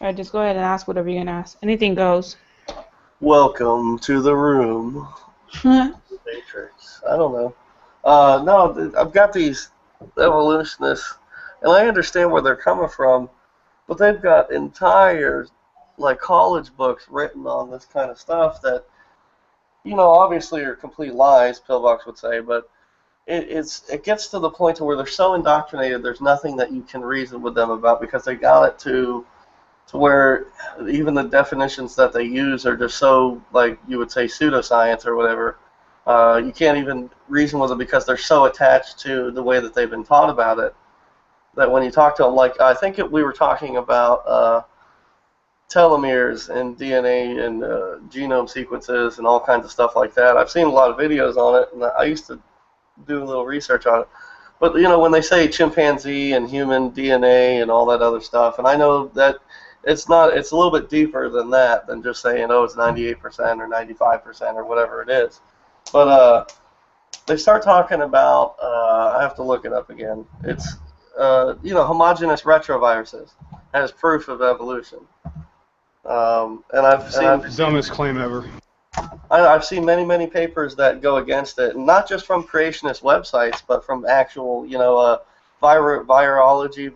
Alright, just go ahead and ask whatever you're gonna ask. Anything goes. Welcome to the room. Matrix. I don't know. No, I've got these evolutionists, and I understand where they're coming from, but they've got entire, like, college books written on this kind of stuff that, obviously are complete lies, Pillbox would say, but it gets to the point to where they're so indoctrinated, there's nothing that you can reason with them about because they got it to where even the definitions that they use are just so, like you would say, pseudoscience or whatever. You can't even reason with them because they're so attached to the way that they've been taught about it that when you talk to them, like I think we were talking about telomeres and DNA and genome sequences and all kinds of stuff like that. I've seen a lot of videos on it, and I used to do a little research on it. But when they say chimpanzee and human DNA and all that other stuff, and I know that it's not. It's a little bit deeper than that, than just saying, oh, it's 98% or 95% or whatever it is. But they start talking about. I have to look it up again. It's homogeneous retroviruses as proof of evolution. And I've seen dumbest claim ever. I've seen many papers that go against it, and not just from creationist websites, but from actual, virology,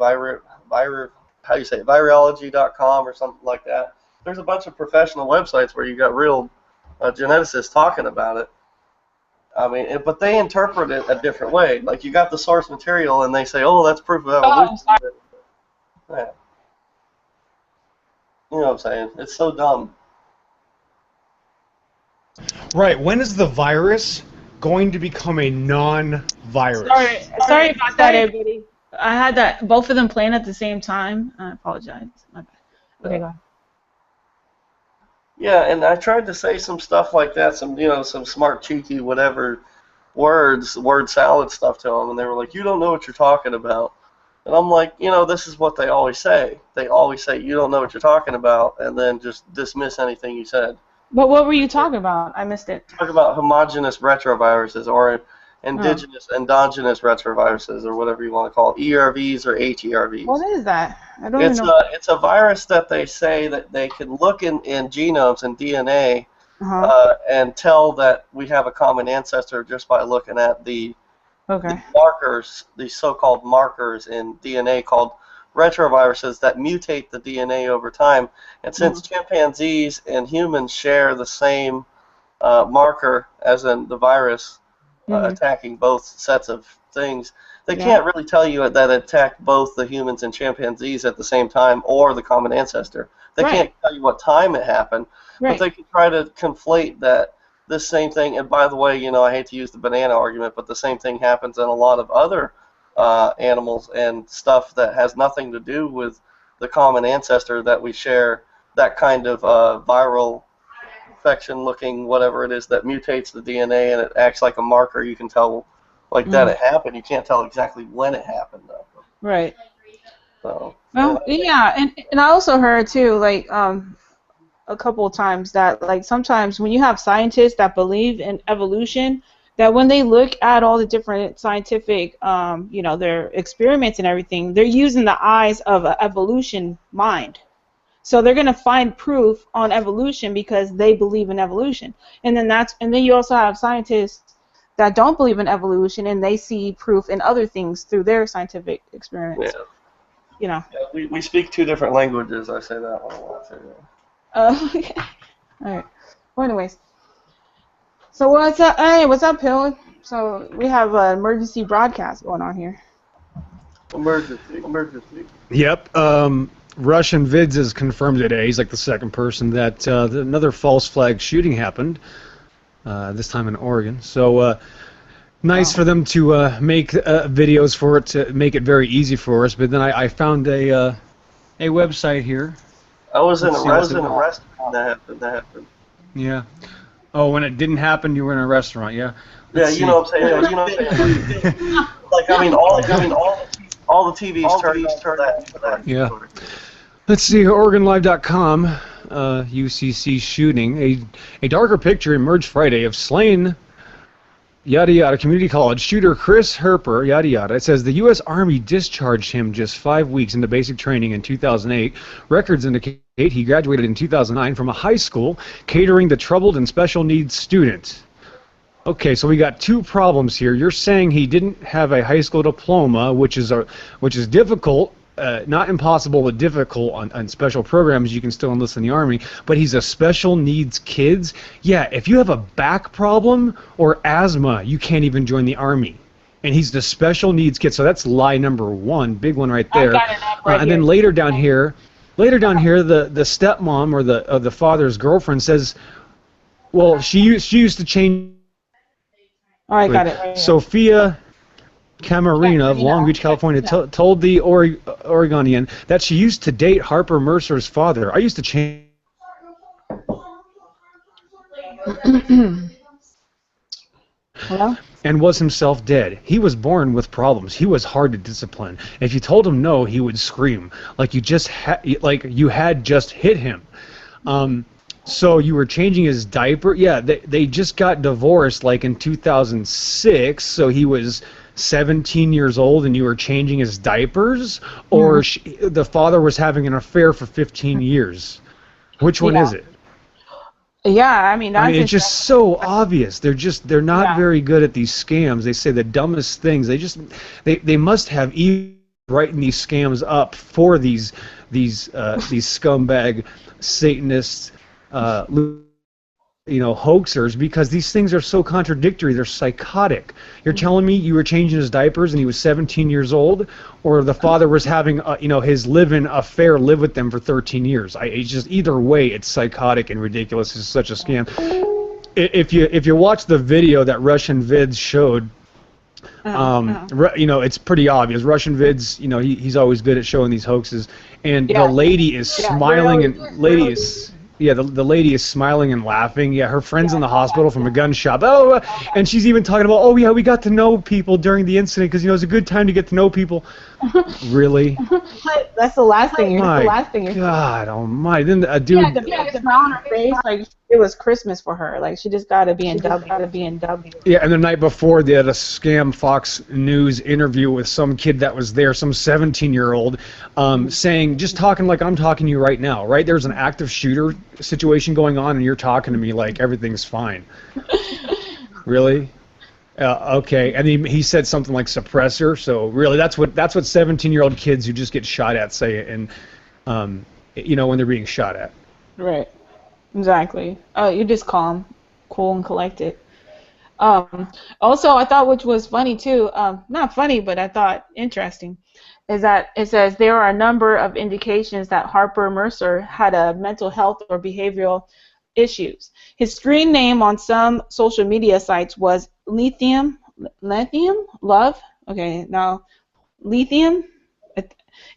how do you say it, virology.com or something like that. There's a bunch of professional websites where you got real geneticists talking about it. I mean, but they interpret it a different way. Like, you got the source material, and they say, oh, that's proof of evolution. Yeah. You know what I'm saying? It's so dumb. Right. When is the virus going to become a non-virus? Sorry about that, everybody. I had both of them playing at the same time. I apologize. My bad. Okay, go ahead. Yeah, and I tried to say some stuff like that, some smart, cheeky, whatever word salad stuff to them, and they were like, you don't know what you're talking about. And I'm like, this is what they always say. They always say, you don't know what you're talking about, and then just dismiss anything you said. But what were you talking about? I missed it. Talk about homogeneous retroviruses or endogenous retroviruses or whatever you want to call it, ERVs or HERVs. What is that? I don't even know. It's a virus that they say that they can look in genomes and DNA and tell that we have a common ancestor just by looking at the markers, the so-called markers in DNA called retroviruses that mutate the DNA over time. And since chimpanzees and humans share the same marker, as in the virus attacking both sets of things, they can't really tell you that it attacked both the humans and chimpanzees at the same time or the common ancestor. They can't tell you what time it happened, but they can try to conflate that this same thing. And by the way, I hate to use the banana argument, but the same thing happens in a lot of other animals and stuff that has nothing to do with the common ancestor that we share, that kind of viral infection looking whatever it is that mutates the DNA and it acts like a marker. You can tell like that it happened. You can't tell exactly when it happened though. Right. So, well, yeah, and I also heard too, like a couple of times that like sometimes when you have scientists that believe in evolution, that when they look at all the different scientific, their experiments and everything, they're using the eyes of an evolution mind. So they're going to find proof on evolution because they believe in evolution. And then you also have scientists that don't believe in evolution and they see proof in other things through their scientific experiments. Yeah. Yeah, we speak two different languages. I say that one a lot too. Okay. All right. Well, anyways. So what's up? Hey, what's up, Pill? So we have an emergency broadcast going on here. Emergency. Yep. Russian Vids has confirmed today, he's like the second person, that another false flag shooting happened, this time in Oregon. So nice for them to make videos for it to make it very easy for us. But then I found a website here. I was in a restaurant that happened. Yeah. Oh, when it didn't happen, you were in a restaurant, yeah? Let's you know what I'm saying? Like, I mean, all the TVs turned that. Yeah. Let's see, OregonLive.com, UCC shooting. A darker picture emerged Friday of slain yada yada, community college, shooter Chris Herper, yada yada. It says the U.S. Army discharged him just 5 weeks into basic training in 2008. Records indicate he graduated in 2009 from a high school catering to troubled and special needs students. Okay, so we got two problems here. You're saying he didn't have a high school diploma, which is difficult, not impossible, but difficult on special programs. You can still enlist in the Army, but he's a special needs kids. Yeah, if you have a back problem or asthma, you can't even join the Army. And he's the special needs kid, so that's lie number one, big one right there. I got it up right and here. then later down here, the stepmom or the father's girlfriend says, well, she used to change. Oh, I got it right here. Sophia Camarina of Long Beach, California, told the Oregonian that she used to date Harper Mercer's father. I used to change. Hello? And was himself dead. He was born with problems. He was hard to discipline. If you told him no, he would scream like you had just hit him. So you were changing his diaper? Yeah, they just got divorced like in 2006, so he was 17 years old and you were changing his diapers? Or the father was having an affair for 15 years? Which one is it? Yeah, I mean, it's just so obvious. They're not very good at these scams. They say the dumbest things. They must have even writing these scams up for these scumbag Satanists, hoaxers, because these things are so contradictory. They're psychotic. You're telling me you were changing his diapers and he was 17 years old, or the father was having his live-in affair, live with them for 13 years. It's just either way, it's psychotic and ridiculous. It's such a scam. If you watch the video that Russian Vids showed, it's pretty obvious. Russian Vids, he's always good at showing these hoaxes, and the lady is smiling and the lady is smiling and laughing. Yeah, her friend's in the hospital from a gun shop. Oh, and she's even talking about, oh yeah, we got to know people during the incident because it's a good time to get to know people. Really? That's the last thing. God Almighty! Then a dude. Yeah, the smile on her face, like it was Christmas for her. Like she just got to be in W. Yeah, and the night before they had a scam Fox News interview with some kid that was there, some 17-year-old, saying, just talking like I'm talking to you right now, right? There's an active shooter situation going on, and you're talking to me like everything's fine. Really? Okay, and he said something like suppressor. So really, that's what 17-year-old kids who just get shot at say, and when they're being shot at. Right. Exactly. You just calm, cool, and collected. Also, I thought, which was funny too, not funny, but I thought interesting, is that it says there are a number of indications that Harper Mercer had a mental health or behavioral issues. His screen name on some social media sites was lithium love. Okay, now lithium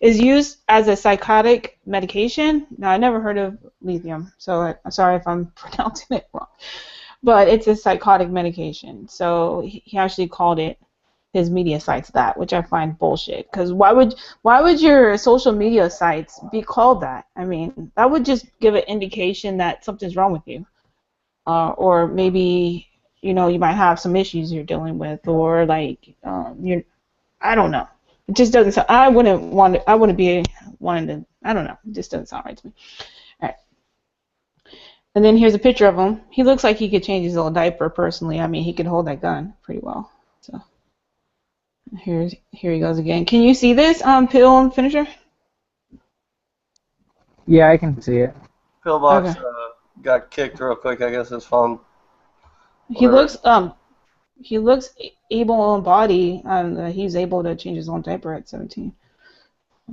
is used as a psychotic medication. Now I never heard of lithium, so I'm sorry if I'm pronouncing it wrong, but it's a psychotic medication. So he actually called it, his media sites, that, which I find bullshit. Because why would your social media sites be called that? I mean, that would just give an indication that something's wrong with you, or maybe you might have some issues you're dealing with, or like I don't know. It just doesn't sound. I wouldn't be wanting to. I don't know. It just doesn't sound right to me. All right. And then here's a picture of him. He looks like he could change his little diaper. Personally, I mean, he could hold that gun pretty well. So. Here he goes again. Can you see this pill and finisher? Yeah, I can see it. Pillbox got kicked real quick. I guess his phone. He looks able in body. He's able to change his own diaper at 17. I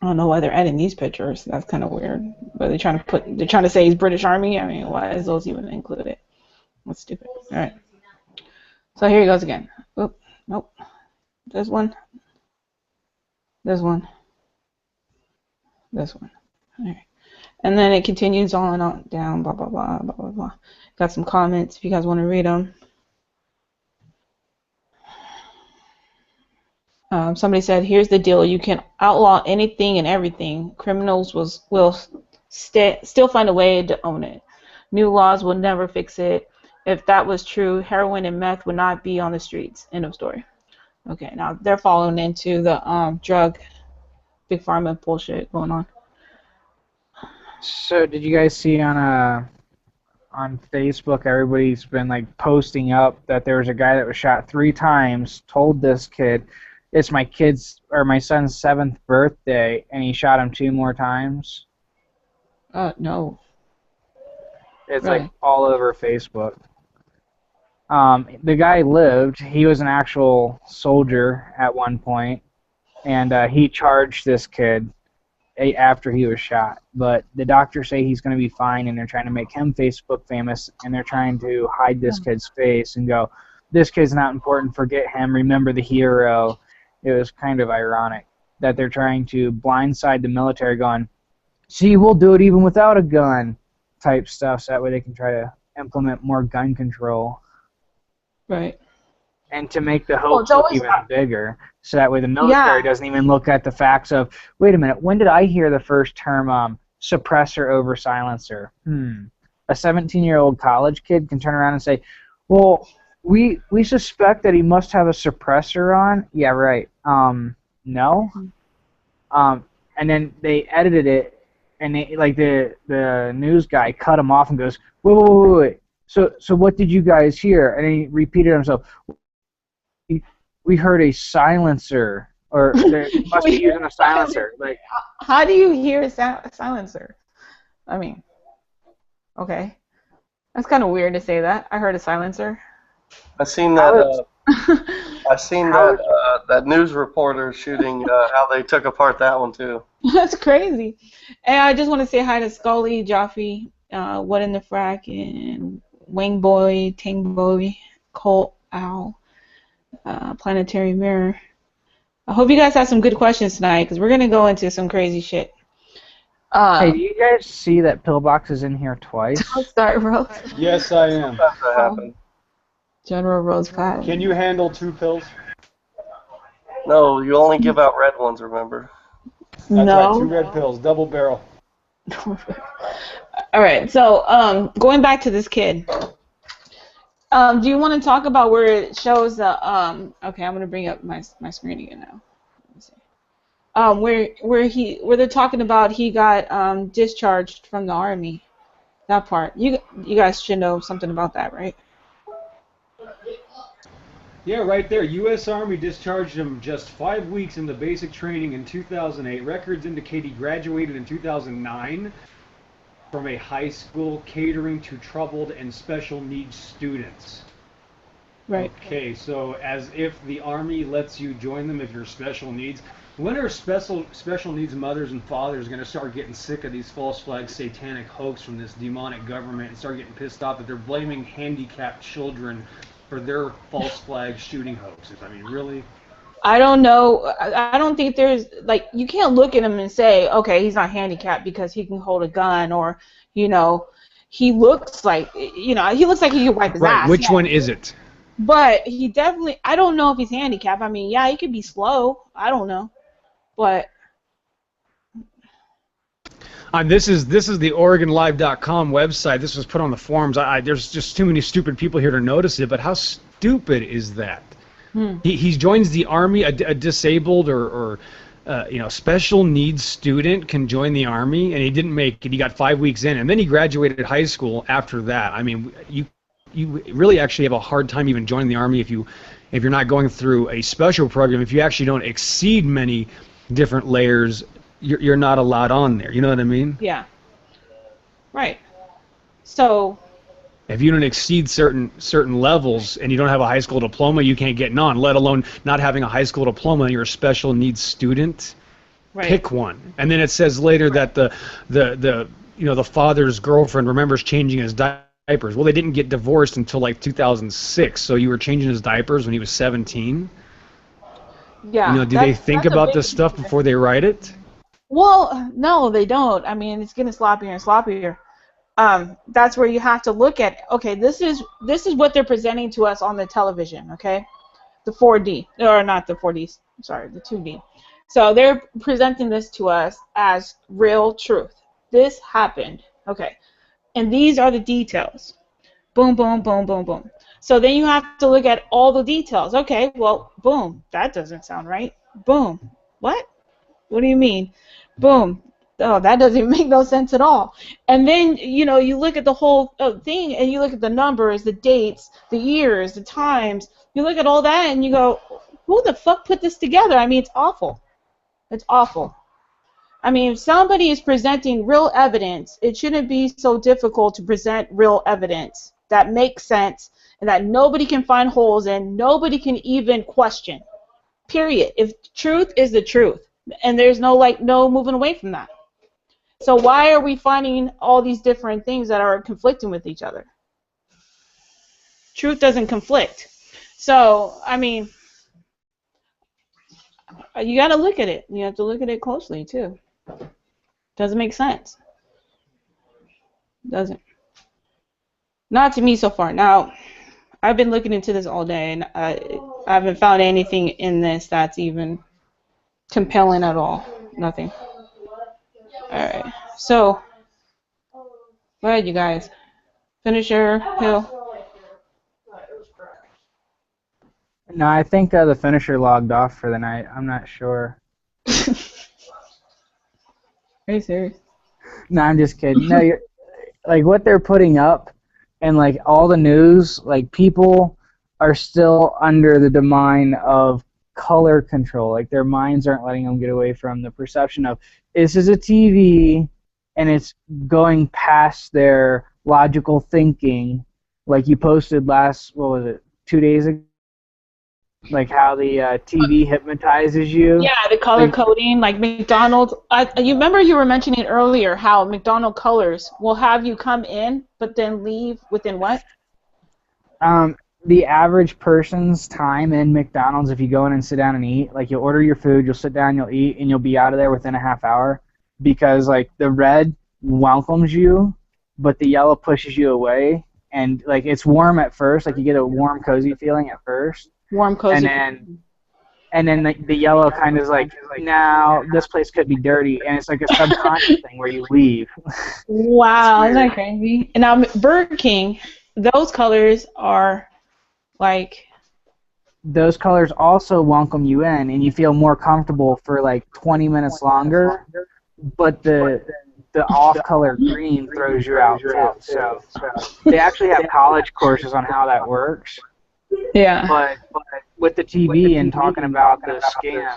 don't know why they're adding these pictures. That's kind of weird. But they're trying to say he's British Army. I mean, why is those even included? That's stupid. All right. So here he goes again. Oop, nope. This one. This one. This one. All right. And then it continues on and on down, blah, blah, blah, blah, blah, blah. Got some comments if you guys want to read them. Somebody said, here's the deal. You can outlaw anything and everything. Criminals will still find a way to own it. New laws will never fix it. If that was true, heroin and meth would not be on the streets. End of story. Okay, now they're falling into the drug, big pharma bullshit going on. So did you guys see on Facebook, everybody's been like posting up that there was a guy that was shot 3 times, told this kid, it's my son's 7th birthday, and he shot him 2 more times? No. It's Really? like all over Facebook. The guy lived, he was an actual soldier at one point, and he charged this kid after he was shot. But the doctors say he's going to be fine, and they're trying to make him Facebook famous, and they're trying to hide this kid's face and go, this kid's not important, forget him, remember the hero. It was kind of ironic that they're trying to blindside the military going, see, we'll do it even without a gun type stuff, so that way they can try to implement more gun control. Right. And to make the hoax look even bigger, so that way the military Yeah. doesn't even look at the facts of, wait a minute, when did I hear the first term suppressor over silencer? A 17-year-old college kid can turn around and say, well, we suspect that he must have a suppressor on. Yeah, right. No. And then they edited it, and they, like the news guy cut him off and goes, wait. So what did you guys hear? And he repeated himself. We heard a silencer, or they must be using a silencer. Like, how do you hear a silencer? I mean, okay, that's kind of weird to say that. I heard a silencer. I seen that. I seen that news reporter shooting how they took apart that one too. That's crazy. And I just want to say hi to Scully, Jaffe, What in the Frack, and Wang Boy, Ting Boy, Colt Owl, Planetary Mirror. I hope you guys have some good questions tonight, because we're going to go into some crazy shit. Hey, do you guys see that Pillbox is in here twice? Don't start, Rose. Yes, I am. Sometimes that happens. General Rose Platt. Can you handle 2 pills? No, you only give out red ones, remember? That's No. right, 2 red pills, double barrel. All right, so going back to this kid. Do you want to talk about where it shows the okay, I'm gonna bring up my screen again now. Let me see. Where they're talking about he got discharged from the army. That part. You guys should know something about that, right? Yeah, right there. U.S. Army discharged him just 5 weeks into basic training in 2008. Records indicate he graduated in 2009 from a high school catering to troubled and special needs students. Right. Okay, so as if the Army lets you join them if you're special needs. When are special needs mothers and fathers going to start getting sick of these false flag satanic hoax from this demonic government and start getting pissed off that they're blaming handicapped children for their false flag shooting hoaxes? I mean, really? I don't know. I don't think there's, like, you can't look at him and say, okay, he's not handicapped because he can hold a gun, or, you know, he looks like he could wipe his ass. Which one is it? But he definitely, I don't know if he's handicapped. I mean, yeah, he could be slow. I don't know. But this is the OregonLive.com website. This was put on the forums. There's just too many stupid people here to notice it. But how stupid is that? He joins the Army. A disabled or special needs student can join the Army, and he didn't make it. He got 5 weeks in, and then he graduated high school after that. I mean, you really actually have a hard time even joining the Army if you're not going through a special program. If you actually don't exceed many different layers, you're not allowed on there. You know what I mean? yeah, right. So if you don't exceed certain levels and you don't have a high school diploma, you can't get on. Let alone not having a high school diploma and you're a special needs student. right. Pick one. And then it says later that the father's girlfriend remembers changing his diapers. Well, they didn't get divorced until like 2006, so you were changing his diapers when he was 17. Yeah. Do they think about this stuff before they write it? Well, no, they don't. I mean, it's getting sloppier and sloppier. That's where you have to look at, okay, this is what they're presenting to us on the television, okay? The 4D, or not the 4D, sorry, the 2D. So they're presenting this to us as real truth. This happened, okay? And these are the details. Boom, boom, boom, boom, boom. So then you have to look at all the details. Okay, well, boom, that doesn't sound right. Boom. What? What do you mean? Boom. Oh, that doesn't even make no sense at all. And then, you know, you look at the whole thing and you look at the numbers, the dates, the years, the times. You look at all that and you go, who the fuck put this together? I mean, it's awful. It's awful. I mean, if somebody is presenting real evidence, it shouldn't be so difficult to present real evidence that makes sense and that nobody can find holes in, nobody can even question. Period. If truth is the truth, and there's no moving away from that. So why are we finding all these different things that are conflicting with each other? Truth doesn't conflict. So, I mean, you got to look at it. You have to look at it closely, too. Doesn't make sense. Doesn't. Not to me so far. Now, I've been looking into this all day, and I haven't found anything in this that's even compelling at all. Nothing. Alright. So, go ahead, you guys. Finish your pill. No, I think the finisher logged off for the night. I'm not sure. Are you serious? No, I'm just kidding. No, like what they're putting up and like all the news, like people are still under the domain of color control. Like their minds aren't letting them get away from the perception of this is a TV and it's going past their logical thinking. Like you posted what was it, 2 days ago? Like how the TV hypnotizes you. Yeah, the color coding, like McDonald's. You remember you were mentioning earlier how McDonald's colors will have you come in, but then leave within what? The average person's time in McDonald's, if you go in and sit down and eat, like you'll order your food, you'll sit down, you'll eat, and you'll be out of there within a half hour, because like the red welcomes you, but the yellow pushes you away, and like it's warm at first, like you get a warm, cozy feeling at first. Warm, cozy. And then the yellow kind of is like, now this place could be dirty, and it's like a subconscious thing where you leave. Wow, isn't that crazy? And now Burger King, those colors are like. Those colors also welcome you in, and you feel more comfortable for like 20 minutes longer, but the off-color green throws you out too. So they actually have college courses on how that works. Yeah. But with the TV and talking about the scam,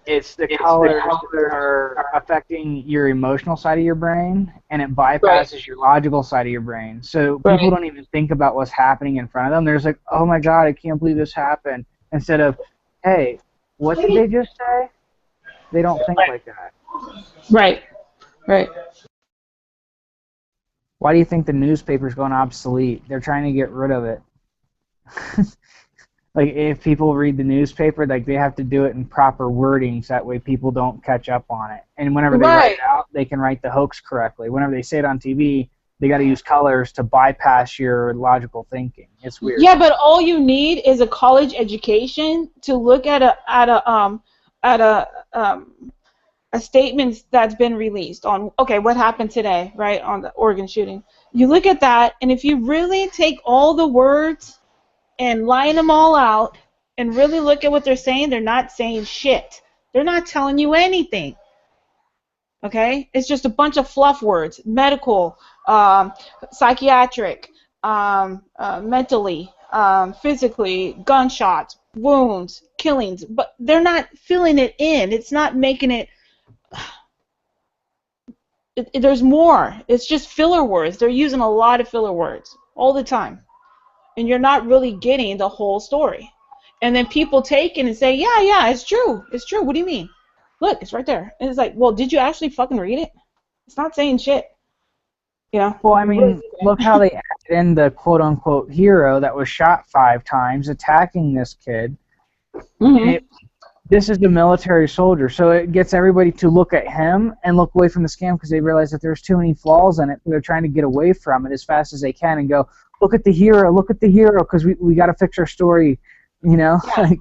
it's the colors are affecting your emotional side of your brain, and it bypasses your logical side of your brain. So people don't even think about what's happening in front of them. They're just like, oh my God, I can't believe this happened. Instead of, hey, what did they just say? They don't think like that. Right. Right. Why do you think the newspaper's going obsolete? They're trying to get rid of it. Like if people read the newspaper, like they have to do it in proper wording so that way people don't catch up on it. And whenever they write it out, they can write the hoax correctly. Whenever they say it on TV, they got to use colors to bypass your logical thinking. It's weird. Yeah, but all you need is a college education to look at a statement that's been released on, okay, what happened today, right, on the Oregon shooting. You look at that, and if you really take all the words and line them all out and really look at what they're saying, they're not saying shit. They're not telling you anything. Okay? It's just a bunch of fluff words. Medical, psychiatric, mentally, physically, gunshots, wounds, killings. But they're not filling it in. It's not making it... There's more. It's just filler words. They're using a lot of filler words all the time. And you're not really getting the whole story. And then people take it and say, yeah, it's true. It's true. What do you mean? Look, it's right there. And it's like, well, did you actually fucking read it? It's not saying shit. You know? Well, I mean, look how they added in the quote-unquote hero that was shot 5 times attacking this kid. Mm-hmm. This is the military soldier, so it gets everybody to look at him and look away from the scam because they realize that there's too many flaws in it. So they're trying to get away from it as fast as they can and go, look at the hero, because we got to fix our story, you know? Yeah. Like,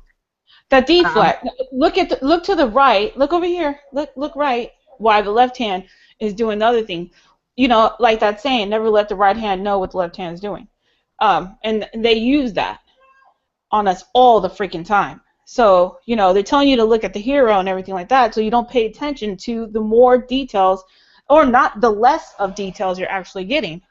that deflect. Look to the right. Look over here. Look right. While the left hand is doing the other thing. you know, like that saying, never let the right hand know what the left hand's doing. And they use that on us all the freaking time. So, you know, they're telling you to look at the hero and everything like that, so you don't pay attention to the more details, or not the less of details you're actually getting.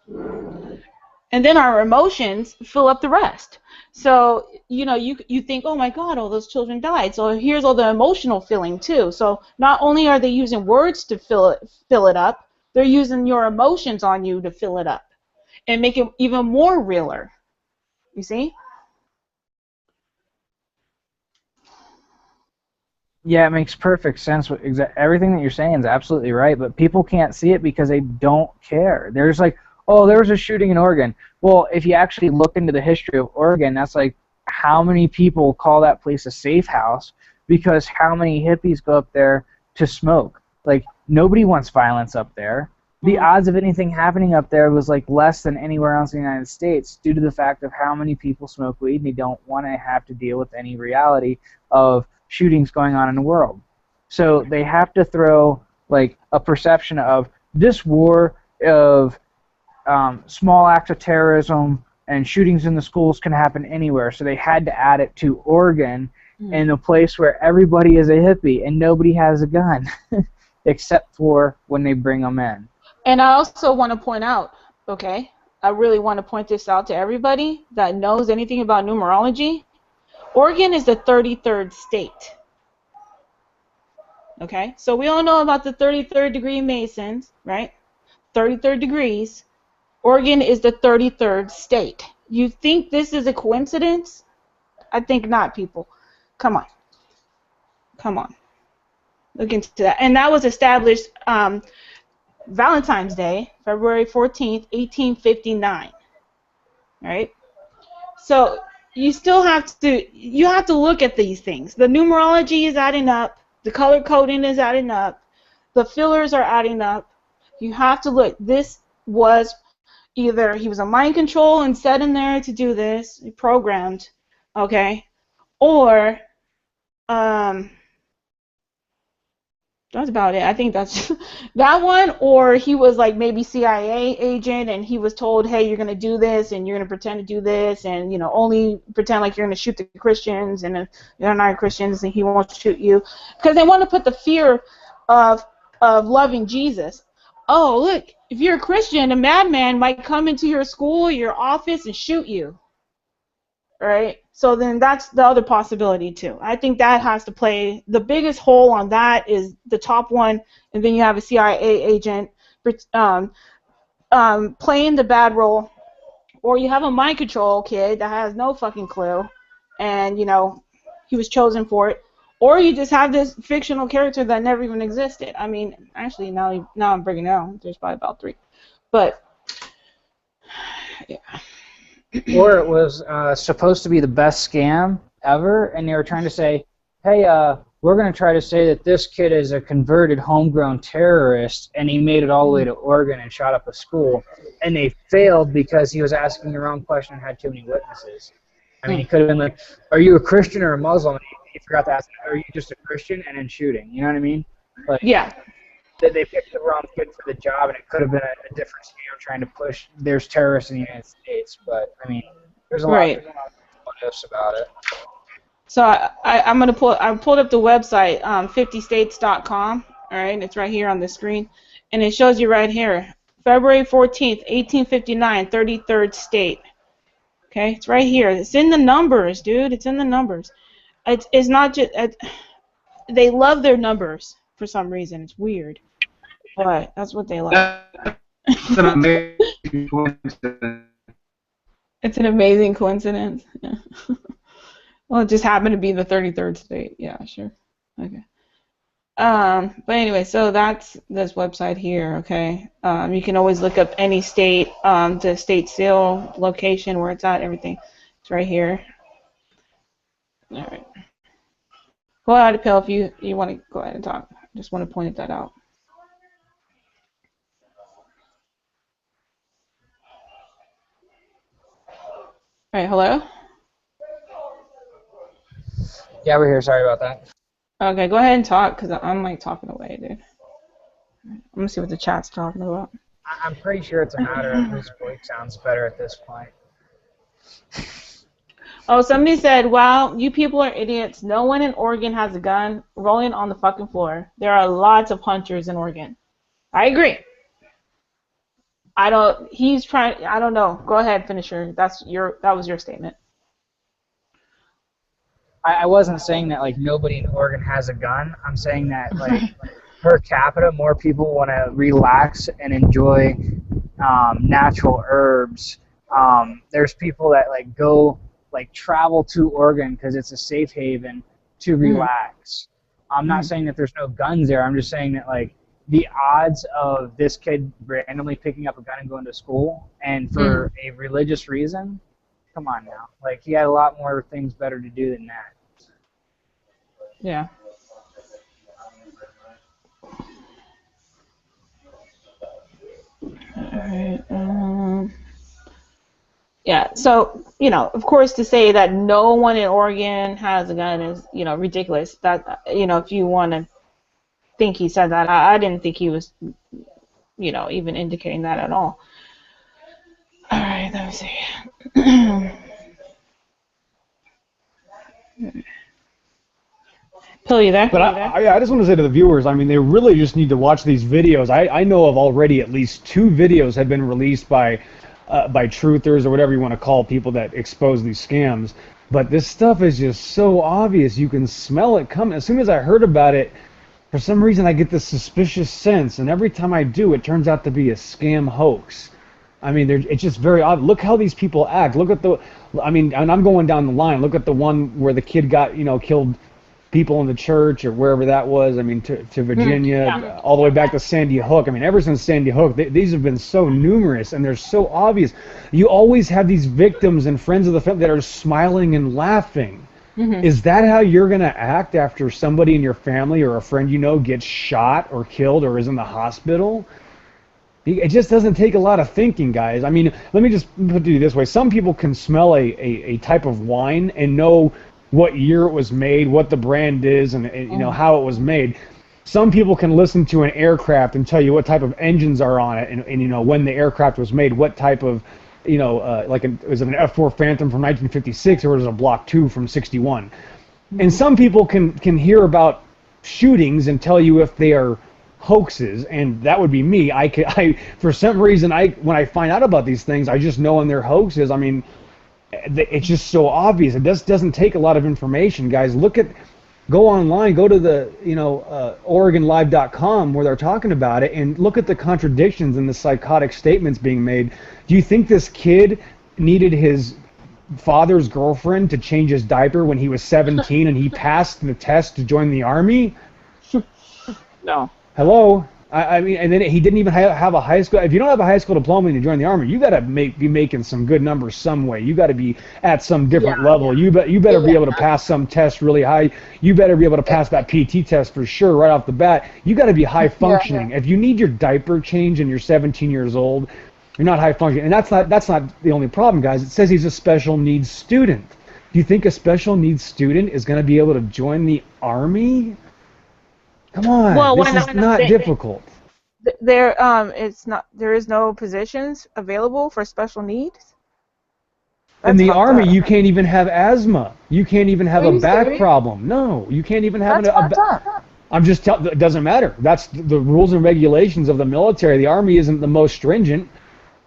And then our emotions fill up the rest. So, you know, you think, oh my God, all those children died. So here's all the emotional feeling too. So not only are they using words to fill it up, they're using your emotions on you to fill it up and make it even more realer. You see? Yeah, it makes perfect sense. Everything that you're saying is absolutely right, but people can't see it because they don't care. There's like, oh, there was a shooting in Oregon. Well, if you actually look into the history of Oregon, that's like how many people call that place a safe house because how many hippies go up there to smoke? Like, nobody wants violence up there. The odds of anything happening up there was like less than anywhere else in the United States due to the fact of how many people smoke weed and they don't want to have to deal with any reality of shootings going on in the world. So they have to throw like a perception of this war of small acts of terrorism and shootings in the schools can happen anywhere. So they had to add it to Oregon in a place where everybody is a hippie and nobody has a gun except for when they bring them in. And I also want to point out, okay, I really want to point this out to everybody that knows anything about numerology. Oregon is the 33rd state. Okay, so we all know about the 33rd degree Masons, right? 33rd degrees. Oregon is the 33rd state. You think this is a coincidence? I think not, people. Come on. Come on. Look into that. And that was established Valentine's Day, February 14th, 1859. Right? So you still have to look at these things. The numerology is adding up. The color coding is adding up. The fillers are adding up. You have to look. This was either he was a mind control and set in there to do this, programmed, okay, or that's about it. I think that's that one, or he was like maybe CIA agent and he was told, hey, you're going to do this and you're going to pretend to do this and, you know, only pretend like you're going to shoot the Christians and if you're not Christians and he won't shoot you. Because they want to put the fear of loving Jesus. Oh, look, if you're a Christian, a madman might come into your school, your office, and shoot you. Right? So then that's the other possibility too. I think that has to play the biggest hole on that is the top one, and then you have a CIA agent playing the bad role, or you have a mind control kid that has no fucking clue, and you know he was chosen for it, or you just have this fictional character that never even existed. I mean, actually now I'm breaking it down. There's probably about 3, but yeah. Or it was supposed to be the best scam ever, and they were trying to say, hey, we're going to try to say that this kid is a converted homegrown terrorist, and he made it all the way to Oregon and shot up a school. And they failed because he was asking the wrong question and had too many witnesses. I mean, he could have been like, are you a Christian or a Muslim? And he forgot to ask, are you just a Christian? And then shooting. You know what I mean? Like, Yeah. They picked the wrong kid for the job, and it could have been a different scam trying to push there's terrorists in the United States. But, I mean, there's a lot of what ifs about it. So I pulled up the website 50states.com, all right, and it's right here on the screen, and it shows you right here, February 14th, 1859, 33rd state. Okay, it's right here. It's in the numbers, dude. It's in the numbers. It's not just they love their numbers for some reason. It's weird, but that's what they love. It's an amazing coincidence. It's an amazing coincidence. Yeah. Well, it just happened to be the 33rd state. Yeah, sure. Okay. But anyway, so that's this website here, okay? You can always look up any state, the state seal, location, where it's at, everything. It's right here. All right. Go ahead, Pill, if you want to go ahead and talk. I just want to point that out. All right, hello? Yeah, we're here. Sorry about that. Okay, go ahead and talk, because I'm, like, talking away, dude. I'm gonna see what the chat's talking about. I'm pretty sure it's a matter of whose voice sounds better at this point. Oh, somebody said, wow, you people are idiots. No one in Oregon has a gun rolling on the fucking floor. There are lots of hunters in Oregon. I agree. I don't know. Go ahead, finisher. That was your statement. I wasn't saying that like nobody in Oregon has a gun. I'm saying that like per capita, more people want to relax and enjoy natural herbs. There's people that like go like travel to Oregon because it's a safe haven to relax. I'm not saying that there's no guns there. I'm just saying that like the odds of this kid randomly picking up a gun and going to school and for a religious reason, come on now. Like he had a lot more things better to do than that. Yeah. Alright, yeah, so, of course to say that no one in Oregon has a gun is, ridiculous. That, if you want to think he said that, I didn't think he was, even indicating that at all. Alright, let me see. Pill, you there? But I just want to say to the viewers, I mean, they really just need to watch these videos. I know of already at least 2 videos have been released by truthers or whatever you want to call people that expose these scams. But this stuff is just so obvious. You can smell it coming. As soon as I heard about it, for some reason I get this suspicious sense. And every time I do, it turns out to be a scam hoax. I mean, it's just very odd. Look how these people act. Look at and I'm going down the line. Look at the one where the kid got, killed people in the church or wherever that was. I mean, to Virginia, all the way back to Sandy Hook. I mean, ever since Sandy Hook, these have been so numerous and they're so obvious. You always have these victims and friends of the family that are smiling and laughing. Is that how you're going to act after somebody in your family or a friend gets shot or killed or is in the hospital? It just doesn't take a lot of thinking, guys. I mean, let me just put it this way. Some people can smell a type of wine and know what year it was made, what the brand is, and how it was made. Some people can listen to an aircraft and tell you what type of engines are on it, and when the aircraft was made, what type of, was it an F-4 Phantom from 1956 or was it a Block 2 from 61? And some people can hear about shootings and tell you if they are hoaxes, and that would be me. I for some reason, when I find out about these things, I just know when they're hoaxes. I mean, it's just so obvious. It just doesn't take a lot of information, guys. Go online, go to the OregonLive.com where they're talking about it, and look at the contradictions and the psychotic statements being made. Do you think this kid needed his father's girlfriend to change his diaper when he was 17 and he passed the test to join the army? No. Hello? I mean, and then he didn't even have a high school. If you don't have a high school diploma and you join the army, you got to be making some good numbers some way. You got to be at some different level. You better be able to pass some test really high. You better be able to pass that PT test for sure right off the bat. You got to be high functioning. If you need your diaper changed and you're 17 years old, you're not high functioning. And that's not the only problem, guys. It says he's a special needs student. Do you think a special needs student is going to be able to join the army? Come on, this is not difficult. There is no positions available for special needs. In the army, you can't even have asthma. You can't even have a back problem. No, you can't even have I'm just telling. It doesn't matter. That's the rules and regulations of the military. The army isn't the most stringent,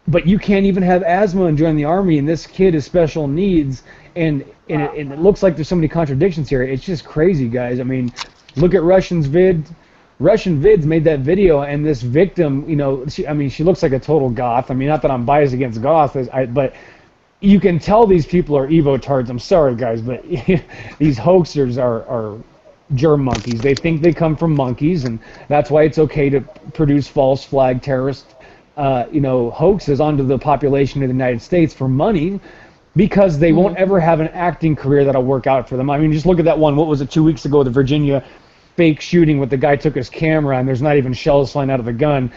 but you can't even have asthma and join the army. And this kid is special needs, and it looks like there's so many contradictions here. It's just crazy, guys. I mean. Look at Russian Vids made that video, and this victim, she looks like a total goth. I mean, not that I'm biased against goths, but you can tell these people are evo-tards. I'm sorry, guys, but these hoaxers are germ monkeys. They think they come from monkeys, and that's why it's okay to produce false flag terrorist, hoaxes onto the population of the United States for money, because they won't ever have an acting career that'll work out for them. I mean, just look at that one. What was it, 2 weeks ago, the Virginia fake shooting with the guy took his camera and there's not even shells flying out of the gun.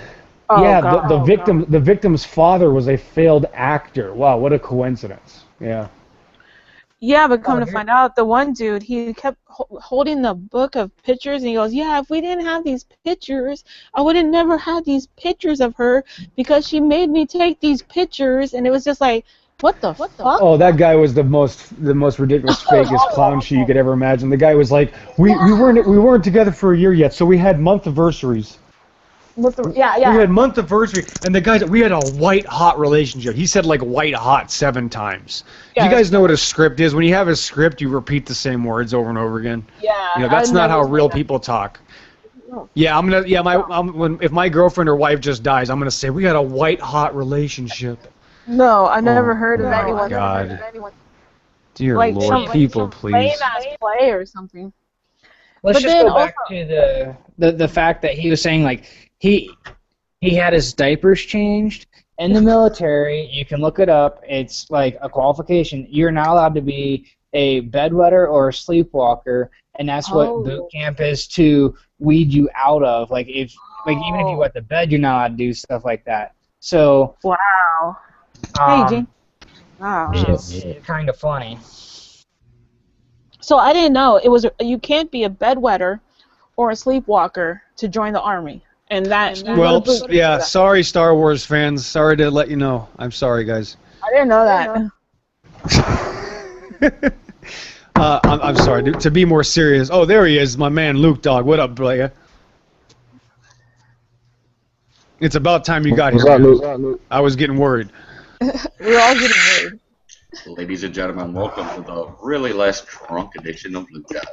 The victim's father was a failed actor. Wow, what a coincidence. Yeah. Yeah, but Oh, come to find out, the one dude, he kept holding the book of pictures, and he goes, "Yeah, if we didn't have these pictures, I would have never had these pictures of her because she made me take these pictures." And it was just like, what the fuck? Oh, that guy was the most ridiculous, fakest clown shit you could ever imagine. The guy was like, we weren't together for a year yet, so we had month anniversaries. Yeah, We had month anniversary, and the guys, we had a white hot relationship. He said like white hot 7 times. Yeah, You guys know what a script is? When you have a script, you repeat the same words over and over again. Yeah. You know, that's not how real that. people talk. Yeah, I'm gonna. Yeah, if my girlfriend or wife just dies, I'm gonna say we had a white hot relationship. No, I never heard of anyone. Oh God. Dear like Lord, some, people, some please. play or something. Let's But just then go back to the fact that he was saying like he had his diapers changed in the military. You can look it up. It's like a qualification. You're not allowed to be a bedwetter or a sleepwalker, and that's what boot camp is to weed you out of. Like even if you wet the bed, you're not allowed to do stuff like that. So wow. Hey, Gene. Wow. It's kind of funny. So I didn't know it was. You can't be a bedwetter or a sleepwalker to join the army, and that. Well, yeah. Sorry, Star Wars fans. Sorry to let you know. I'm sorry, guys. I didn't know that. I'm sorry. To be more serious. Oh, there he is, my man Luke Dog. What up, brother? It's about time you got here. Luke? I was getting worried. We're all getting worried. Ladies and gentlemen, welcome to the really less drunk edition of Luke Dog.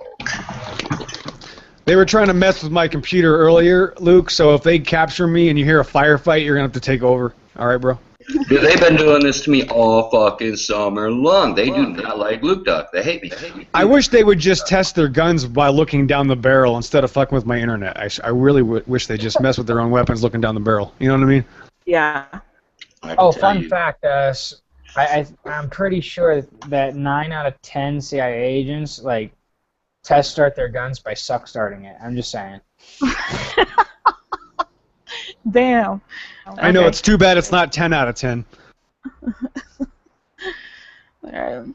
They were trying to mess with my computer earlier, Luke, so if they capture me and you hear a firefight, you're going to have to take over. All right, bro? Dude, they've been doing this to me all fucking summer long. They do not like Luke Dog. They hate me. I wish they would just test their guns by looking down the barrel instead of fucking with my internet. I really wish they just mess with their own weapons looking down the barrel. You know what I mean? Yeah. Oh, fun fact, I'm pretty sure that 9 out of 10 CIA agents like test start their guns by suck starting it. I'm just saying. Damn. I know, it's too bad it's not 10 out of 10. Alright.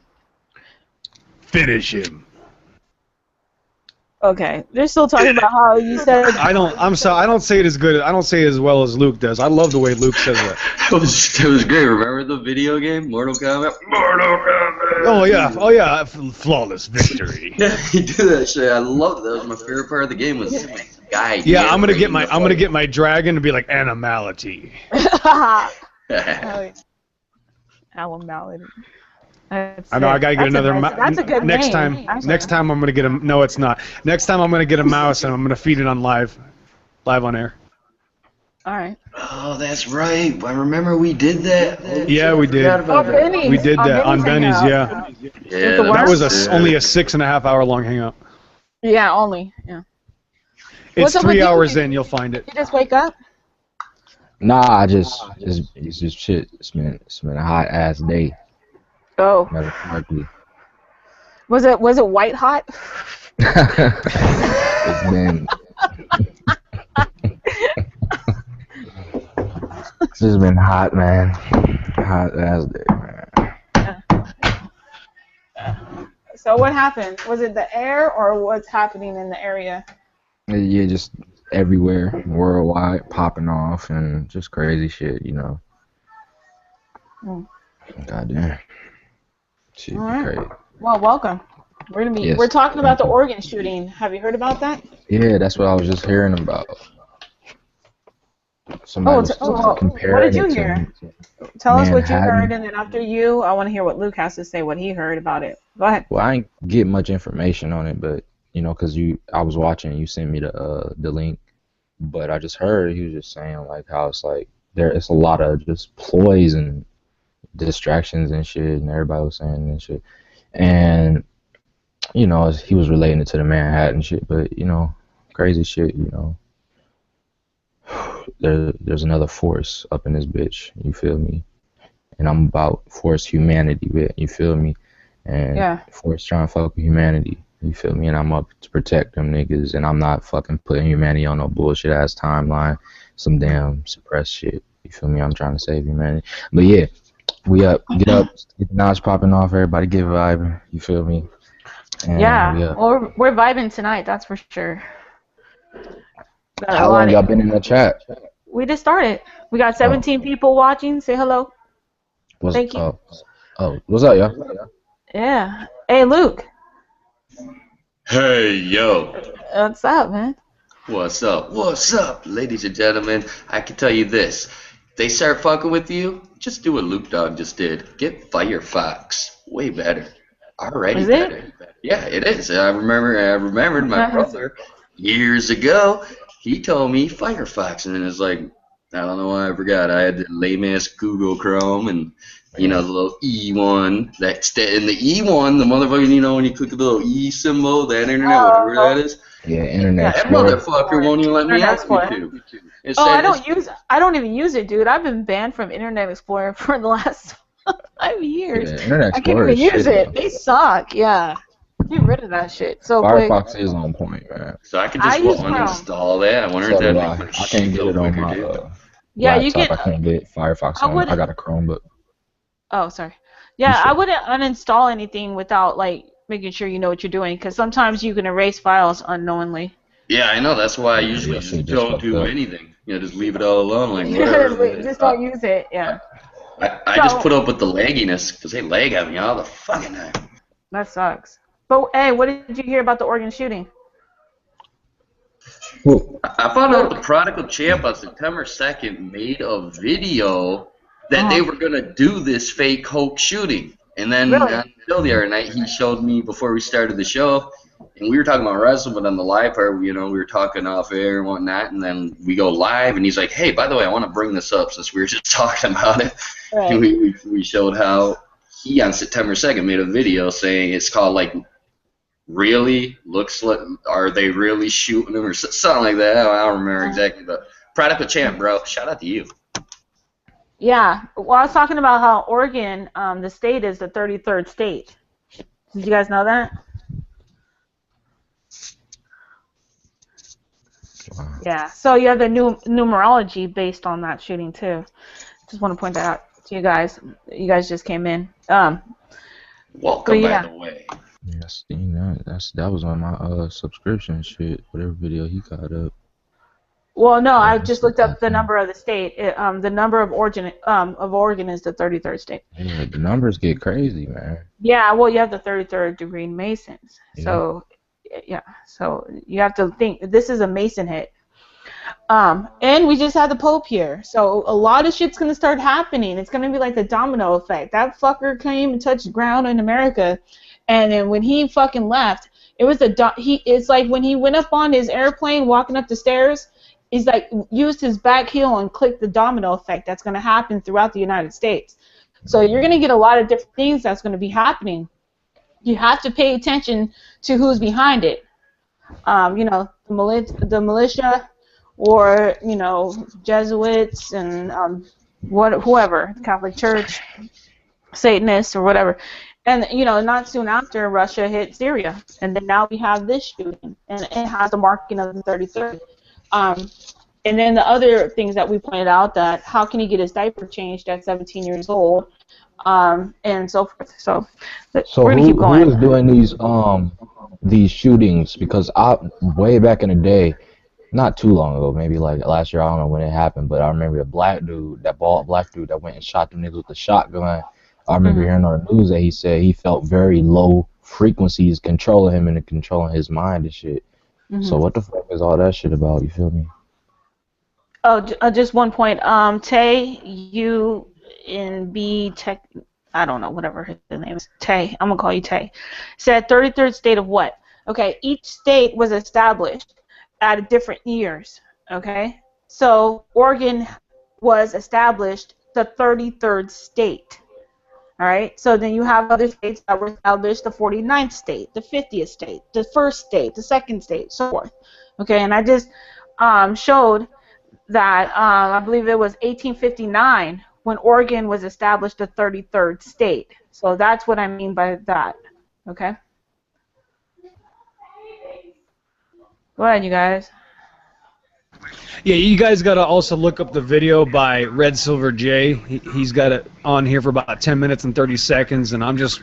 Finish him. Okay, they're still talking about how you said. I'm sorry. I don't say it as good. I don't say it as well as Luke does. I love the way Luke says that. It was great. Remember the video game, Mortal Kombat? Mortal Kombat. Oh yeah, flawless victory. Yeah, he did that shit. I loved that. That was my favorite part of the game. Was guy. Yeah, I'm gonna get my dragon to be like animality. Animality. I know. I gotta get another. That's a good next name. time. Next time I'm gonna get a. No, it's not. Next time I'm gonna get a mouse and I'm gonna feed it on live on air. All right. Oh, that's right. I remember we did that. Yeah, we did. We did that on Benny's. Yeah. Yeah. That was only a 6.5 hour long hangout. Yeah, only. Yeah. It's 3 hours in. You'll find it. You just wake up? Nah, it's just shit. It's been a hot ass day. Oh. Metaphorically. Was it white hot? It's been. It's just been hot, man. Hot ass day, man. So what happened? Was it the air or what's happening in the area? Yeah, just everywhere, worldwide, popping off and just crazy shit, you know. Goddamn. Shit, All right. crazy. Well, welcome. We're talking about the Oregon shooting. Have you heard about that? Yeah, that's what I was just hearing about. Somebody was comparing what did you hear? Tell us what you Manhattan. heard, and then after you, I want to hear what Luke has to say, what he heard about it. Go ahead. Well, I didn't get much information on it, but you know, cause I was watching, you sent me the link, but I just heard he was just saying like how it's like it's a lot of just ploys and distractions and shit, and everybody was saying and shit, and you know, he was relating it to the Manhattan shit, but you know, crazy shit, you know. There's another force up in this bitch, you feel me? And I'm about force humanity, you feel me? And force trying to fuck with humanity, you feel me? And I'm up to protect them niggas, and I'm not fucking putting humanity on no bullshit ass timeline, some damn suppressed shit, you feel me? I'm trying to save humanity. But yeah, We up, get the knowledge popping off. Everybody get vibing. You feel me? And we Yeah, up. well, we're vibing tonight, that's for sure. Got a How lot long of. y'all been in the chat? We just started. We got Oh, 17 people watching. Say hello. what's Thank you. what's up, y'all? Yeah. Hey, Luke. Hey, yo. What's up, man? What's up? What's up, ladies and gentlemen? I can tell you this. They start fucking with you, just do what Luke Dog just did. Get Firefox. Way better. Already Is it? better. Yeah, it is. I remembered my brother years ago. He told me Firefox, and then it's like, I don't know why I forgot. I had the lame ass Google Chrome and the little E1. And the E1, the motherfucker, when you click the little E symbol, that internet, whatever that is. Yeah, Internet Yeah. That Explorer. motherfucker won't even let me Internet on Explorer. YouTube. It Oh, said it's I don't even use it, dude. I've been banned from Internet Explorer for the last 5 years. Yeah, Internet I can't Explorer even is use shit it. though. They suck. Yeah. Get rid of that shit so quick. Firefox is on point, man. so I could I just use Chrome. uninstall that. I wonder if So do that'd I. make my I can't shit get go it on quicker, my dude. Yeah, you laptop. can. I can't get Firefox I on it. I wouldn't. got a Chromebook. Oh, sorry. You Yeah, I straight. wouldn't uninstall anything without like making sure you know what you're doing, because sometimes you can erase files unknowingly. Yeah, I know. That's why I Yeah, usually your shit just just don't fucked do up. anything. Just leave it all alone. Like, whatever. Just don't use it. Yeah. I just So put up with the lagginess because they lag at me all the fucking time. that sucks. But hey, what did you hear about the Oregon shooting? Who? I found out the Luke. Prodigal Champ on September 2nd made a video that they Uh-huh. were going to do this fake hoax shooting. And then Really? on the show the other night, he showed me before we started the show, and we were talking about wrestling, but on the live part, we were talking off air and whatnot, and then we go live, and he's like, hey, by the way, I want to bring this up since we were just talking about it. And Right. we showed how he, on September 2nd, made a video saying it's called, like, really looks like, are they really shooting him or something like that? I don't remember exactly, but Prodigal Champ, bro, shout out to you. Yeah. Well, I was talking about how Oregon, the state, is the 33rd state. Did you guys know that? Wow. Yeah. So you have the new numerology based on that shooting too. Just want to point that out to you guys. You guys just came in. Welcome, by yeah. the way. Yeah, seen that. That was on my subscription shit. Whatever video he got up. Well, no, Yeah, I that's just the looked up the thing. number of the state. The number of Oregon is the 33rd state. Yeah, the numbers get crazy, man. Yeah, well, you have the 33rd degree Masons. Yeah. So, yeah, so you have to think this is a Mason hit. And we just had the Pope here, so a lot of shit's gonna start happening. It's gonna be like the domino effect. That fucker came and touched ground in America, and then when he fucking left, it was it's like when he went up on his airplane, walking up the stairs. He's like used his back heel and clicked the domino effect that's gonna happen throughout the United States. So you're gonna get a lot of different things that's gonna be happening. You have to pay attention to who's behind it. The militia, or Jesuits, and whoever, Catholic Church, Satanists, or whatever. And not soon after, Russia hit Syria, and then now we have this shooting, and it has the marking of the 33rd. And then the other things that we pointed out, that how can he get his diaper changed at 17 years old, and so forth. So So we're gonna keep who going. is doing these shootings? Because I way back in the day, not too long ago, maybe like last year, I don't know when it happened, but I remember the black dude, that bald black dude that went and shot them niggas with the shotgun. I remember Mm-hmm. hearing on the news that he said he felt very low frequencies controlling him and controlling his mind and shit. Mm-hmm. So what the fuck is all that shit about? You feel me? Oh, just one point. Tay, U in B Tech, I don't know, whatever his name is. Tay, I'm gonna call you Tay. Said 33rd state of what? Okay, each state was established at different years. Okay, so Oregon was established the 33rd state. All right, so then you have other states that were established, the 49th state, the 50th state, the first state, the second state, so forth. Okay, and I just showed that I believe it was 1859 when Oregon was established the 33rd state. So that's what I mean by that. Okay? Go ahead, you guys. Yeah, you guys got to also look up the video by Red Silver J. He's got it on here for about 10 minutes and 30 seconds, and I'm just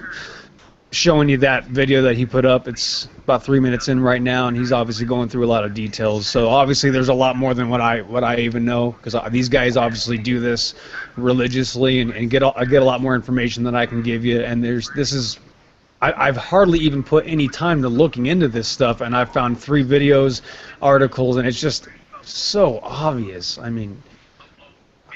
showing you that video that he put up. It's about 3 minutes in right now, and he's obviously going through a lot of details. So obviously there's a lot more than what I even know, because these guys obviously do this religiously and get a lot more information than I can give you. And I've hardly even put any time to looking into this stuff, and I've found 3 videos, articles, and it's just so obvious. I mean,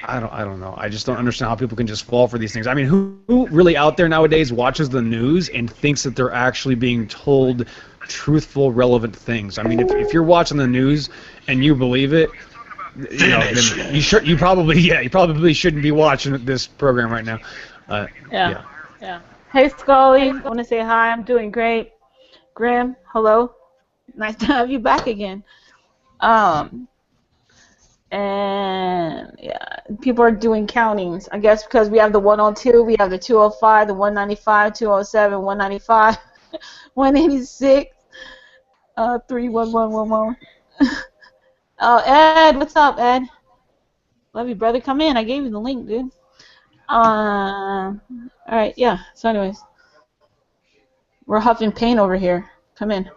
I don't know. I just don't understand how people can just fall for these things. I mean, who really out there nowadays watches the news and thinks that they're actually being told truthful, relevant things? I mean, if you're watching the news and you believe it, you know, then you probably shouldn't be watching this program right now. Yeah. Hey, Scully. I want to say hi. I'm doing great. Grim, hello. Nice to have you back again. And yeah, people are doing countings. I guess because we have the 102, we have the 205, the 195, 207, 195, 186, 31111. Oh, Ed, what's up, Ed? Love you, brother. Come in. I gave you the link, dude. All right, yeah. So, anyways, we're huffing paint over here. Come in.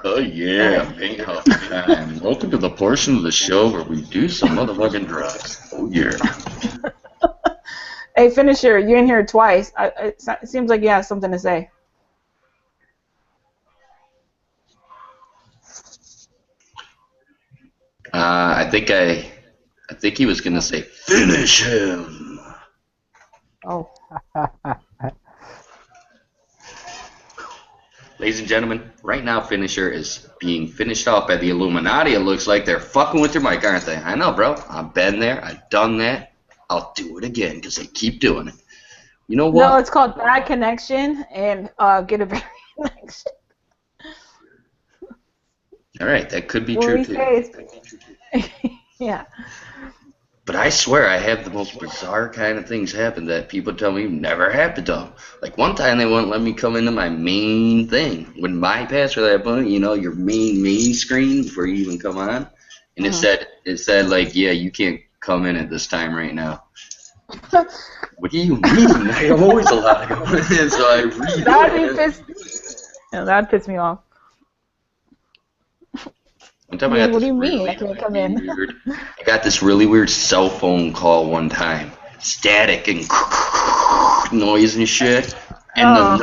Oh yeah, paint huff time. Welcome to the portion of the show where we do some motherfucking drugs. Oh yeah. Hey, Finisher, you're in here twice. It seems like you have something to say. I think he was gonna say finish him. Oh. Ladies and gentlemen, right now Finisher is being finished off by the Illuminati. It looks like they're fucking with your mic, aren't they? I know, bro. I've been there. I've done that. I'll do it again because they keep doing it. You know what? No, it's called bad connection and get a better connection. All right, that could be true too. Yeah. But I swear I have the most bizarre kind of things happen that people tell me never happened to them. Like one time they wouldn't let me come into my main thing. When my password that button, you know, your main screen before you even come on. And it said like, yeah, you can't come in at this time right now. What do you mean? I am always allowed to go in, so I read That'd piss me off. One time I got what do you mean I can't come in? I got this really weird cell phone call one time. Static and noise and shit. And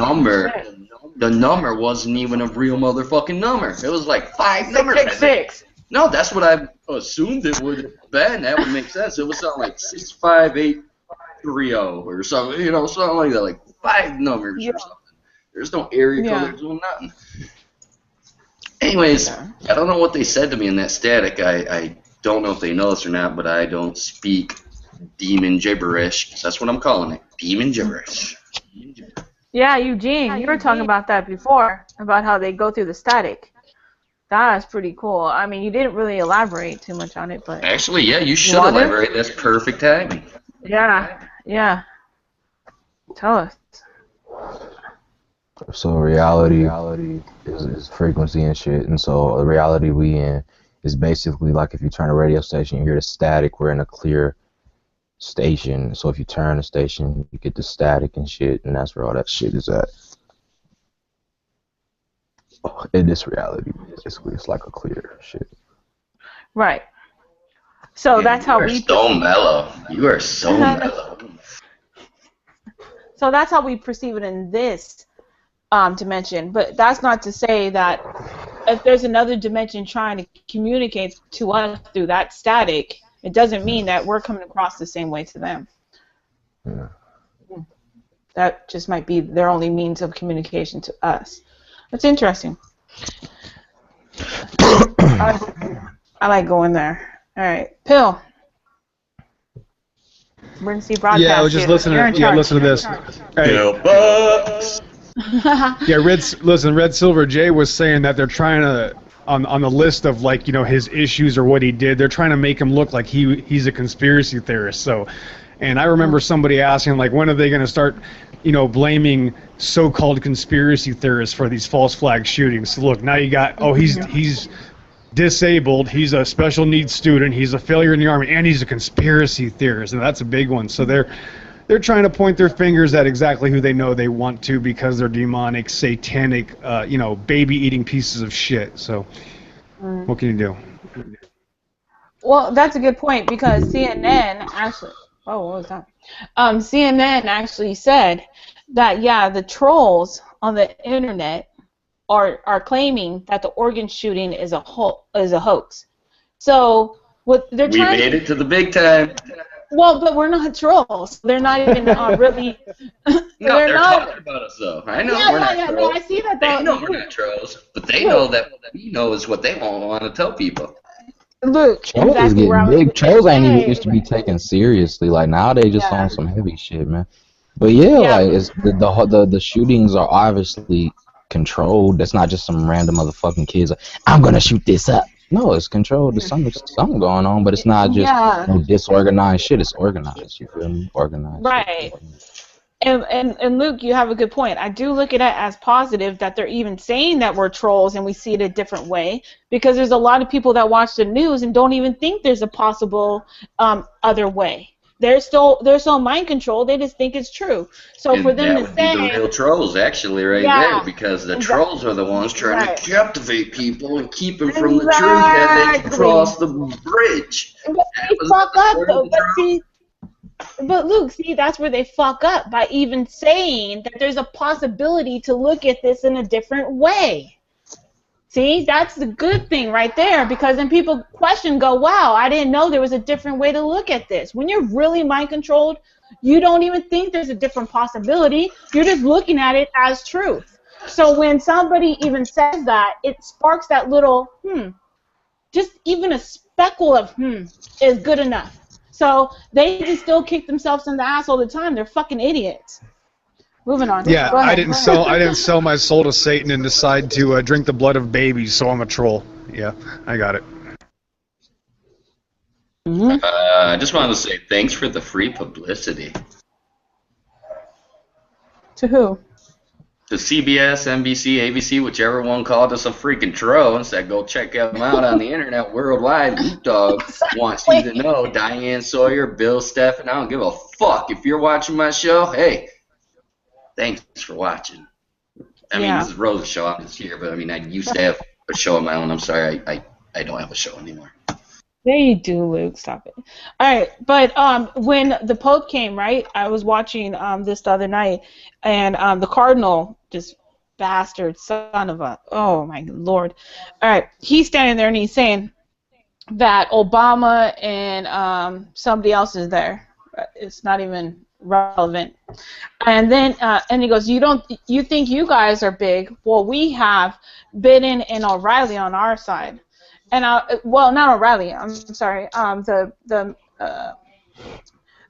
the number wasn't even a real motherfucking number. It was like 5 numbers. 666. No, that's what I assumed it would have been. That would make sense. It was something like 65830 or something, you know, something like that, like 5 numbers or something. There's no area code, there's no nothing. Anyways, I don't know what they said to me in that static. I don't know if they know this or not, but I don't speak demon gibberish. So that's what I'm calling it, demon gibberish. Yeah, Eugene, you were talking about that before, about how they go through the static. That's pretty cool. I mean, you didn't really elaborate too much on it, but... Actually, yeah, you should elaborate. That's perfect timing. Yeah. Tell us. So reality is frequency and shit, and so the reality we in is basically like if you turn a radio station, you hear the static. We're in a clear station, so if you turn the station, you get the static and shit, and that's where all that shit is at. In this reality, basically, it's like a clear shit. Right. So yeah, that's how we. You are so mellow. You are so mellow. So that's how we perceive it in this dimension, but that's not to say that if there's another dimension trying to communicate to us through that static, it doesn't mean that we're coming across the same way to them. Yeah. That just might be their only means of communication to us. That's interesting. I like going there. All right, Pill. Emergency broadcast. Yeah, I was just listening. Listen to this. Right. Yeah, Red Silver J was saying that they're trying to on the list of, like, you know, his issues or what he did. They're trying to make him look like he's a conspiracy theorist. So, and I remember somebody asking, like, when are they going to start, you know, blaming so-called conspiracy theorists for these false flag shootings? So look, now you got he's disabled, he's a special needs student, he's a failure in the army, and he's a conspiracy theorist, and that's a big one. So they're trying to point their fingers at exactly who they know they want to because they're demonic, satanic, baby-eating pieces of shit. So what can you do? Well, that's a good point because CNN actually. Oh, what was that? CNN actually said that the trolls on the internet are claiming that the Oregon shooting is a hoax. So what they're We trying made to it to the big time. well, but we're not trolls. They're not even really. No, they're not. talking about us though. I know Yeah, we're not yeah, trolls. no, I see that though. They know we're not trolls, but they know that what we know is what they won't want to tell people. Look, Trolls is exactly where I getting was big. going to Trolls ain't even say. used to be taken seriously. Like now they just Yeah. on some heavy shit, man. But yeah, Yeah. like it's the shootings are obviously controlled. That's not just some random motherfucking kids. Like, I'm gonna shoot this up. No, it's controlled. There's something going on, but it's not just disorganized shit. It's organized. You feel me? Organized. Right. And Luke, you have a good point. I do look at it as positive that they're even saying that we're trolls and we see it a different way because there's a lot of people that watch the news and don't even think there's a possible other way. They're still mind control. They just think it's true. So And for them that to would be the real trolls, actually, right there, because the trolls are the ones trying to captivate people and keep them from the truth that they can cross the bridge. But they fuck up though. But Luke, see, that's where they fuck up by even saying that there's a possibility to look at this in a different way. See, that's the good thing right there because then people go, wow, I didn't know there was a different way to look at this. When you're really mind controlled, you don't even think there's a different possibility. You're just looking at it as truth. So when somebody even says that, it sparks that little, just even a speckle of, is good enough. So they just still kick themselves in the ass all the time. They're fucking idiots. Moving on. Yeah, Go ahead. I didn't sell my soul to Satan and decide to drink the blood of babies, so I'm a troll. Yeah, I got it. I just wanted to say thanks for the free publicity. To who? To CBS, NBC, ABC, whichever one called us a freaking troll and said go check them out on the internet worldwide. Loop Dog wants you to know Diane Sawyer, Bill Steffen. I don't give a fuck. If you're watching my show, hey, thanks for watching. I mean, this is Rose's show. I'm just here, but I mean, I used to have a show of my own. I'm sorry, I don't have a show anymore. There you do, Luke. Stop it. All right, but when the Pope came, right, I was watching this the other night, and the Cardinal, just bastard son of a, oh my Lord. All right, he's standing there and he's saying that Obama and somebody else is there. It's not even relevant. And then and he goes, you think you guys are big? Well, we have Biden and O'Reilly on our side. And well, not O'Reilly. I'm sorry.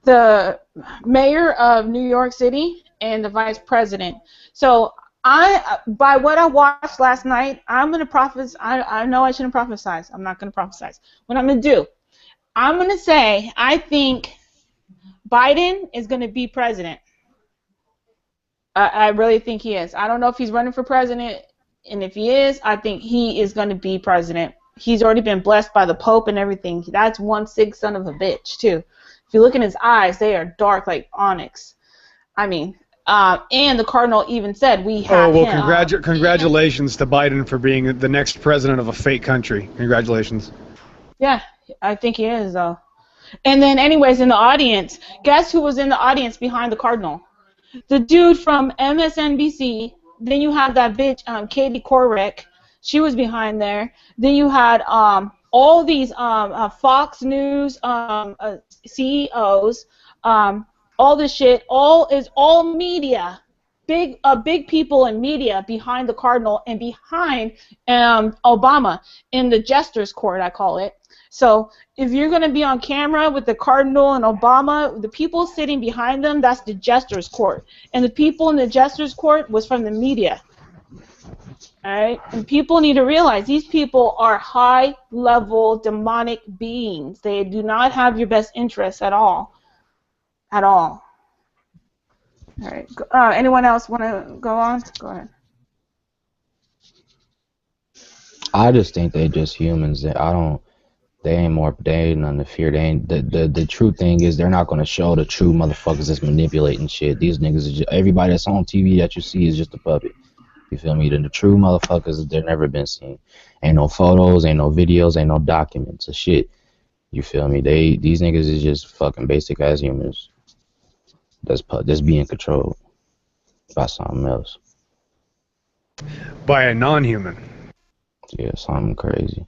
The mayor of New York City and the vice president. So by what I watched last night, I'm gonna prophesy. I know I shouldn't prophesize. I'm not gonna prophesize. What I'm gonna do, I'm gonna say I think Biden is gonna be president. I really think he is. I don't know if he's running for president, and if he is, I think he is going to be president. He's already been blessed by the Pope and everything. That's one sick son of a bitch, too. If you look in his eyes, they are dark like onyx. I mean, and the Cardinal even said, we have him. Congratulations to Biden for being the next president of a fake country. Congratulations. Yeah, I think he is, though. And then, anyways, in the audience, guess who was in the audience behind the Cardinal? The dude from MSNBC. Then you had that bitch, Katie Couric. She was behind there. Then you had all these Fox News CEOs, all this shit. All media, big people in media behind the Cardinal and behind Obama in the jester's court, I call it. So if you're going to be on camera with the Cardinal and Obama, the people sitting behind them, that's the jester's court. And the people in the jester's court was from the media. All right? And people need to realize these people are high-level demonic beings. They do not have your best interests at all. At all. All right. Anyone else want to go on? Go ahead. I just think they just humans. I don't. They ain't nothing to fear. They ain't the true thing is they're not gonna show the true motherfuckers that's manipulating shit. These niggas is just, everybody that's on TV that you see is just a puppet. You feel me? The true motherfuckers, they're never been seen. Ain't no photos, ain't no videos, ain't no documents of shit. You feel me? These niggas is just fucking basic ass humans. That's being controlled by something else. By a non-human. Yeah, something crazy.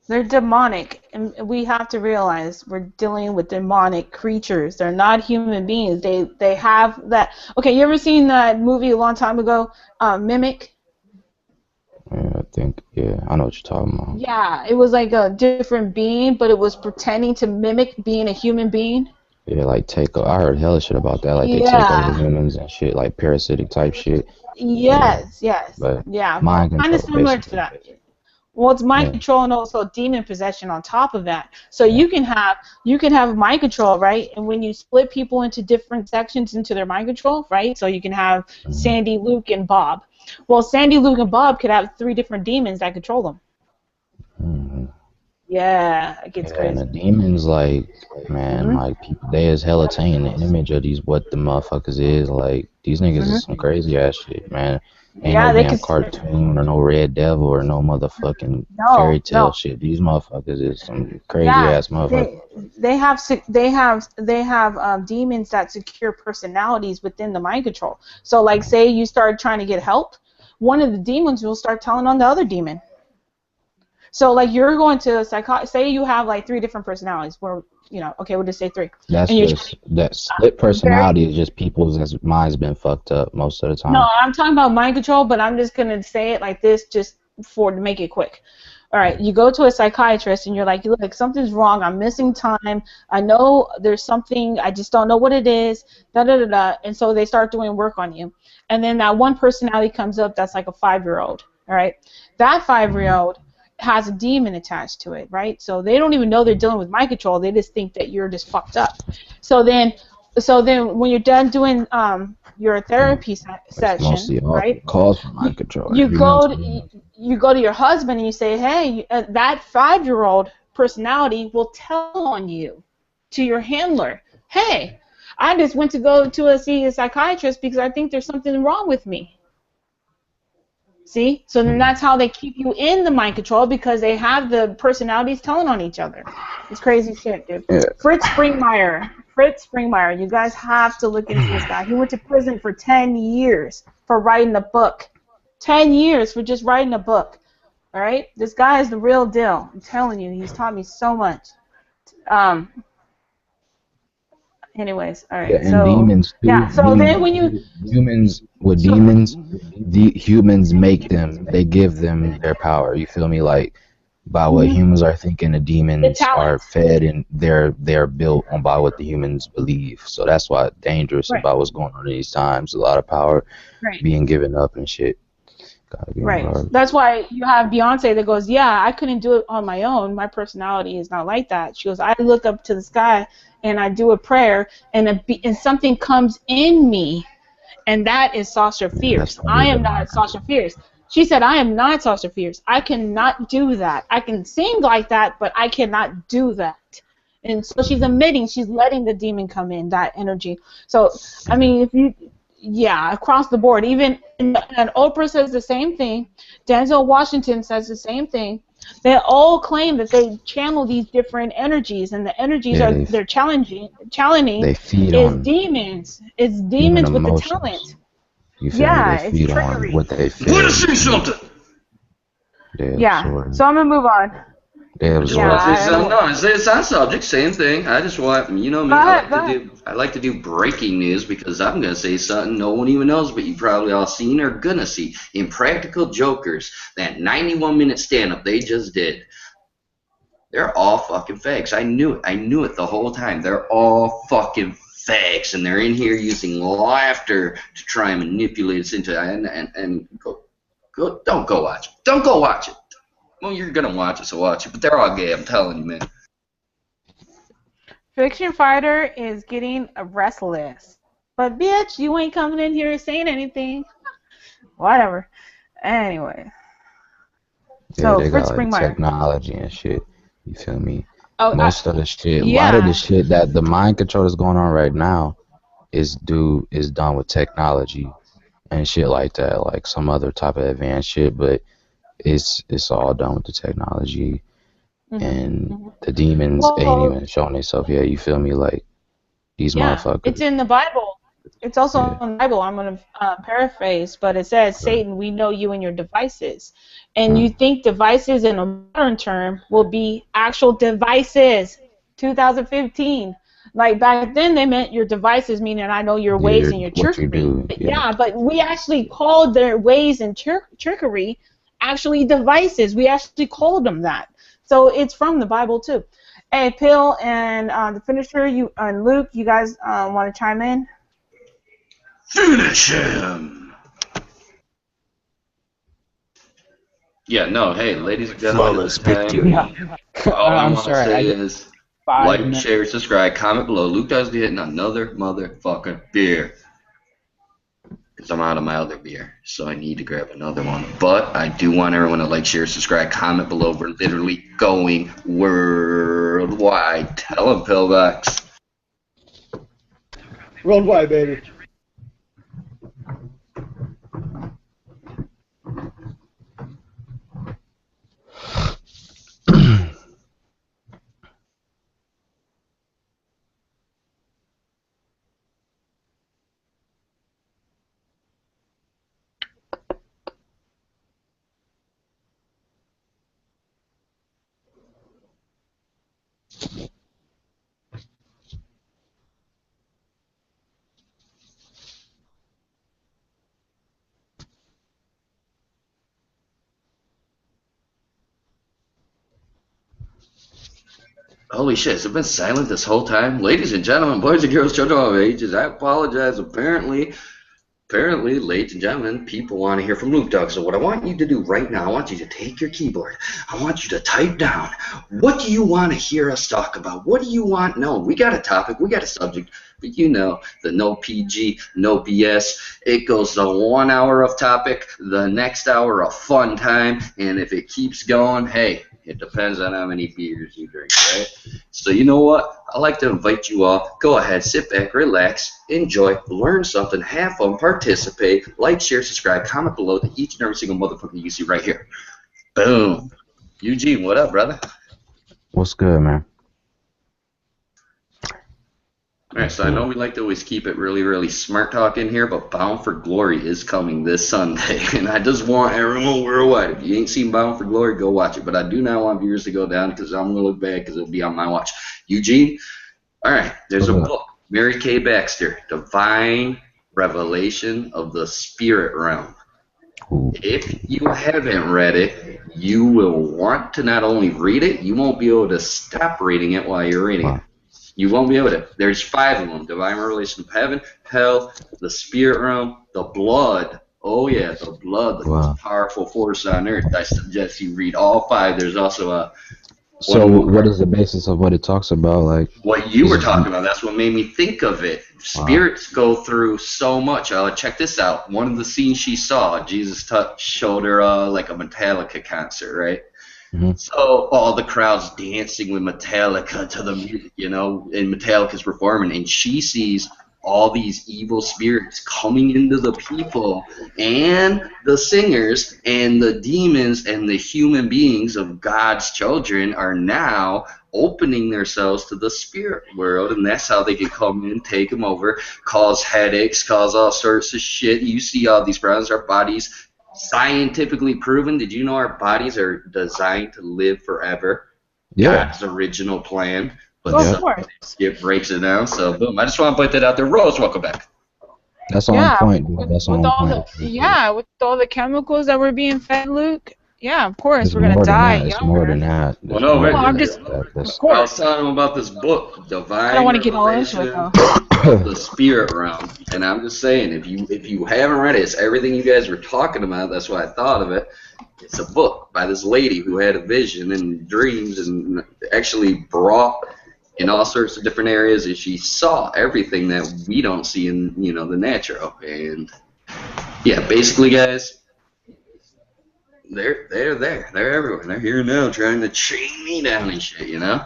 They're demonic, and we have to realize we're dealing with demonic creatures. They're not human beings. They have that. Okay, you ever seen that movie a long time ago, Mimic? Yeah, I think. Yeah, I know what you're talking about. Yeah, it was like a different being, but it was pretending to mimic being a human being. Yeah, like I heard hella shit about that. Like they take over Yeah. humans and shit, like parasitic type shit. Yeah, Yes, yes. but Yeah, mind kind of control similar to basically. that. Well, it's mind Yeah. control and also demon possession on top of that. So you can have mind control, right? And when you split people into different sections into their mind control, right? So you can have Mhm. Sandy, Luke, and Bob. Well, Sandy, Luke, and Bob could have 3 different demons that control them. Mhm. Yeah, it gets Yeah, and the crazy. demons, like, man, Mhm. like people, they is hella tainting the image of these what the motherfuckers is. Like these niggas is some Mhm. crazy ass shit, man. Ain't no Yeah, they damn could. cartoon or no Red Devil or no motherfucking No, fairy tale no. shit. These motherfuckers is some crazy Yeah, ass motherfuckers. they have demons that secure personalities within the mind control. So like say you start trying to get help, one of the demons will start telling on the other demon. So like you're going to a say you have like 3 different personalities where okay, we'll just say 3. That's And you're just that split very personality is just people's minds been fucked up most of the No, time. I'm talking about mind control, but I'm just gonna say it like this, just to make it quick. All right, you go to a psychiatrist and you're like, look, something's wrong. I'm missing time. I know there's something. I just don't know what it is. Da da da da. And so they start doing work on you, and then that one personality comes up that's like a 5-year-old. All right, that Mhm. 5-year-old has a demon attached to it, right? So they don't even know they're dealing with mind control. They just think that you're just fucked up. So then, when you're done doing your therapy It's session, mostly all right? calls for You, mind control. you Every go mental to illness. you go to your husband and you say, hey, that 5-year-old personality will tell on you to your handler. Hey, I just went to go to see a psychiatrist because I think there's something wrong with me. See? So then Mhm. that's how they keep you in the mind control because they have the personalities telling on each other. It's crazy shit, dude. Yeah. Fritz Springmeier. Fritz Springmeier. You guys have to look into this guy. He went to prison for 10 years for writing a book. 10 years for just writing a book. All right? This guy is the real deal. I'm telling you, he's taught me so much. Um, anyways, all Yeah, right. and So, demons yeah. too. So then when you Humans with so demons, the humans make them. They give them their power. You feel me? Like by what mhm, humans are thinking, the the demons are talent. fed and they're built on by what the humans believe. So that's why it's dangerous Right. about what's going on in these times. A lot of power Right. being given up and shit. Gotta be on Right. guard. That's why you have Beyonce that goes, yeah, I couldn't do it on my own. My personality is not like that. She goes, I look up to the sky and I do a prayer and something comes in me, and that is Sasha Yeah, that's Fierce. I under the am mind not Sasha control. Fierce. She said, I am not Sasha Fierce. I cannot do that. I can sing like that, but I cannot do that. And so she's admitting, she's letting the demon come in, that energy. So, I Yeah. mean, yeah, across the board. Even and Oprah says the same thing. Denzel Washington says the same thing. They all claim that they channel these different energies, and the energies Yeah, are they're challenging they feed is on demons. It's human demons with the emotions. talent. You feel me? They Yeah, it's feed on trickery. what they I'm going to fed. You say feel me? something. They Yeah. absorb. So I'm gonna move on. They I just Yeah, want to absorb. say I something. will. No, it's on subject, same thing. I just want, you know Go me. ahead. Go ahead. I like to do breaking news because I'm gonna say something no one even knows, but you probably all seen or gonna see. Impractical Jokers, that 91-minute stand-up they just did. They're all fucking fakes. I knew it. I knew it the whole time. They're all fucking fakes, and they're in here using laughter to try and manipulate us into and go. Don't go watch it. Don't go watch it. Well, you're gonna watch it, so watch it. But they're all gay. I'm telling you, man. Fiction Fighter is getting restless. But bitch, you ain't coming in here saying anything. Whatever. Anyway, Yeah, so they got Fritz like Springmeier. technology and shit. You feel me? Oh, Most of the shit, a lot of the yeah. shit that the mind control that's going on right now is done with technology and shit like that, like some other type of advanced shit, but it's all done with the technology, and the demons ain't Well, even showing themselves yet. You feel me? Like these yeah, it's motherfuckers. in the Bible. It's also Yeah. in the Bible. I'm going to paraphrase, but it says, Okay. Satan, we know you and your devices. And you Mm. think devices in a modern term will be actual devices, 2015. Like back then, they meant your devices, meaning I know your Yeah, ways and your what you trickery. do. But Yeah. yeah, but we actually called their ways and trickery actually devices. We actually called them that. So it's from the Bible too. Hey, Pill and the finisher, you and Luke, you guys want to chime in? Finish him. Yeah, no, hey, ladies and gentlemen, Come at on, this speak time, to Yeah. me. all I I'm want to sorry. say I got is 5 minutes. share, subscribe, comment below. Luke does be hitting another motherfucking beer. Because I'm out of my other beer, so I need to grab another one. But I do want everyone to like, share, subscribe, comment below. We're literally going worldwide. Tell them, Pillbox. Worldwide, baby. Holy shit, has it been silent this whole time? Ladies and gentlemen, boys and girls, children of all ages, I apologize. Apparently, ladies and gentlemen, people want to hear from Luke Dog. So what I want you to do right now, I want you to take your keyboard. I want you to type down, what do you want to hear us talk about? What do you want? No, we got a topic, we got a subject, but you know, the no PG, no BS. It goes the 1 hour of topic, the next hour of fun time, and if it keeps going, hey, it depends on how many beers you drink, right? So you know what? I'd like to invite you all. Go ahead, sit back, relax, enjoy, learn something, have fun, participate, like, share, subscribe, comment below to each and every single motherfucker you see right here. Boom. Eugene, what up, brother? What's good, man? All right, so I know we like to always keep it really, really smart talk in here, but Bound for Glory is coming this Sunday, and I just want everyone worldwide. If you ain't seen Bound for Glory, go watch it. But I do not want viewers to go down because I'm gonna look bad because it'll be on my watch. Eugene, all right, there's a What's up? book, Mary Kay Baxter, Divine Revelation of the Spirit Realm. Ooh. If you haven't read it, you will want to not only read it, you won't be able to stop reading it while you're reading it. Wow. You won't be able to. There's 5 of them. Divine Revelation of Heaven, Hell, the Spirit Realm, the Blood. Oh, yeah, the Blood, the most Wow. powerful force on earth. I suggest you read all 5. There's also a So one more. what is the basis of what it talks about? Like, What you is were it- talking about, that's what made me think of it. Spirits go through so much. Check this out. One of the scenes she saw, Jesus showed her like a Metallica concert, right? Mhm. So all the crowd's dancing with Metallica to the music, you know, and Metallica's performing, and she sees all these evil spirits coming into the people and the singers, and the demons and the human beings of God's children are now opening themselves to the spirit world, and that's how they can come in, take them over, cause headaches, cause all sorts of shit. You see all these problems. Our bodies, scientifically proven. Did you know our bodies are designed to live forever? Yeah. God's original plan. But Well, Yeah. of course. it breaks it down. So boom. I just want to put that out there. Rose, welcome back. That's on Yeah, point, dude. That's with on all point. with all the chemicals that we're being fed, Luke. Yeah, of course It's we're gonna more than die that. It's more than younger. that. Well, There's no, more wait. Well, than I'm that. just, of I was course. telling him about this book, I don't Divine want to get all into it Revelation though. of the Spirit Realm. And I'm just saying, if you haven't read it, it's everything you guys were talking about. That's why I thought of it. It's a book by this lady who had a vision and dreams and actually brought in all sorts of different areas, and she saw everything that we don't see in, you know, the natural. And yeah, basically, guys, They're there. They're everywhere. They're here now, trying to chain me down and shit. You know.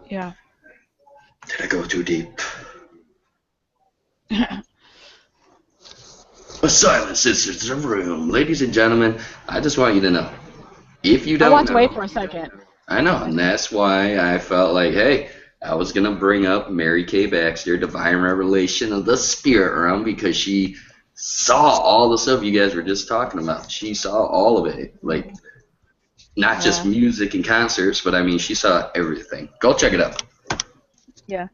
Yeah. Did I go too deep? A silence is a room, ladies and gentlemen. I just want you to know, if you I don't want to know, wait for a second. I know, and that's why I felt like, hey, I was gonna bring up Mary Kay Baxter, Divine Revelation of the Spirit Realm, because she saw all the stuff you guys were just talking about. She saw all of it, like not just music and concerts, but I mean, she saw everything. Go check it out. Yeah.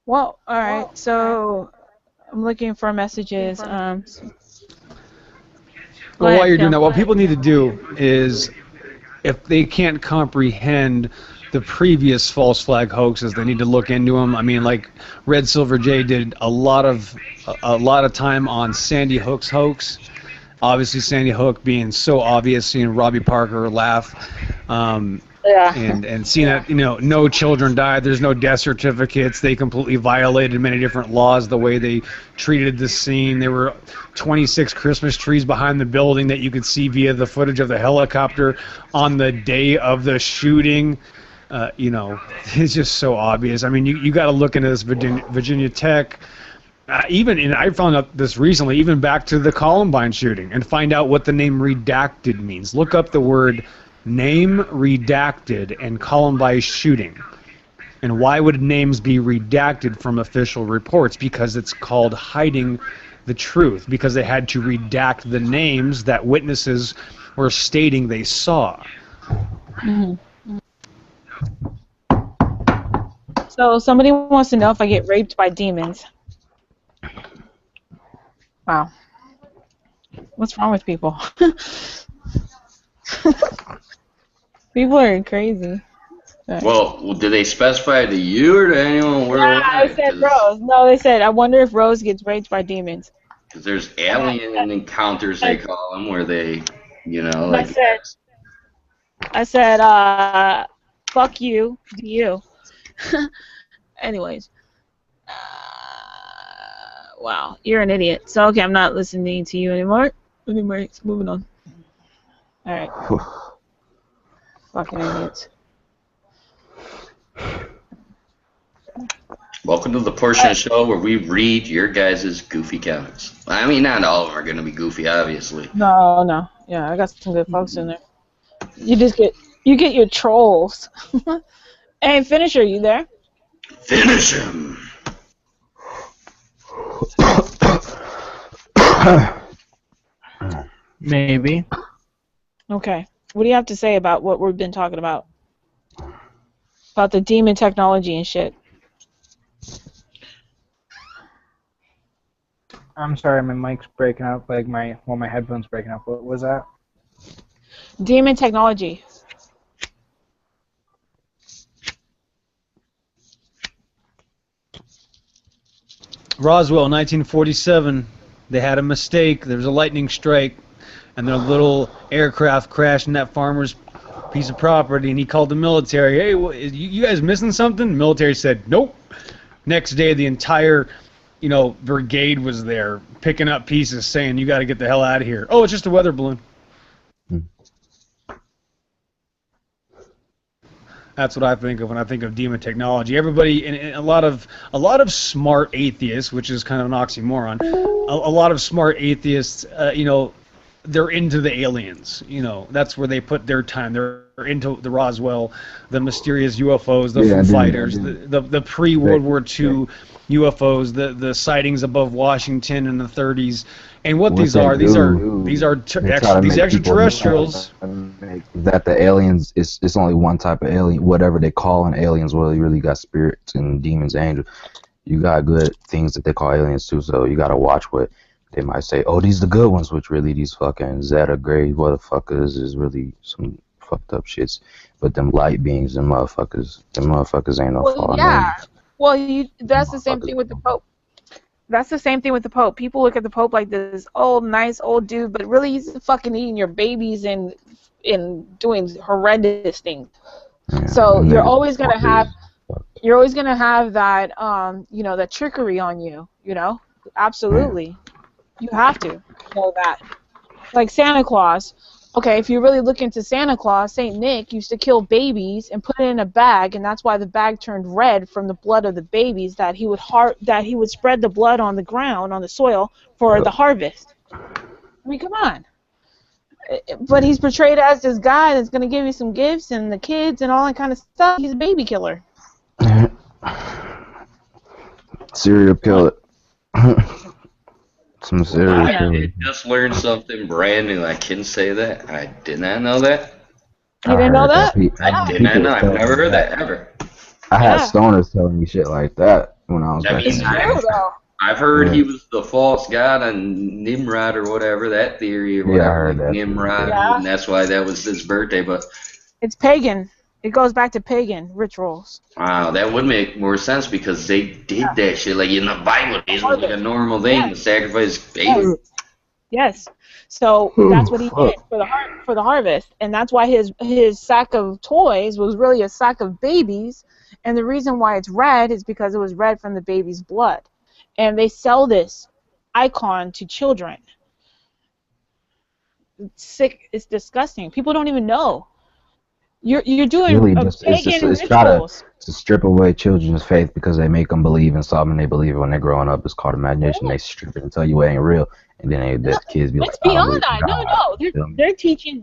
Well, all right. So I'm looking for messages. Well, while you're doing that, what people need to do is, if they can't comprehend the previous false flag hoaxes, they need to look into them. I mean, like Red Silver J did a lot of time on Sandy Hook's hoax. Obviously, Sandy Hook being so obvious, seeing Robbie Parker laugh, and seeing that, you know, no children died, there's no death certificates. They completely violated many different laws the way they treated the scene. There were 26 Christmas trees behind the building that you could see via the footage of the helicopter on the day of the shooting. You know, it's just so obvious. I mean, you got to look into this Virginia Tech. And I found out this recently, even back to the Columbine shooting, and find out what the name redacted means. Look up the word name redacted and Columbine shooting. And why would names be redacted from official reports? Because it's called hiding the truth, because they had to redact the names that witnesses were stating they saw. Mm-hmm. So somebody wants to know if I get raped by demons. Wow. What's wrong with people? People are crazy. Well, did they specify to you or to anyone worldwide? Yeah, I said Rose. No, they said, I wonder if Rose gets raped by demons. Because there's alien encounters, they call them, where they, you know, like... I said, fuck you, to you. Anyways. Wow, you're an idiot. So, okay, I'm not listening to you anymore. Anyways, moving on. Alright. Fucking idiots. Welcome to the portion of the show where we read your guys' goofy comments. I mean, not all of them are going to be goofy, obviously. No. Yeah, I got some good folks in there. You get your trolls. Hey, Finisher, you there? Finish him! Maybe. Okay. What do you have to say about what we've been talking about? About the demon technology and shit. I'm sorry, my mic's breaking up, like my headphones breaking up. What was that? Demon technology. Roswell, 1947, they had a mistake. There was a lightning strike, and their little aircraft crashed in that farmer's piece of property, and he called the military. Hey, you guys missing something? The military said, nope. Next day, the entire, brigade was there picking up pieces, saying, you got to get the hell out of here. Oh, it's just a weather balloon. That's what I think of when I think of demon technology. Everybody, and a lot of smart atheists, which is kind of an oxymoron. A lot of smart atheists, they're into the aliens. That's where they put their time. They're into the Roswell, the mysterious UFOs, the Foo Fighters, the pre-World War II UFOs, the sightings above Washington in the 30s. And what these extraterrestrials. That the aliens, it's only one type of alien. Whatever they call an aliens, well, you really got spirits and demons, angels. You got good things that they call aliens too. So you got to watch what they might say. Oh, these are the good ones, which really these fucking Zeta Gray motherfuckers is really some fucked up shits. But them light beings, them motherfuckers ain't no fault. Yeah. Well, that's the same thing with the Pope. That's the same thing with the Pope. People look at the Pope like this old, nice old dude, but really he's fucking eating your babies and doing horrendous things. Yeah, so you're always gonna have You're always gonna have that, you know, that trickery on you. You know, absolutely. You have to know that. Like Santa Claus. Okay, if you really look into Santa Claus, Saint Nick used to kill babies and put it in a bag, and that's why the bag turned red from the blood of the babies. That he would spread the blood on the ground, on the soil for the harvest. I mean, come on. But he's portrayed as this guy that's gonna give you some gifts and the kids and all that kind of stuff. He's a baby killer. Serial killer. Some serial killer. I just learned something brand new. I can say that. I did not know that. You didn't know that? I did not know. I've never heard that ever. I had stoners telling me shit like that when I was That back means in the day. I've heard he was the false god on Nimrod or whatever, that theory or whatever. Yeah, I heard that. Nimrod, and that's why that was his birthday. But it's pagan. It goes back to pagan rituals. wow, that would make more sense because they did that shit. Like in the Bible, it was like a normal thing to sacrifice babies. Yes. So that's what he did for the harvest, and that's why his sack of toys was really a sack of babies, and the reason why it's red is because it was red from the baby's blood, and they sell this icon to children. It's sick. It's disgusting. People don't even know. You're doing really pagan it's try rituals. to strip away children's faith because they make them believe in something they believe when they're growing up. It's called imagination. They strip it and tell you it ain't real, and then the kids be like, it's beyond that. No.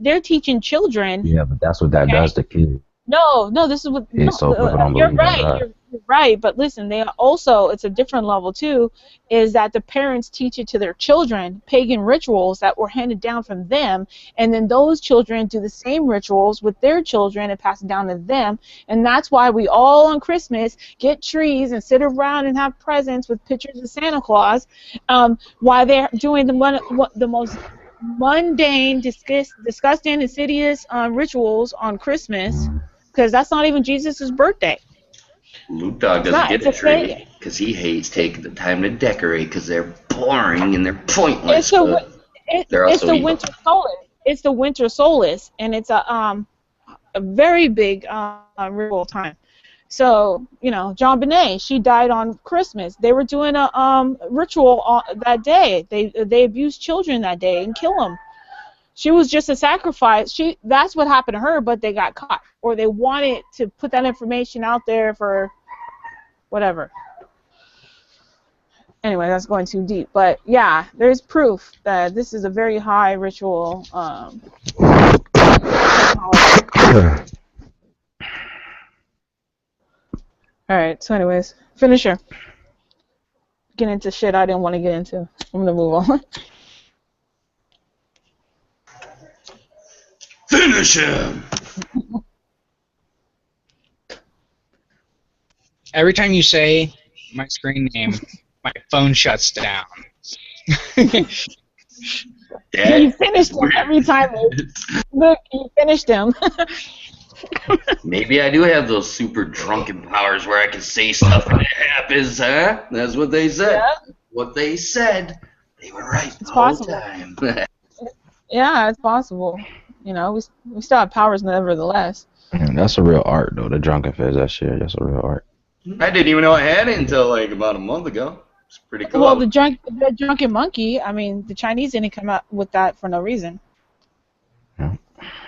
They're teaching children. Yeah, but that's what that does to kids. No, this is what. You're right. You're right. But listen, it's a different level too. Is that the parents teach it to their children, pagan rituals that were handed down from them, and then those children do the same rituals with their children and pass it down to them. And that's why we all on Christmas get trees and sit around and have presents with pictures of Santa Claus, while they're doing the most mundane, disgusting, insidious rituals on Christmas. Because that's not even Jesus' birthday. Luke Dog doesn't get the tree because he hates taking the time to decorate because they're boring and they're pointless. It's the winter solstice. It's the winter solstice, and it's a very big ritual time. So John Bonet, she died on Christmas. They were doing a ritual that day. They abused children that day and kill them. She was just a sacrifice. That's what happened to her, but they got caught. Or they wanted to put that information out there for whatever. Anyway, that's going too deep. But yeah, there's proof that this is a very high ritual. Alright, so anyways, finisher. Get into shit I didn't want to get into. I'm going to move on. Finish him! Every time you say my screen name, my phone shuts down. You finished him every time. Look, you finished him. Maybe I do have those super drunken powers where I can say stuff when it happens, huh? That's what they said. Yeah. What they said. They were right it's the whole possible. time. Yeah, it's possible. We still have powers nevertheless. That's a real art, though. The drunken phase, that shit, that's a real art. I didn't even know I had it until like about a month ago. It's pretty cool. Well, the drunken monkey, I mean, the Chinese didn't come up with that for no reason. Yeah.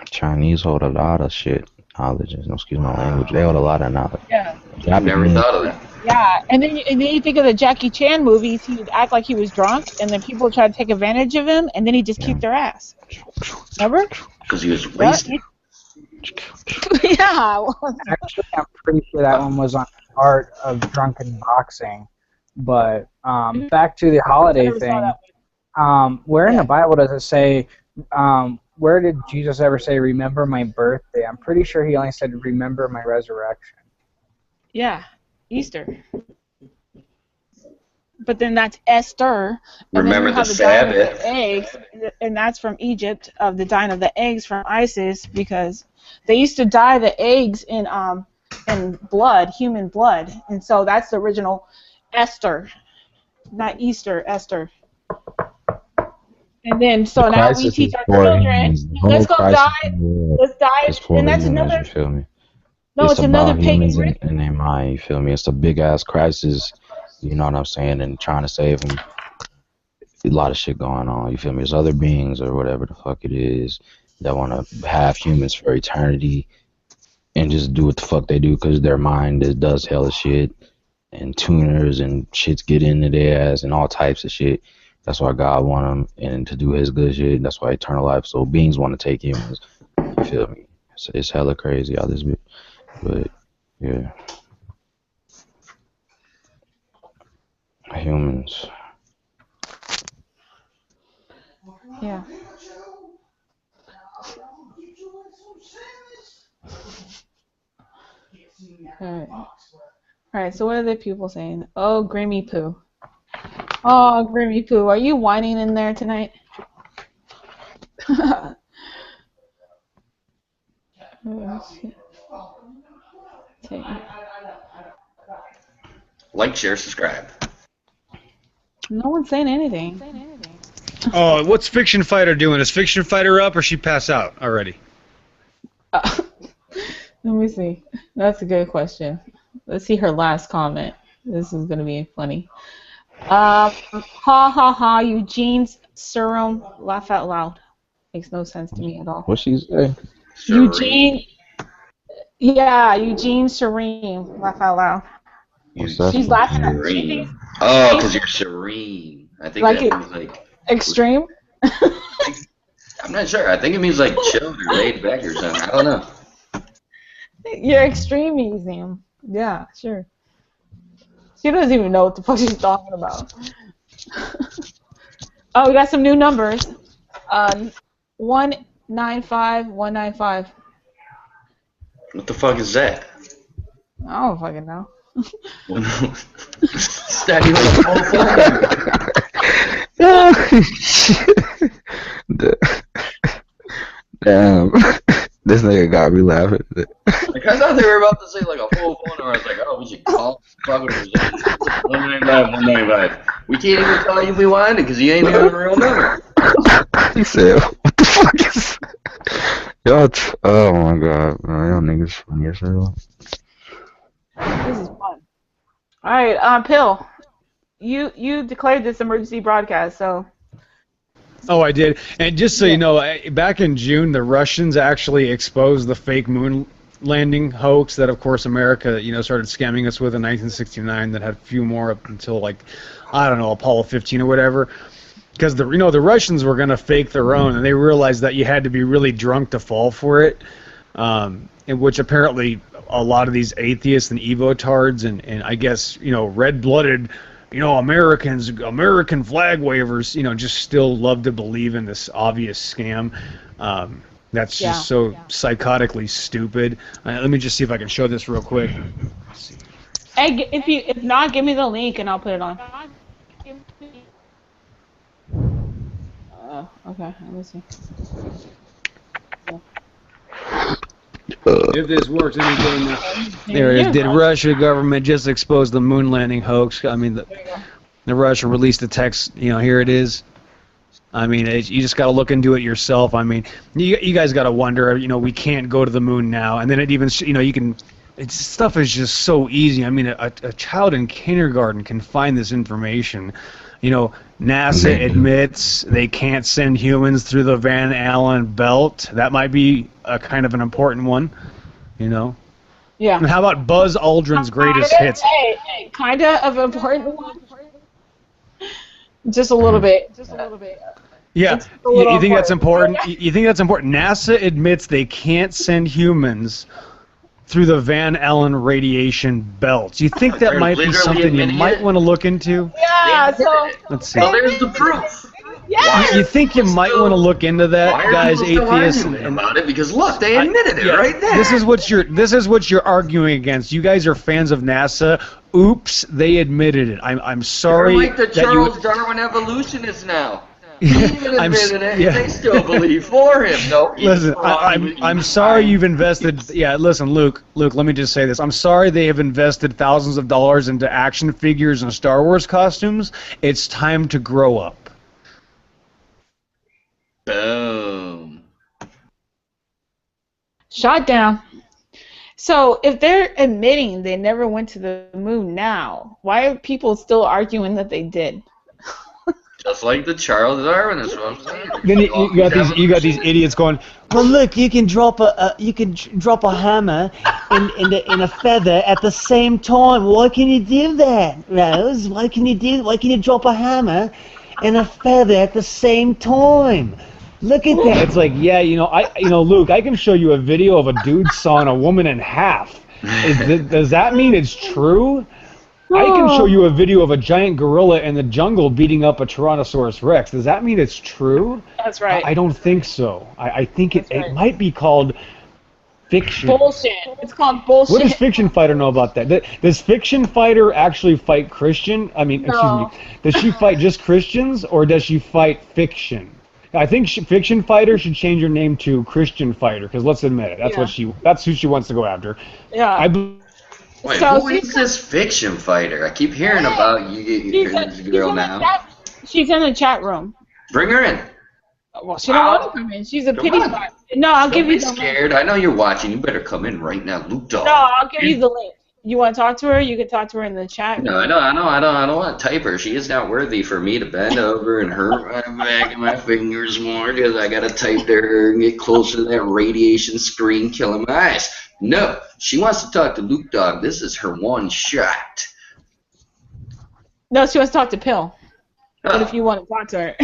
Chinese hold a lot of shit. Knowledge, excuse my language. They hold a lot of knowledge. Yeah. I've never thought of that. Yeah, and then you think of the Jackie Chan movies, he would act like he was drunk, and then people try to take advantage of him, and then he just kicked their ass. Remember? Because he was wasted. Yeah. Actually, I'm pretty sure that one was on the art of drunken boxing. But back to the holiday thing, where in the Bible does it say, where did Jesus ever say, remember my birthday? I'm pretty sure he only said, remember my resurrection. Yeah, Easter. But then that's Esther. Remember the Sabbath. Eggs, and that's from Egypt, of the dying of the eggs from Isis, because they used to dye the eggs in blood, human blood, and so that's the original Esther, not Easter, Esther. And then so now we teach our children, let's go dye, and that's another. No, it's it's another about pagan humans ritual. in their mind. You feel me? It's a big ass crisis. You know what I'm saying? And trying to save them. A lot of shit going on. You feel me? There's other beings or whatever the fuck it is that want to have humans for eternity and just do what the fuck they do because their mind does hella shit and tuners and shits get into their ass and all types of shit. That's why God want them and to do his good shit. That's why eternal life. So beings want to take humans. You feel me? It's hella crazy all this bit. But yeah, humans. Yeah. Alright. Alright, so what are the people saying? Oh, Grimmy Poo. Oh, Grimmy Poo, are you whining in there tonight? Like, share, subscribe. No one's saying anything. Oh, what's Fiction Fighter doing? Is Fiction Fighter up or she pass out already? Let me see. That's a good question. Let's see her last comment. This is gonna be funny. Ha ha ha! Eugene's serum. Laugh out loud. Makes no sense to me at all. What she say? Eugene. Yeah, Eugene Serene. Laugh out loud. What's that She's supposed to laughing at. mean? She thinks Oh, because you're serene. I think like that means like extreme. I'm not sure. I think it means like chilled or laid back or something. I don't know. You're extreme museum. Yeah, sure. She doesn't even know what the fuck she's talking about. Oh, we got some new numbers. 195195. What the fuck is that? I don't fucking know. Steady with a full Damn. This nigga got me laughing. Like, I thought they were about to say like a full phone number. I was like, oh, we should call fucking 195 195. We can't even call you if we wanted because you ain't even a real number. He said, what the fuck is y'all? Oh my god, man. Y'all niggas funny as hell. This is fun. All right, Pill. You declared this emergency broadcast, so. Oh, I did. And just so you know, back in June, the Russians actually exposed the fake moon landing hoax that, of course, America, started scamming us with in 1969. That had a few more up until, like, I don't know, Apollo 15 or whatever. Because the Russians were going to fake their own, and they realized that you had to be really drunk to fall for it. In which apparently a lot of these atheists and evotards and I guess red-blooded. American flag wavers, just still love to believe in this obvious scam. That's just so psychotically stupid. Let me just see if I can show this real quick. Let's see. Hey, if not, give me the link and I'll put it on. Okay, let me see. If this works any good enough. There it is. Did Russia government just expose the moon landing hoax? I mean, the Russia released a text. Here it is. I mean, you just got to look into it yourself. I mean, you guys got to wonder. We can't go to the moon now, and then it even you can. Stuff is just so easy. I mean, a child in kindergarten can find this information. NASA admits they can't send humans through the Van Allen belt. That might be a kind of an important one, Yeah. And how about Buzz Aldrin's greatest hits? Hey, kind of important one. Just a little bit. Yeah. You think that's important? You think that's important? NASA admits they can't send humans through the Van Allen radiation belt. You think that might be something you might want to look into? Yeah, so let's see. Well, there's the proof. Yes. You think you might want to look into that, guys, atheists, and about it because look, they admitted it right there. This is what you're arguing against. You guys are fans of NASA. Oops, they admitted it. I'm sorry. You're like the Charles Darwin evolutionists now. He even admitted it, and they still believe for him. No, listen, I'm sorry you've invested. Yeah, listen, Luke, let me just say this. I'm sorry they have invested thousands of dollars into action figures and Star Wars costumes. It's time to grow up. Boom. Shot down. So if they're admitting they never went to the moon now, why are people still arguing that they did? Just like the Charles Darwin, that's what I'm saying. Then you got these idiots going, well, look, you can drop a hammer in a feather at the same time. Why can you do that, Rose? Why can you drop a hammer and a feather at the same time? Look at that. It's like, yeah, Luke, I can show you a video of a dude sawing a woman in half. Does that mean it's true? I can show you a video of a giant gorilla in the jungle beating up a Tyrannosaurus Rex. Does that mean it's true? That's right. I don't think so. I think it might be called fiction. Bullshit. It's called bullshit. What does Fiction Fighter know about that? Does Fiction Fighter actually fight Christian? Excuse me. Does she fight just Christians, or does she fight fiction? I think Fiction Fighter should change her name to Christian Fighter, because let's admit it, that's who she wants to go after. Yeah. Wait, who is this Fiction Fighter? I keep hearing about you this girl now. She's in the chat room. Bring her in. Well, she don't want to come in. She's a pity spot. No, I'll give you the scared. link. I know you're watching. You better come in right now, Luke Dog. No, I'll give you the link. You want to talk to her? You can talk to her in the chat. No, I don't want to type her. She is not worthy for me to bend over and hurt my back and my fingers more, because I got to type to her and get closer to that radiation screen killing my eyes. No, she wants to talk to Luke Dog. This is her one shot. No, she wants to talk to Pill. But if you want to talk to her.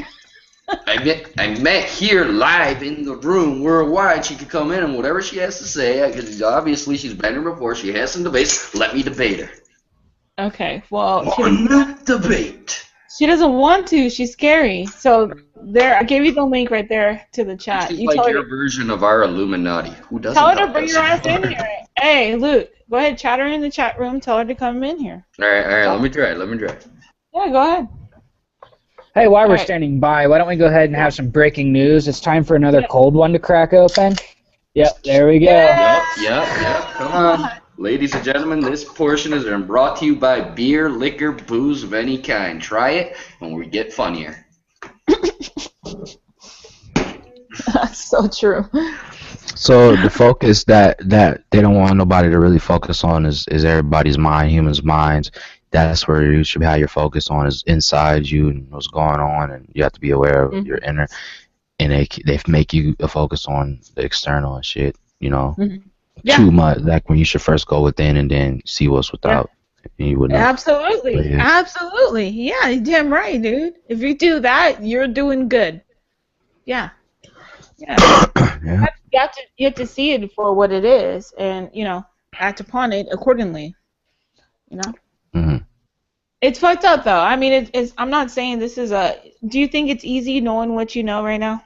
I met here live in the room worldwide. She could come in and whatever she has to say, because obviously she's been here before. She has some debates. Let me debate her. Okay, well. Debate. She doesn't want to. She's scary. So there, I gave you the link right there to the chat. She's like your version of our Illuminati. Who doesn't? Tell her to bring your ass in here. Hey, Luke, go ahead, chat her in the chat room. Tell her to come in here. All right. Let me try. Yeah, go ahead. Hey, while we're standing by, why don't we go ahead and have some breaking news? It's time for another cold one to crack open. Yep, there we go. Yep. Come on. Ladies and gentlemen, this portion has been brought to you by beer, liquor, booze of any kind. Try it, and we get funnier. That's so true. So the focus that they don't want nobody to really focus on is everybody's mind, humans' minds. That's where you should have your focus on, is inside you and what's going on, and you have to be aware of your inner. And they make you focus on the external and shit, too much. Like when you should first go within and then see what's without. And you wouldn't. Absolutely, absolutely. Yeah, you're damn right, dude. If you do that, you're doing good. Yeah. You have to see it for what it is, and act upon it accordingly. It's fucked up though. I mean, it's. I'm not saying this is a. Do you think it's easy knowing what you know right now?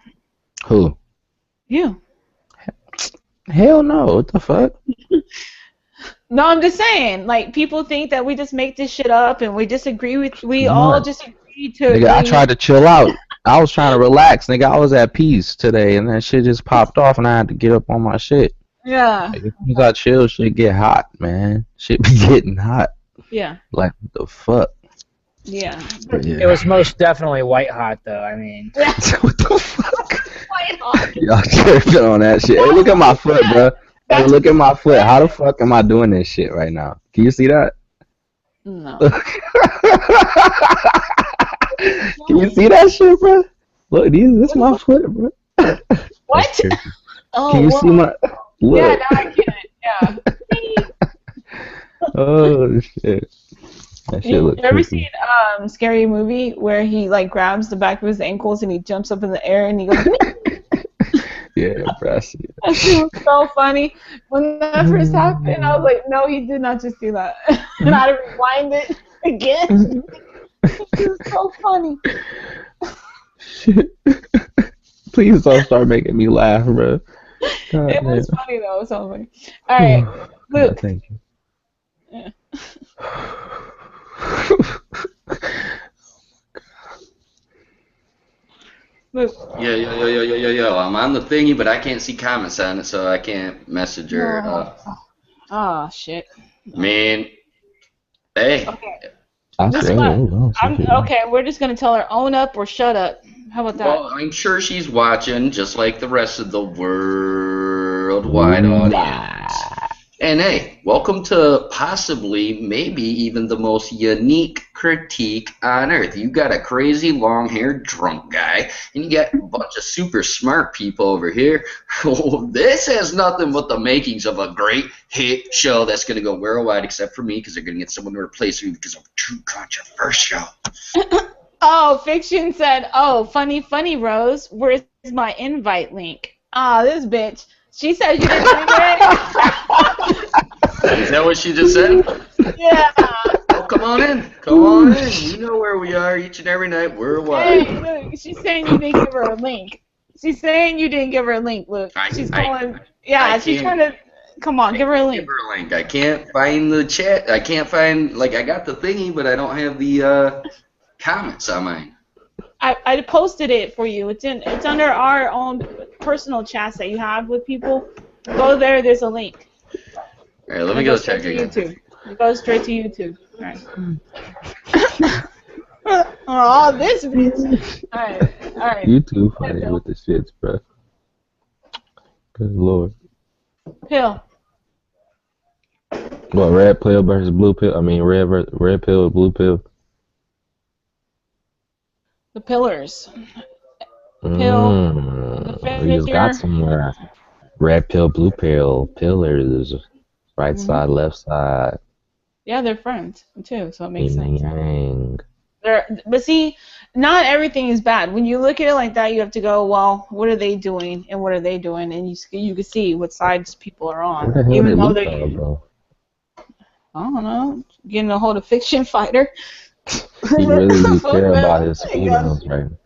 Who? You. Hell no. What the fuck? No, I'm just saying. Like, people think that we just make this shit up and we disagree with. We all just agree to. Nigga, I tried to chill out. I was trying to relax, nigga. I was at peace today, and that shit just popped off, and I had to get up on my shit. Yeah. Like, as soon as I chill, shit get hot, man. Shit be getting hot. Yeah. Like, what the fuck? Yeah. It was most definitely white hot, though. I mean. Yeah. What the fuck? White hot. Y'all tripping on that shit. Hey, look at my foot, bro. Hey, look at my foot. How the fuck am I doing this shit right now? Can you see that? No. Can you see that shit, bro? Look, this is my foot, bro. What? Oh, can you see my? Look. Yeah, now I get it. Yeah. Oh shit. That shit look You ever creepy. seen Scary Movie where he like grabs the back of his ankles and he jumps up in the air and he goes? Yeah, bro. I see it. That shit was so funny. When that first happened, I was like, no, he did not just do that. And I had to rewind it again. It was so funny. Shit. Please don't start making me laugh, bro. God, It was man. funny though. It was so funny. All right, Luke. God, thank you. Yeah. Luke. Yo. I'm on the thingy, but I can't see comments on it, so I can't message her. Oh shit. Man. Hey. Okay. Okay, Okay, we're just gonna tell her own up or shut up. How about that? Well, I'm sure she's watching, just like the rest of the worldwide audience. And hey, welcome to possibly, maybe even the most unique critique on Earth. You got a crazy long-haired drunk guy, and you got a bunch of super smart people over here. This has nothing but the makings of a great hit show that's going to go worldwide, except for me, because they're going to get someone to replace me because I'm too controversial. Oh, Fiction said, "Oh, funny, funny, Rose. Where's my invite link?" Ah, this bitch. She said you didn't bring it. Is that what she just said? Yeah. Oh, come on in. Come on in. You know where we are each and every night. Worldwide. Hey, look, she's saying you didn't give her a link. She's saying you didn't give her a link. Look, she's calling. Yeah, she's trying to. Come on, give her a link. Give her a link. I can't find the chat. I can't find, like, I got the thingy, but I don't have the comments on mine. I posted it for you. It's under our own personal chats that you have with people. Go there. There's a link. All right, let me go check again. YouTube. It goes straight to YouTube. All right. Oh, this bitch. All right. You too funny with the shits, bro. Good lord. Pill. What, red pill versus blue pill? I mean, red pill, blue pill. The pillars. Pill. We just got somewhere. Red pill, blue pill, pillars, right side, left side. Yeah, they're friends too, so it makes sense. Yang. But see, not everything is bad. When you look at it like that, you have to go, well, what are they doing and what are they doing, and you can see what sides people are on. What the hell Even though they're, bro? I don't know, getting a hold of Fiction Fighter. He really care about his females right now.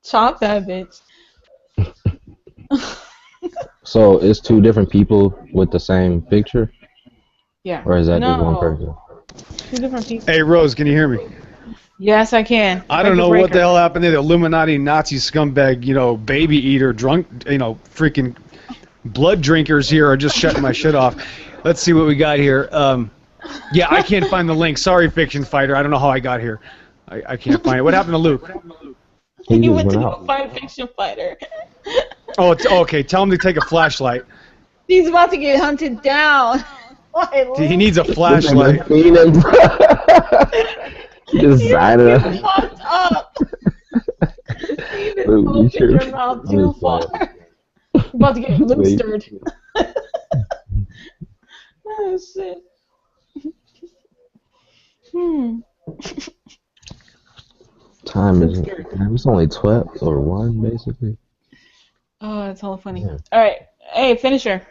Chop that bitch. So it's two different people with the same picture? Yeah. Or is that just one person? Two different people. Hey, Rose, can you hear me? Yes, I can. I don't know what the hell happened there. The Illuminati Nazi scumbag, baby eater, drunk, freaking blood drinkers here are just shutting my shit off. Let's see what we got here. Yeah, I can't find the link. Sorry, Fiction Fighter. I don't know how I got here. I can't find it. What happened to Luke? He went to go find Fiction Fighter. Oh, it's okay. Tell him to take a flashlight. He's about to get hunted down. He needs a flashlight. Just sign it up. Fucked up. Luke, you sure? Your mouth too far. About to get Luke stirred. Oh shit. Time is it's only 12 or 1 basically. Oh, that's hella funny. Yeah. All right, hey, finisher.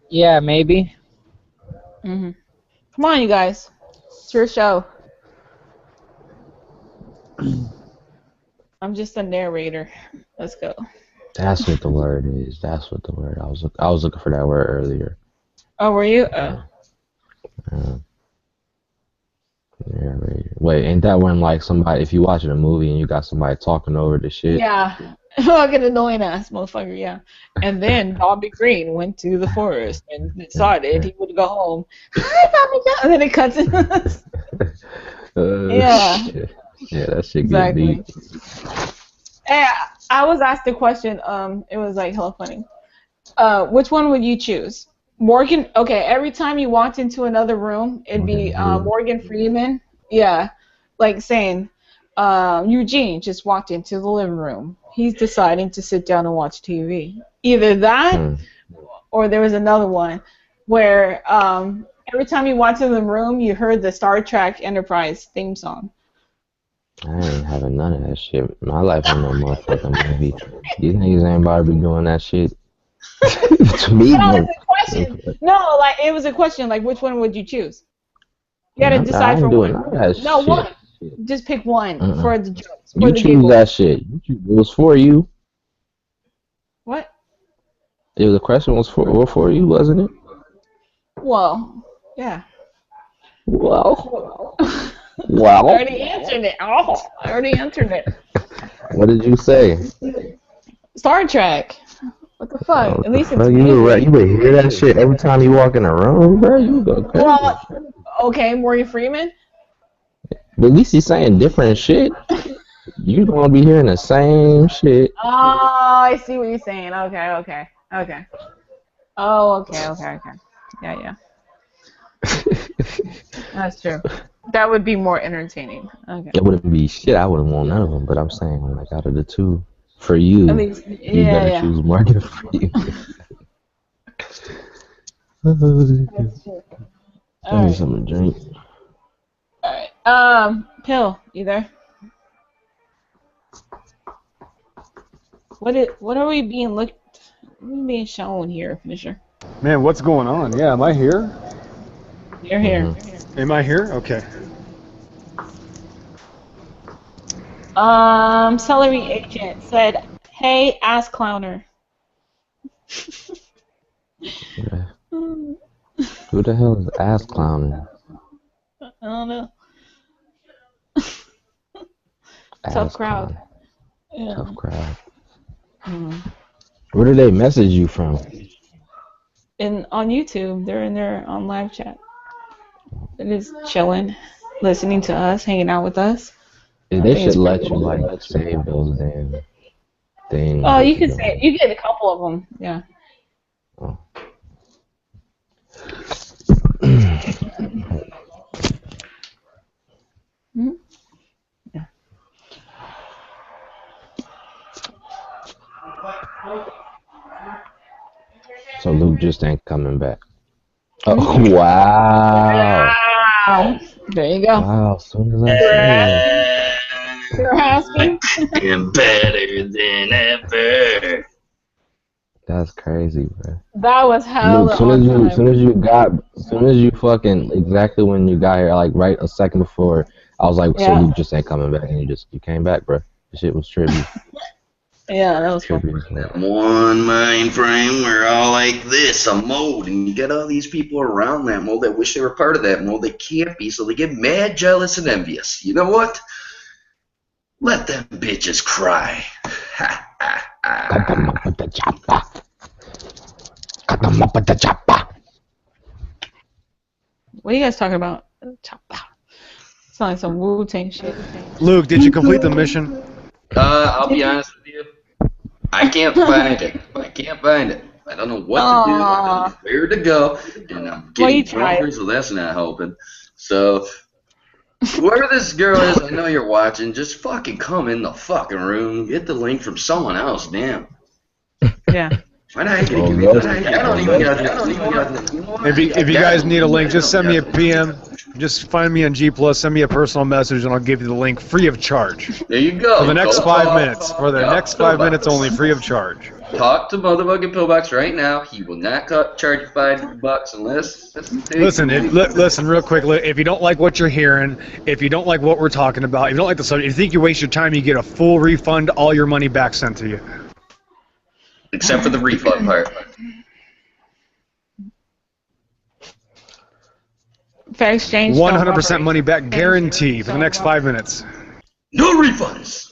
Yeah, maybe. Come on, you guys. It's your show. I'm just a narrator. Let's go. That's what the word is. That's what the word. I was looking for that word earlier. Oh, were you? Narrator. Wait, ain't that when like somebody, if you watching a movie and you got somebody talking over the shit? Yeah. Fucking annoying ass motherfucker, yeah. And then Bobby Green went to the forest and decided he would go home. Hi, Bobby Green. And then it cuts in. Yeah. Shit. Yeah, that shit Exactly. get deep. Hey, I was asked a question. It was like hella funny. Which one would you choose? Morgan. Okay, every time you walked into another room, it'd be Morgan Freeman. Yeah, like saying, Eugene just walked into the living room. He's deciding to sit down and watch TV. Either that, or there was another one where every time you walked into the room, you heard the Star Trek Enterprise theme song. I ain't having none of that shit. My life ain't no motherfucking movie. These niggas ain't about to be doing that shit. To me, no, it's a question. No, like it was a question. Like, which one would you choose? You gotta decide for one. No, one. Just pick one for the jokes. You choose that shit. It was for you. What? The question was for you, wasn't it? Well, yeah. Well. I already answered it. Oh, I already answered it. What did you say? Star Trek. What the fuck? At least it's you would hear that shit every time you walk in a room, bro. You go crazy. Well, okay, Morgan Freeman. But at least he's saying different shit. You're gonna be hearing the same shit. Oh, I see what you're saying. Okay. Oh, okay. Yeah. That's true. That would be more entertaining. Okay. It wouldn't be shit. I wouldn't want none of them. But I'm saying, like, out of the two, for At you, least, you better yeah. choose Morgan for you. That's true. I All need right. something to drink. All right. Pill, you there? What are we being looked? What are we being shown here, Fisher? Man, what's going on? Yeah, am I here? You're here. Am I here? Okay. Celery agent said, "Hey, ass clowner." Yeah. Who the hell is ass clowning? I don't know. Ass Tough crowd. clown. Yeah. Tough crowd. Mm. Where did they message you from? And on YouTube, they're in there on live chat. They're just chilling, listening to us, hanging out with us. I They think it's should pretty let you cool. like save those damn things. Oh, that you you're can say doing. you get a couple of them. Yeah. Oh. Hmm. Yeah. So Luke just ain't coming back. Oh wow! Wow. There you go. Wow! As soon as I said You're asking. I'm better than ever. that's crazy, bro. That was Luke, hella on time. soon as you fucking exactly when you got here, like right a second before, I was like, so Yeah. Luke just ain't coming back, and you came back, bro. The shit was trippy. Yeah, that was cool. Trippy as fuck. One mind frame, we're all like this, a mold, and you get all these people around that mold that wish they were part of that mold. They can't be, so they get mad, jealous, and envious. You know what? Let them bitches cry. Ha ha ha. Cut them up with the chopper. Cut them up with the chopper. What are you guys talking about? It's like some Wu-Tang shit. Luke, did you complete the mission? I'll be honest with you. I can't find it. I don't know what to do. I don't know where to go, and I'm Well, you getting tried. drunker, so that's not helping. So, whoever this girl is, I know you're watching. Just fucking come in the fucking room. Get the link from someone else. Damn. Yeah. Why not? I don't even got. If you guys need a link, just send me a PM. Just find me on G+, send me a personal message, and I'll give you the link free of charge. There you go. For the next Go 5 talk. minutes. For the Yeah, next 5 Pillbox. minutes only, free of charge. Talk to motherfucking Pillbox right now. He will not charge you $5 unless. Listen, real quick. If you don't like what you're hearing, if you don't like what we're talking about, if you don't like the subject, if you think you waste your time, you get a full refund, all your money back sent to you. Except for the refund part. Fair exchange. 100% money back guarantee for the next 5 minutes. No refunds.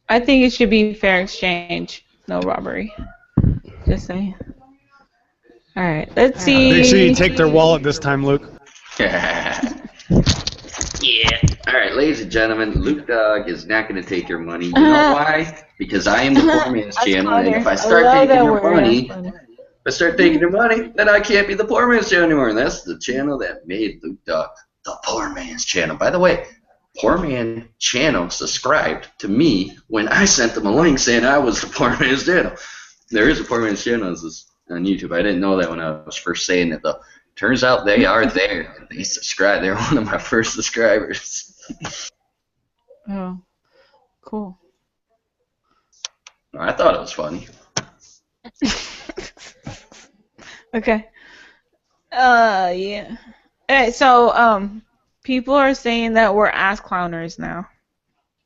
I think it should be fair exchange, no robbery. Just saying. All right, let's see. Make sure you take their wallet this time, Luke. Yeah. All right, ladies and gentlemen, Luke Dog is not going to take your money. You know why? Because I am the poor man's channel, and if I start taking your money, then I can't be the poor man's channel anymore. And that's the channel that made Luke Dog the poor man's channel. By the way, poor man channel subscribed to me when I sent them a link saying I was the poor man's channel. There is a poor man's channel on YouTube. I didn't know that when I was first saying it, though. Turns out they are there. They subscribe. They're one of my first subscribers. Oh, cool. I thought it was funny. Okay. Yeah. Alright, so people are saying that we're ass clowners now.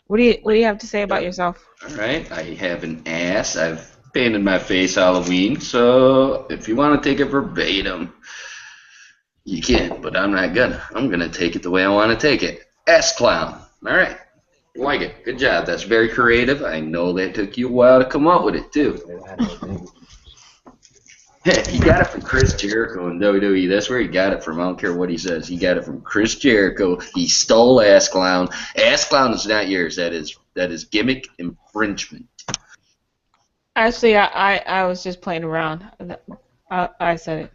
What do you have to say about yourself? All right, I have an ass. I've painted my face Halloween, so if you want to take it verbatim, you can, but I'm not gonna. I'm gonna take it the way I want to take it. Ass clown. All right, like it. Good job. That's very creative. I know that took you a while to come up with it too. He got it from Chris Jericho in WWE. That's where he got it from. I don't care what he says. He got it from Chris Jericho. He stole Ass Clown. Ass Clown is not yours. That is gimmick infringement. Actually, I was just playing around. I said it.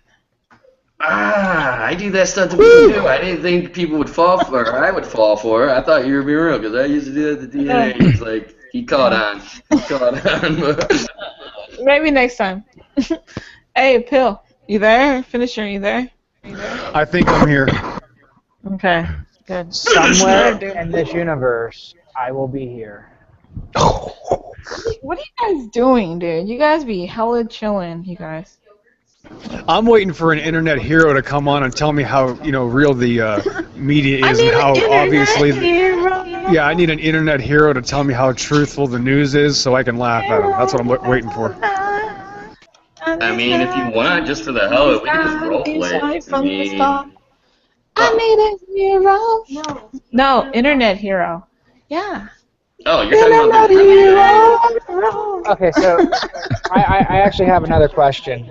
I do that stuff to people too. I didn't think people would fall for, or I would fall for it. I thought you were being real because I used to do that to DNA. It's like he caught on. He caught on. Maybe next time. Hey, Pill, you there? Finisher, you there? I think I'm here. Okay, good. Somewhere Dude. in this universe, I will be here. What are you guys doing, dude? You guys be hella chilling, you guys. I'm waiting for an internet hero to come on and tell me how real the media is and how obviously. Yeah, I need an internet hero to tell me how truthful the news is so I can laugh at them. That's what I'm waiting for. I mean, if you want, just for the hell of it, we can just roleplay it. I mean, I need a hero. No, internet hero. Yeah. oh, you're talking about the hero. Okay, so I actually have another question.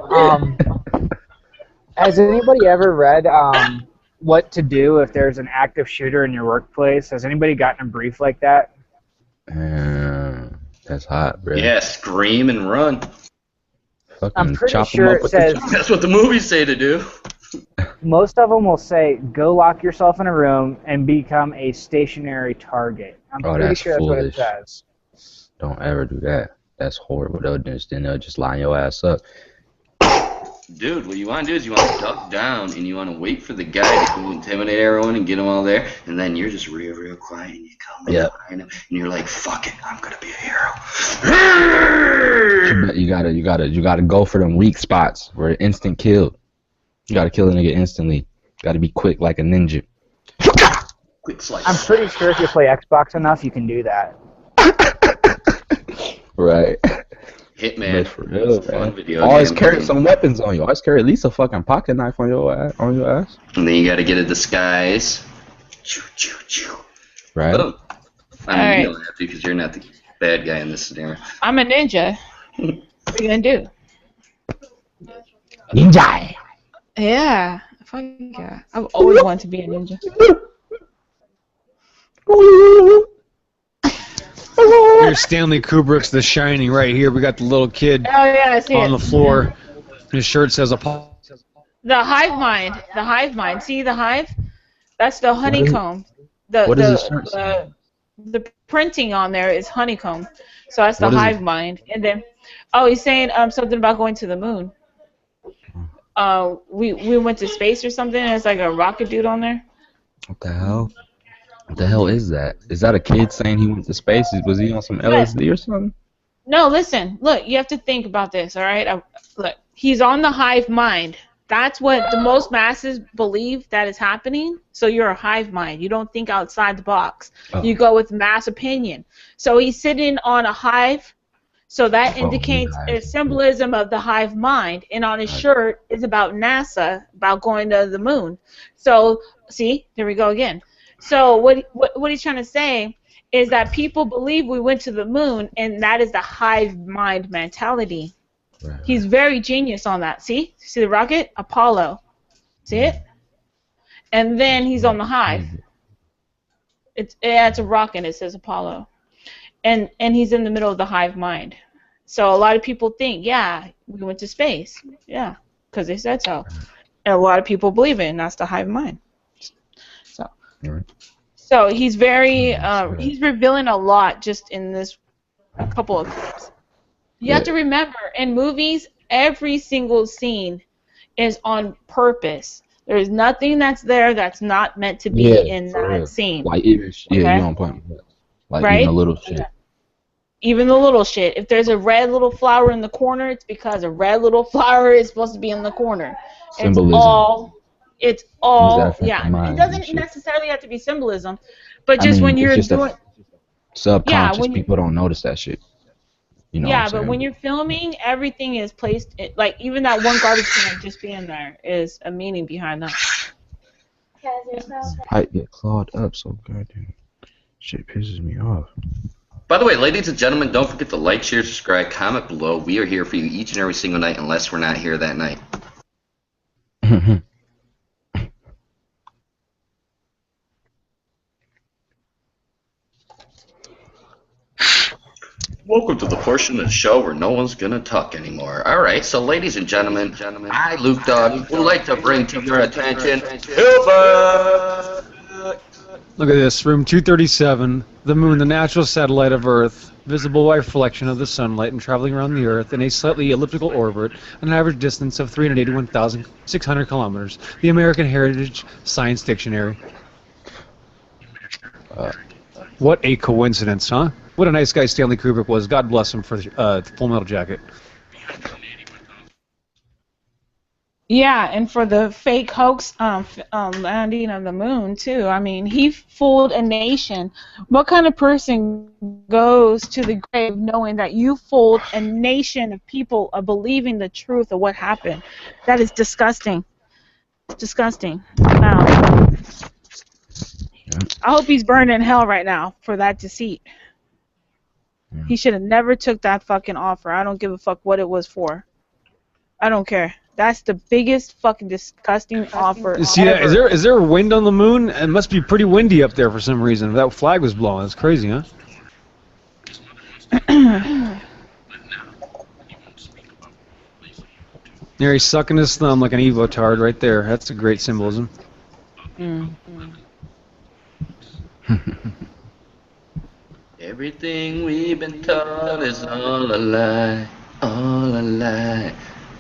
Has anybody ever read What to Do If There's an Active Shooter in Your Workplace? Has anybody gotten a brief like that? That's hot, bro. Yeah, scream and run. Fucking I'm pretty chop 'em sure up it with the says chop. That's what the movies say to do. most of them will say, go lock yourself in a room and become a stationary target. I'm Oh, pretty that's sure that's what it foolish. says. Don't ever do that. That's horrible. They'll just line your ass up. Dude, what you want to do is you want to duck down and you want to wait for the guy to intimidate everyone and get them all there, and then you're just real quiet and you come in behind him and you're like, "Fuck it, I'm gonna be a hero." You gotta go for them weak spots where instant kill. You gotta kill a nigga instantly. Gotta be quick like a ninja. Quick slice. I'm pretty sure if you play Xbox enough, you can do that. Right. Hitman. For real, It's a fun video always game. carry some weapons on you. Always carry at least a fucking pocket knife on your ass. And then you gotta get a disguise. Choo, choo, choo. Right. Boom. I mean, All right. you don't have to because you're not the bad guy in this scenario. I'm a ninja. What are you gonna do? Ninja. Yeah. Fuck yeah. I've always wanted to be a ninja. Here's Stanley Kubrick's The Shining right here. We got the little kid Oh yeah, I see on it. the floor. His shirt says Apollo. The hive mind. The hive mind. See the hive? That's the honeycomb. What does his shirt say? The printing on there is honeycomb. So that's the What is hive it? mind. And then he's saying something about going to the moon. We went to space or something, and it's like a rocket dude on there. What the hell? What the hell is that? Is that a kid saying he went to space? Was he on some LSD or something? No, listen. Look, you have to think about this, all right? Look, he's on the hive mind. That's what the most masses believe that is happening. So you're a hive mind. You don't think outside the box. Oh. You go with mass opinion. So he's sitting on a hive. So that indicates a symbolism of the hive mind. And on his shirt is about NASA, about going to the moon. So, see, there we go again. So what he's trying to say is that people believe we went to the moon, and that is the hive mind mentality. Right. He's very genius on that. See the rocket? Apollo. See it? And then he's on the hive. It's a rocket. It says Apollo. And he's in the middle of the hive mind. So a lot of people think, yeah, we went to space. Yeah, because they said so. And a lot of people believe it, and that's the hive mind. So he's very he's revealing a lot just in this couple of clips. You have to remember, in movies, every single scene is on purpose. There's nothing that's there that's not meant to be in that scene. Like you're on point. Like right? even a little shit. Even the little shit. If there's a red little flower in the corner, it's because a red little flower is supposed to be in the corner. Symbolism. It's all, yeah. It doesn't necessarily have to be symbolism, but just when you're doing subconscious, people don't notice that shit. You know but when you're filming, everything is placed. Like even that one garbage can just being there is a meaning behind that. Pipe get clawed up so goddamn. Shit pisses me off. By the way, ladies and gentlemen, don't forget to like, share, subscribe, comment below. We are here for you each and every single night, unless we're not here that night. Welcome to the portion of the show where no one's gonna talk anymore. Alright, so ladies and gentlemen, I, Luke Dog, would like to bring to your attention Hilbert! Look at this, room 237, the moon, the natural satellite of Earth, visible by reflection of the sunlight and traveling around the Earth in a slightly elliptical orbit, an average distance of 381,600 kilometers. The American Heritage Science Dictionary. What a coincidence, huh? What a nice guy Stanley Kubrick was. God bless him for Full Metal Jacket. Yeah, and for the fake hoax landing on the moon too. I mean, he fooled a nation. What kind of person goes to the grave knowing that you fooled a nation of people of believing the truth of what happened? That is disgusting. Disgusting. Wow. I hope he's burned in hell right now for that deceit. He should have never took that fucking offer. I don't give a fuck what it was for. I don't care. That's the biggest fucking disgusting offer. See that? Is there wind on the moon? It must be pretty windy up there for some reason. That flag was blowing. That's crazy, huh? There, he's sucking his thumb like an Evotard right there. That's a great symbolism. Everything we've been taught is all a lie, all a lie.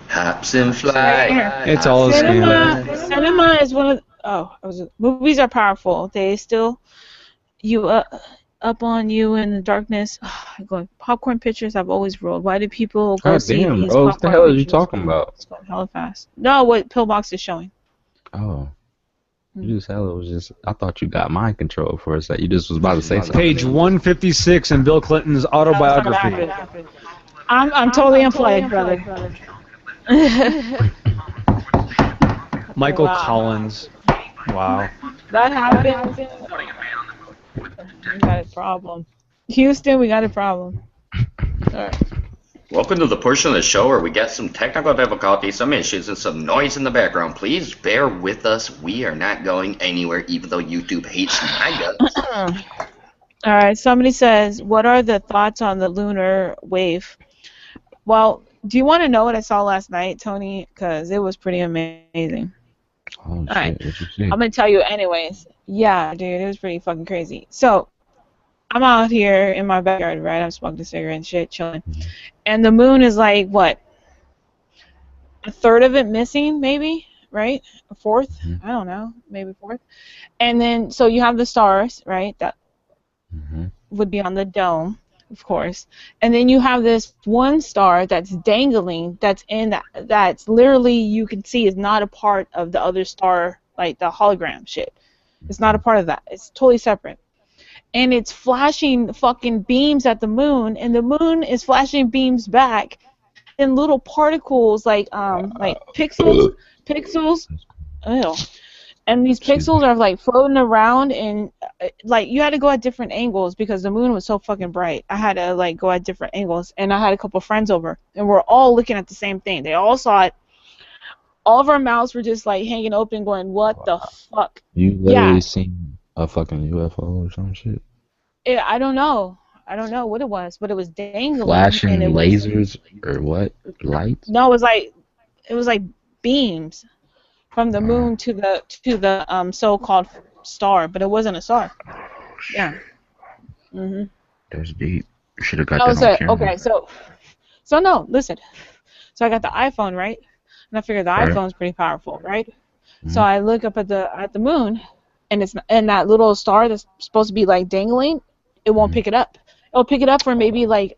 Hops and fly. It's all a scam. Cinema is one of movies are powerful. They still up on you in the darkness. Going popcorn pictures. I've always ruled. Why do people go see damn, these bro, what the popcorn hell are you pictures? talking about? It's going hella fast. No, what Pillbox is showing. Oh. You just hella was just. I thought you got mind control for a sec. You just was about to say something. Page 156 in Bill Clinton's autobiography. I'm totally unplugged, brother. Michael Collins. Wow. That happened. We got a problem. Houston, we got a problem. Alright. Welcome to the portion of the show where we get some technical difficulties, some issues, and some noise in the background. Please bear with us. We are not going anywhere, even though YouTube hates my guts. Alright, somebody says, what are the thoughts on the lunar wave? Well, do you want to know what I saw last night, Tony? Because it was pretty amazing. Oh, shit. Alright, What you see? I'm going to tell you anyways. Yeah, dude, it was pretty fucking crazy. So, I'm out here in my backyard, right? I'm smoking a cigarette and shit, chilling. And the moon is like, what? A third of it missing, maybe? Right? A fourth? I don't know. Maybe a fourth. And then, so you have the stars, right? That would be on the dome, of course. And then you have this one star that's dangling, that's literally, you can see is not a part of the other star, like the hologram shit. It's not a part of that. It's totally separate. And it's flashing fucking beams at the moon, and the moon is flashing beams back, and little particles like pixels, ew. And these pixels are like floating around, and like you had to go at different angles because the moon was so fucking bright. I had to like go at different angles, and I had a couple friends over, and we're all looking at the same thing. They all saw it. All of our mouths were just like hanging open, going, "What the fuck?" You literally seen a fucking UFO or some shit? Yeah, I don't know. I don't know what it was, but it was dangling. Flashing and it lasers or what? Lights? No, it was like beams from the moon to the so-called star, but it wasn't a star. Yeah. That's deep. You should have got that on camera. Okay, so no, listen. So I got the iPhone, right? And I figured the iPhone's pretty powerful, right? So I look up at the moon, and that little star that's supposed to be like dangling, it won't pick it up. It'll pick it up for maybe like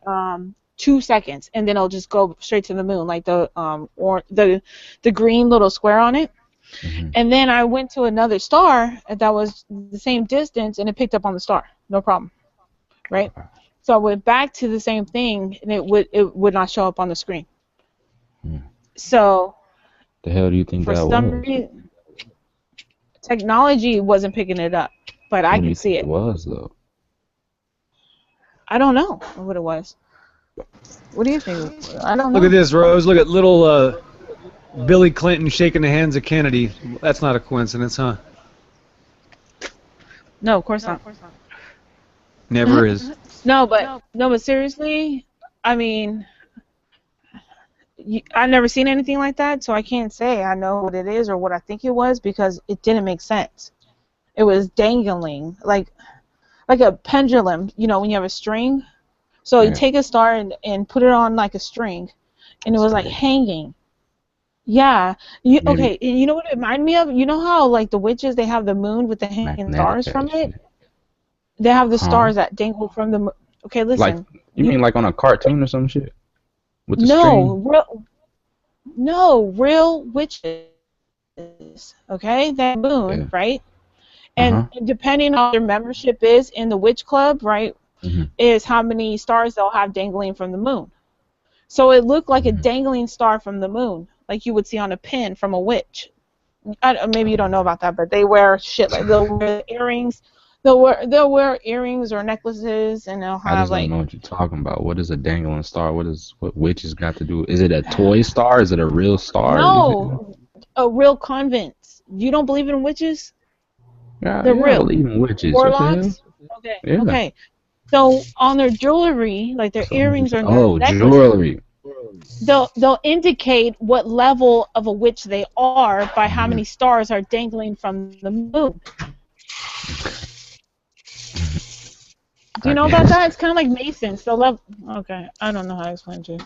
2 seconds, and then it'll just go straight to the moon, like the green little square on it. And then I went to another star that was the same distance, and it picked up on the star, no problem, right? So I went back to the same thing, and it would not show up on the screen. So the hell do you think for that some was? reason, technology wasn't picking it up, but I could see it. What was though? I don't know what it was. What do you think? I don't know. Look at this, Rose. Look at little Billy Clinton shaking the hands of Kennedy. That's not a coincidence, huh? No, of course not. Never is. No, but seriously, I mean, I've never seen anything like that, so I can't say I know what it is or what I think it was because it didn't make sense. It was dangling like a pendulum. You know, when you have a string. So you Yeah, take a star and put it on like a string, and it that's was like crazy. hanging. Yeah. Maybe Okay. And you know what it reminded me of? You know how like the witches they have the moon with the hanging magnetic stars type from it? shit. They have the Huh? stars that dangle from the moon. Okay, Like, listen. you mean like on a cartoon or some shit with the No, string? real no, real witches. Okay? That moon, Yeah. right? Uh And huh. depending on their membership is in the witch club, right, Mhm. is how many stars they'll have dangling from the moon. So it looked like a Mhm. dangling star from the moon, like you would see on a pin from a witch. Maybe you don't know Oh. about that, but they wear shit like they'll wear earrings. They'll wear earrings or necklaces, and they'll I have just don't like know what you're talking about. What is a dangling star? What witches got to do? Is it a toy star? Is it a real star? You think? no, a real convent. You don't believe in witches? Yeah, They're yeah, I real believe in witches. What the hell? warlocks. Okay, Yeah. okay. So on their jewelry, like their So earrings or their oh, necklaces, jewelry. they'll indicate what level of a witch they are by how Mhm. many stars are dangling from the moon. Do you God know damn. about that? It's kind of like Masons. Okay, I don't know how to explain it to you.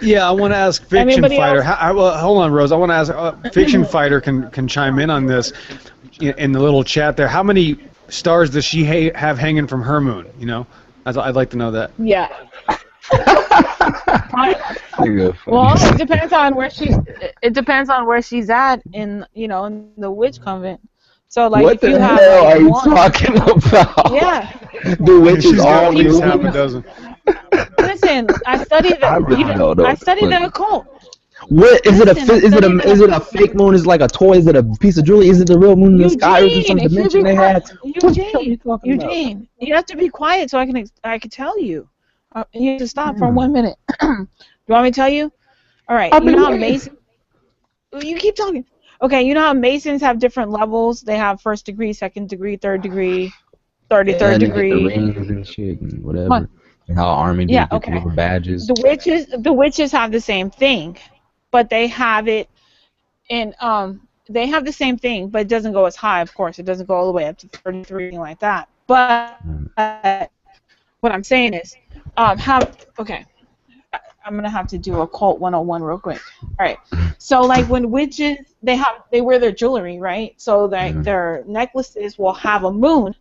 Yeah, I want to ask Fiction Anybody Fighter. else? Well, hold on, Rose. I want to ask Fiction Fighter can chime in on this in the little chat there. How many stars does she have hanging from her moon? You know, I'd like to know that. Yeah. Nigga, funny. Well, it depends on where she's at in the witch convent. So like What if you the have hell like are you one, talking about? yeah. The witches She's got all at least People half a who dozen. listen, I really don't know I what the studied the fuck. occult. What is it? Listen, I studied Is the it a fake moon? Is it like a toy? Is it a piece of jewelry? Is it the real moon in the sky, or is it some Eugene. If you dimension be they quiet, had? What the hell are you talking about? You have to be quiet so I can tell you. You have to stop for Yeah. 1 minute. Do you want me to tell you? All right. I've You been know how waiting. You keep talking. Okay. You know how Masons have different levels. They have first degree, second degree, third degree, 33rd Yeah, and they get the degree. rings and shit and Come on. whatever. And how army Yeah. dudes get the Okay. little badges. The witches have the same thing, but they have it in they have the same thing, but it doesn't go as high. Of course, it doesn't go all the way up to 33, anything like that. But Mm. what I'm saying is, okay. I'm gonna have to do a cult 101 real quick. All right. So like when witches they wear their jewelry, right? So like Mhm. their necklaces will have a moon.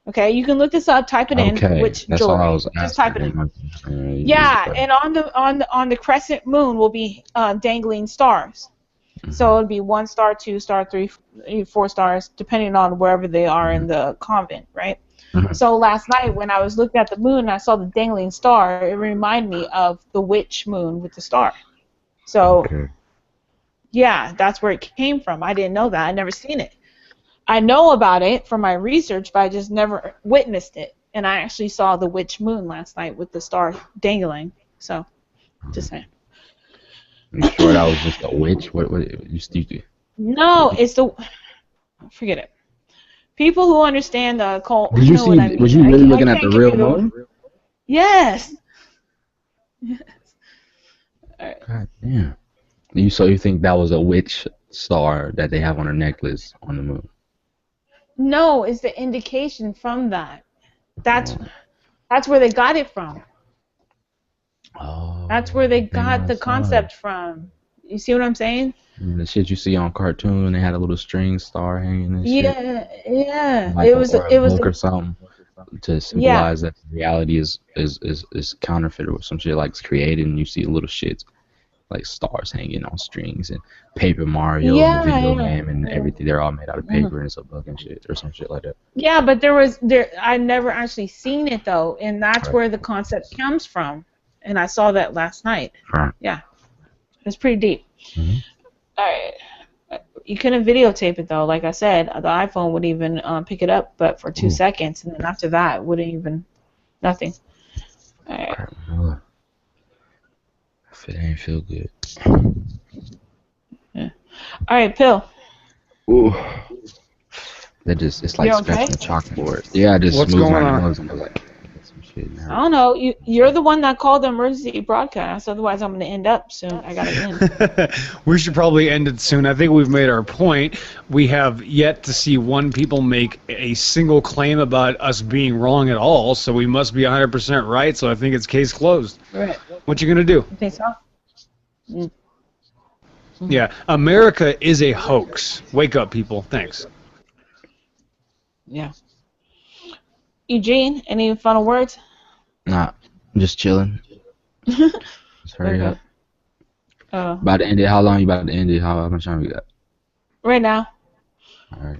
Okay, you can look this up, type it in, Okay, witch that's all I jewelry. was Just type asking. it in. Is it Yeah, right? and on the crescent moon will be dangling stars. So Mhm. it'd be 1 star, 2 star, 3, 4 stars, depending on wherever they are in Mhm. the convent, right? Mhm. So last night when I was looking at the moon and I saw the dangling star, it reminded me of the witch moon with the star. So Okay. yeah, that's where it came from. I didn't know that. I never seen it. I know about it from my research, but I just never witnessed it. And I actually saw the witch moon last night with the star dangling. So just saying. You sure that was just a witch? What you stupid? No, it's the forget it. People who understand the occult, Did you you know what see? I Was mean. you really I looking at the can't give real you the moon? yes. Yes. All right. God damn. You think that was a witch star that they have on her necklace on the moon? No, it's the indication from that. That's Oh, that's where they got it from. That's where they oh, got dangling the star. concept from. You see what I'm saying? The shit you see on cartoon, they had a little string star hanging and shit, Yeah, yeah. like It was or a it was book the or something, to yeah. symbolize that reality is counterfeit or some shit like it's created, and you see little shits like stars hanging on strings and Paper Mario and the Yeah, video yeah. game and Yeah. everything. They're all made out of Mhm. paper and it's a book and shit or some shit like that. Yeah, but there I never actually seen it though, and that's Right. where the concept comes from. And I saw that last night. Right. Yeah, it's pretty deep. Mm-hmm. All right. You couldn't videotape it though. Like I said, the iPhone would even pick it up, but for two Ooh, seconds, and then after that, it wouldn't even nothing. All right. crap. Ugh. If it ain't feel good. Yeah. All right, Pill. Ooh. That just it's You like okay? scratching a chalkboard. Yeah, I just What's moved my going on? nose and I was like, some shit and it I hurt. don't know. You're the one that called the emergency broadcast. Otherwise, I'm gonna end up soon. I gotta end. We should probably end it soon. I think we've made our point. We have yet to see one people make a single claim about us being wrong at all, so we must be 100% right, so I think it's case closed. Right. What you gonna do? You think so? Mm. Yeah, America is a hoax. Wake up, people. Thanks. Yeah. Eugene, any final words? Nah, I'm just chilling. Just hurry Okay. up. Uh, About to end it. How long you about to end it? How much time we got? right now, All right.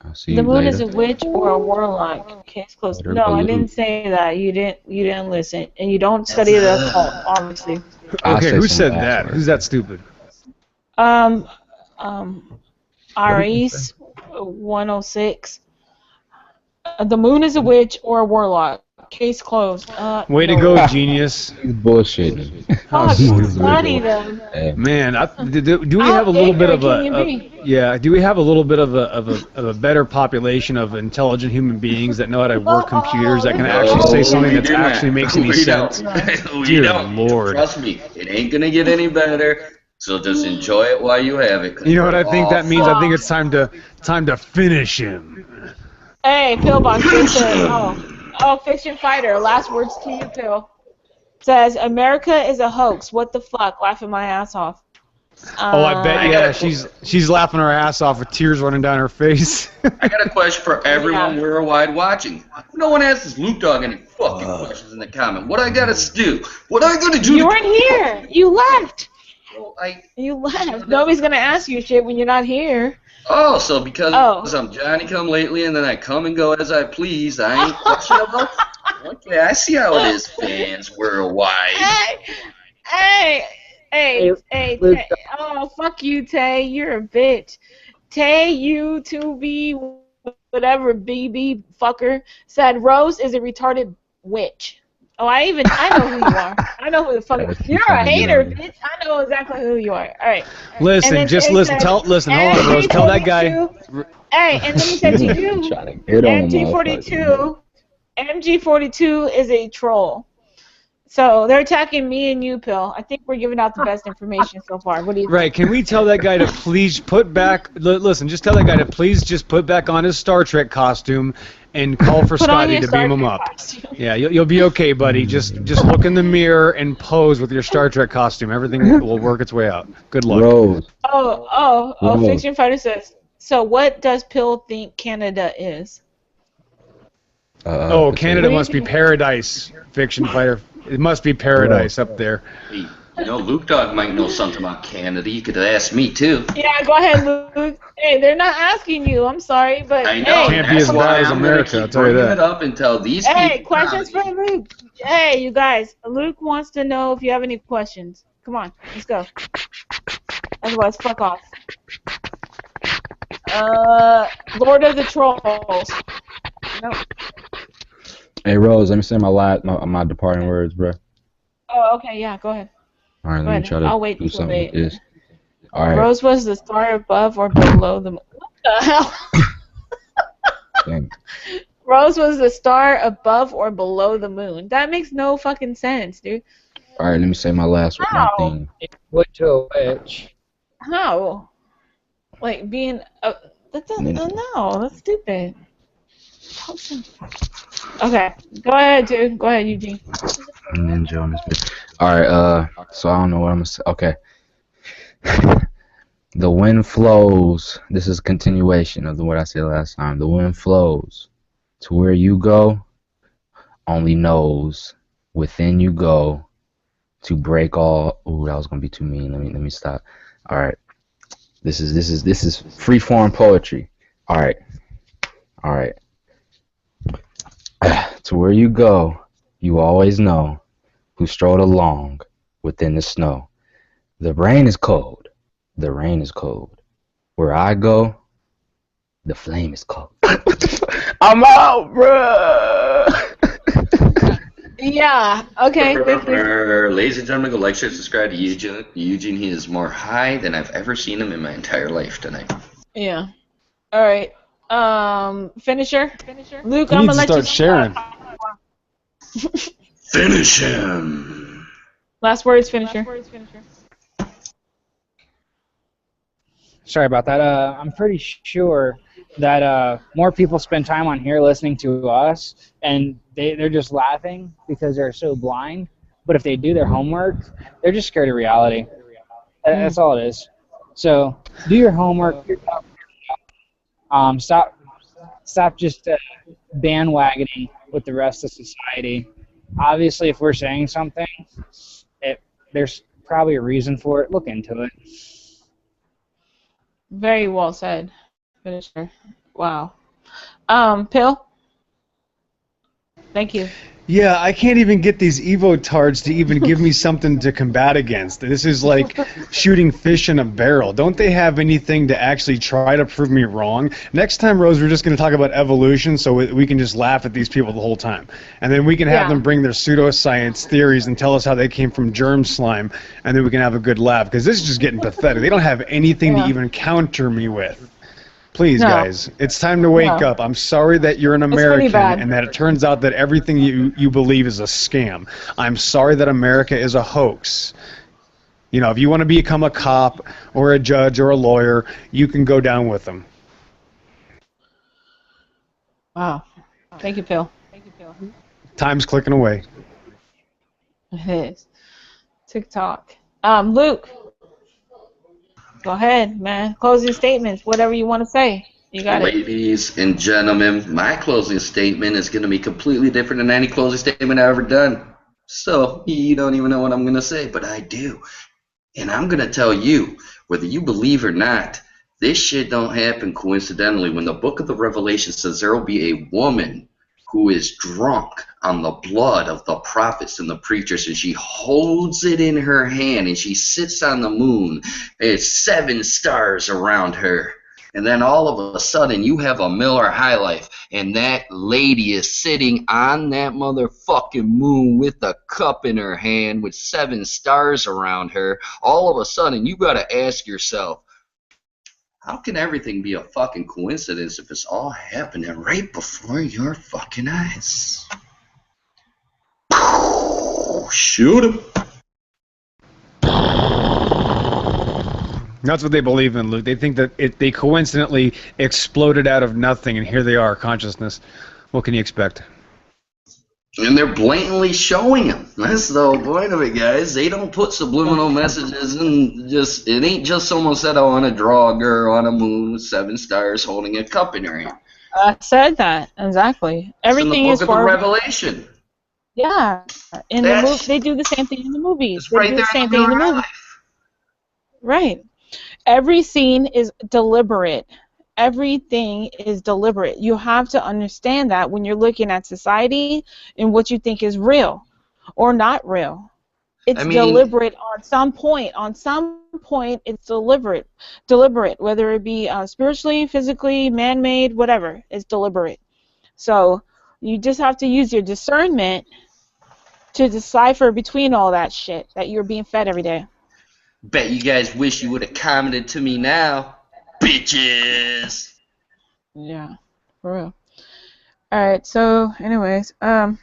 I'll see the you moon later. is a witch or a warlock. Case closed. Later, No, I balloon. didn't say that. You didn't listen, and you don't study the occult, obviously. I'll Okay, say who some said last that? words. Who's that stupid? Um, What did you Aries 106. The moon is a witch or a warlock. Case closed. Way to no. go, genius. He's bullshitting. How Fuck, stupid. study them. Man, do we How have a little bit ignorant of can you be? yeah? Do we have a little bit of a better population of intelligent human beings that know how to work computers that can No, actually say we something do that not. actually makes any We sense? don't. We Dear don't. Lord. Trust me, it ain't gonna get any better. So just enjoy it while you have it. 'Cause You know what we're I think all that means? I think fucked. it's time to finish him. Hey, Pillbox just said, Fiction Fighter, last words to you, Pill. Says, America is a hoax. What the fuck? Laughing my ass off. Oh, I bet I yeah, gotta- she's laughing her ass off with tears running down her face. I got a question for everyone Yeah. worldwide watching. No one asks this Luke Dog any fucking questions in the comment. What I gotta do? What I gotta do? You weren't here. You left. Well, You left. Nobody's gonna ask you shit when you're not here. so because I'm Johnny come lately and then I come and go as I please, I ain't questionable? Okay, I see how it is, fans worldwide. Hey, Tay. Oh, fuck you, Tay. You're a bitch. Tay, you 2B, whatever, BB fucker, said Rose is a retarded witch. Oh, I know who you are. I know who the fuck. You're a hater, bitch. I know exactly who you are. All right. Listen, just listen. Hold on, Rose. Tell that guy. Hey, and let me say to you, Trying to get on MG42, MG42 is a troll. So they're attacking me and you, Pill. I think we're giving out the best information so far. What do you think? Right, can we tell that guy to please put back... Listen, just tell that guy to please just put back on his Star Trek costume and call for Put on Scotty your to Star beam him Trek up. costume. Yeah, you'll be okay, buddy. Just look in the mirror and pose with your Star Trek costume. Everything will work its way out. Good luck. Rose. Oh, Fiction Fighter says, so what does Pill think Canada is? Canada must be paradise, Fiction Fighter. It must be paradise up there. Hey, Luke Dog might know something about Canada. You could have asked me too. Yeah, go ahead, Luke. Hey, they're not asking you. I'm sorry, but I know. Can't be as bad as America, I'll tell you that. It up until these Hey, people questions for Luke. Hey, you guys. Luke wants to know if you have any questions. Come on, let's go. Otherwise, fuck off. Lord of the Trolls. No. Hey Rose, let me say my departing words, bro. Oh, okay, yeah, go ahead. All right, Go let me ahead. try to I'll wait do until something they. with this. All right. Rose was the star above or below the moon. What the hell? Dang. Rose was the star above or below the moon. That makes no fucking sense, dude. All right, let me say my last one. How? Thing. Went to a witch. How? Like being no, that's stupid. Okay, go ahead, dude. Go ahead, Eugene. Ninja on this bitch. All right, so I don't know what I'm gonna say. Okay. The wind flows. This is a continuation of what I said last time. The wind flows to where you go. Only knows within you go to break all. Ooh, that was gonna be too mean. Let me stop. All right. This is free form poetry. All right. To where you go, you always know who strode along within the snow. The rain is cold. The rain is cold. Where I go, the flame is cold. I'm out, bruh. Yeah. Okay. Ladies and gentlemen, go like, share, subscribe to Eugene. Eugene, he is more high than I've ever seen him in my entire life tonight. Yeah. All right. Finisher. Luke, He I'm needs gonna to let you start sharing. Finish him. Last words, finisher. Sorry about that. I'm pretty sure that more people spend time on here listening to us, and they're just laughing because they're so blind. But if they do their homework, they're just scared of reality. That's all it is. So do your homework. Stop just bandwagoning with the rest of society. Obviously, if we're saying something, there's probably a reason for it. Look into it. Very well said, finisher. Wow. Pill. Thank you. Yeah, I can't even get these Evo tards to even give me something to combat against. This is like shooting fish in a barrel. Don't they have anything to actually try to prove me wrong? Next time, Rose, we're just going to talk about evolution so we can just laugh at these people the whole time. And then we can have them bring their pseudoscience theories and tell us how they came from germ slime, and then we can have a good laugh, because this is just getting pathetic. They don't have anything to even counter me with. Please, guys, it's time to wake up. I'm sorry that you're an American and that it turns out that everything you believe is a scam. I'm sorry that America is a hoax. You know, if you want to become a cop or a judge or a lawyer, you can go down with them. Wow. Thank you, Phil. Time's clicking away. It is. TikTok. Luke. Go ahead, man. Closing statements. Whatever you want to say. You got it. Ladies and gentlemen, my closing statement is going to be completely different than any closing statement I've ever done. So, you don't even know what I'm going to say, but I do. And I'm going to tell you, whether you believe or not, this shit don't happen coincidentally. When the book of the Revelation says there will be a woman who is drunk on the blood of the prophets and the preachers, and she holds it in her hand, and she sits on the moon. There's 7 stars around her. And then all of a sudden, you have a Miller High Life, and that lady is sitting on that motherfucking moon with a cup in her hand with 7 stars around her. All of a sudden, you gotta ask yourself, how can everything be a fucking coincidence if it's all happening right before your fucking eyes? Shoot him. That's what they believe in, Luke. They think that they coincidentally exploded out of nothing, and here they are, consciousness. What can you expect? And they're blatantly showing them. That's the whole point of it, guys. They don't put subliminal messages in. It ain't just someone said, I want to draw a girl on a moon with 7 stars holding a cup in her hand. I said that, exactly. Everything it's in the book is of the Revelation. Yeah. In the movie, they do the same thing in the movies. It's right there in the movie. Right. Every scene is deliberate. Everything is deliberate. You have to understand that when you're looking at society and what you think is real or not real. It's deliberate on some point. On some point, it's deliberate. Deliberate, whether it be spiritually, physically, man-made, whatever. It's deliberate. So you just have to use your discernment to decipher between all that shit that you're being fed every day. Bet you guys wish you would have commented to me now. Bitches! Yeah, for real. Alright, so, anyways, bye,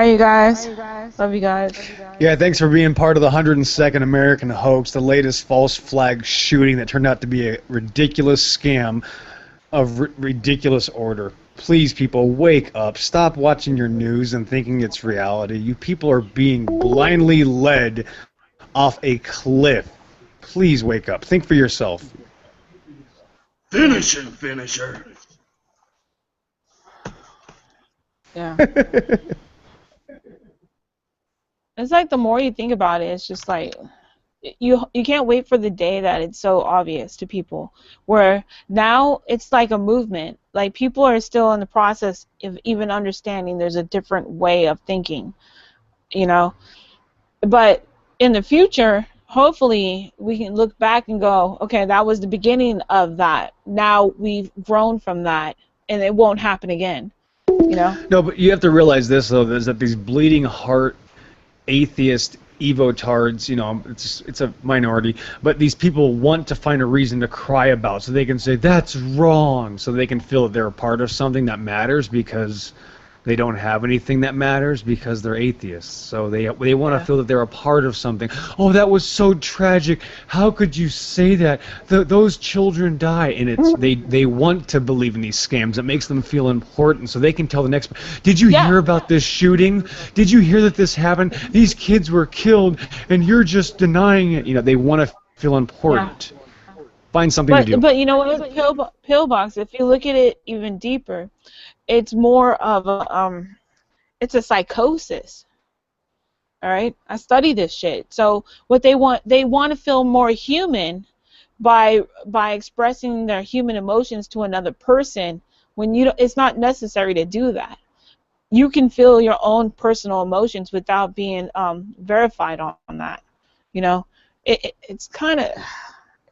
you guys. Love you guys. Yeah, thanks for being part of the 102nd American Hoax, the latest false flag shooting that turned out to be a ridiculous scam of ridiculous order. Please, people, wake up. Stop watching your news and thinking it's reality. You people are being blindly led off a cliff. Please wake up. Think for yourself. Finish him, finisher. Yeah. It's like the more you think about it, it's just like you can't wait for the day that it's so obvious to people. Where now it's like a movement. Like people are still in the process of even understanding there's a different way of thinking, you know. But in the future, hopefully we can look back and go, okay, that was the beginning of that. Now we've grown from that, and it won't happen again, you know. No, but you have to realize this though, is that these bleeding heart atheist evotards, it's a minority, but these people want to find a reason to cry about, so they can say that's wrong, so they can feel that they're a part of something that matters because they don't have anything that matters because they're atheists. So they want to feel that they're a part of something. Oh, that was so tragic. How could you say that? Those children die, and they want to believe in these scams. It makes them feel important, so they can tell the next. Did you hear about this shooting? Did you hear that this happened? These kids were killed, and you're just denying it. They want to feel important. Find something to do. But you know what? Pillbox. If you look at it even deeper, it's more of a it's a psychosis. All right, I study this shit. So what they want to feel more human by expressing their human emotions to another person. When it's not necessary to do that. You can feel your own personal emotions without being verified on that. It's kind of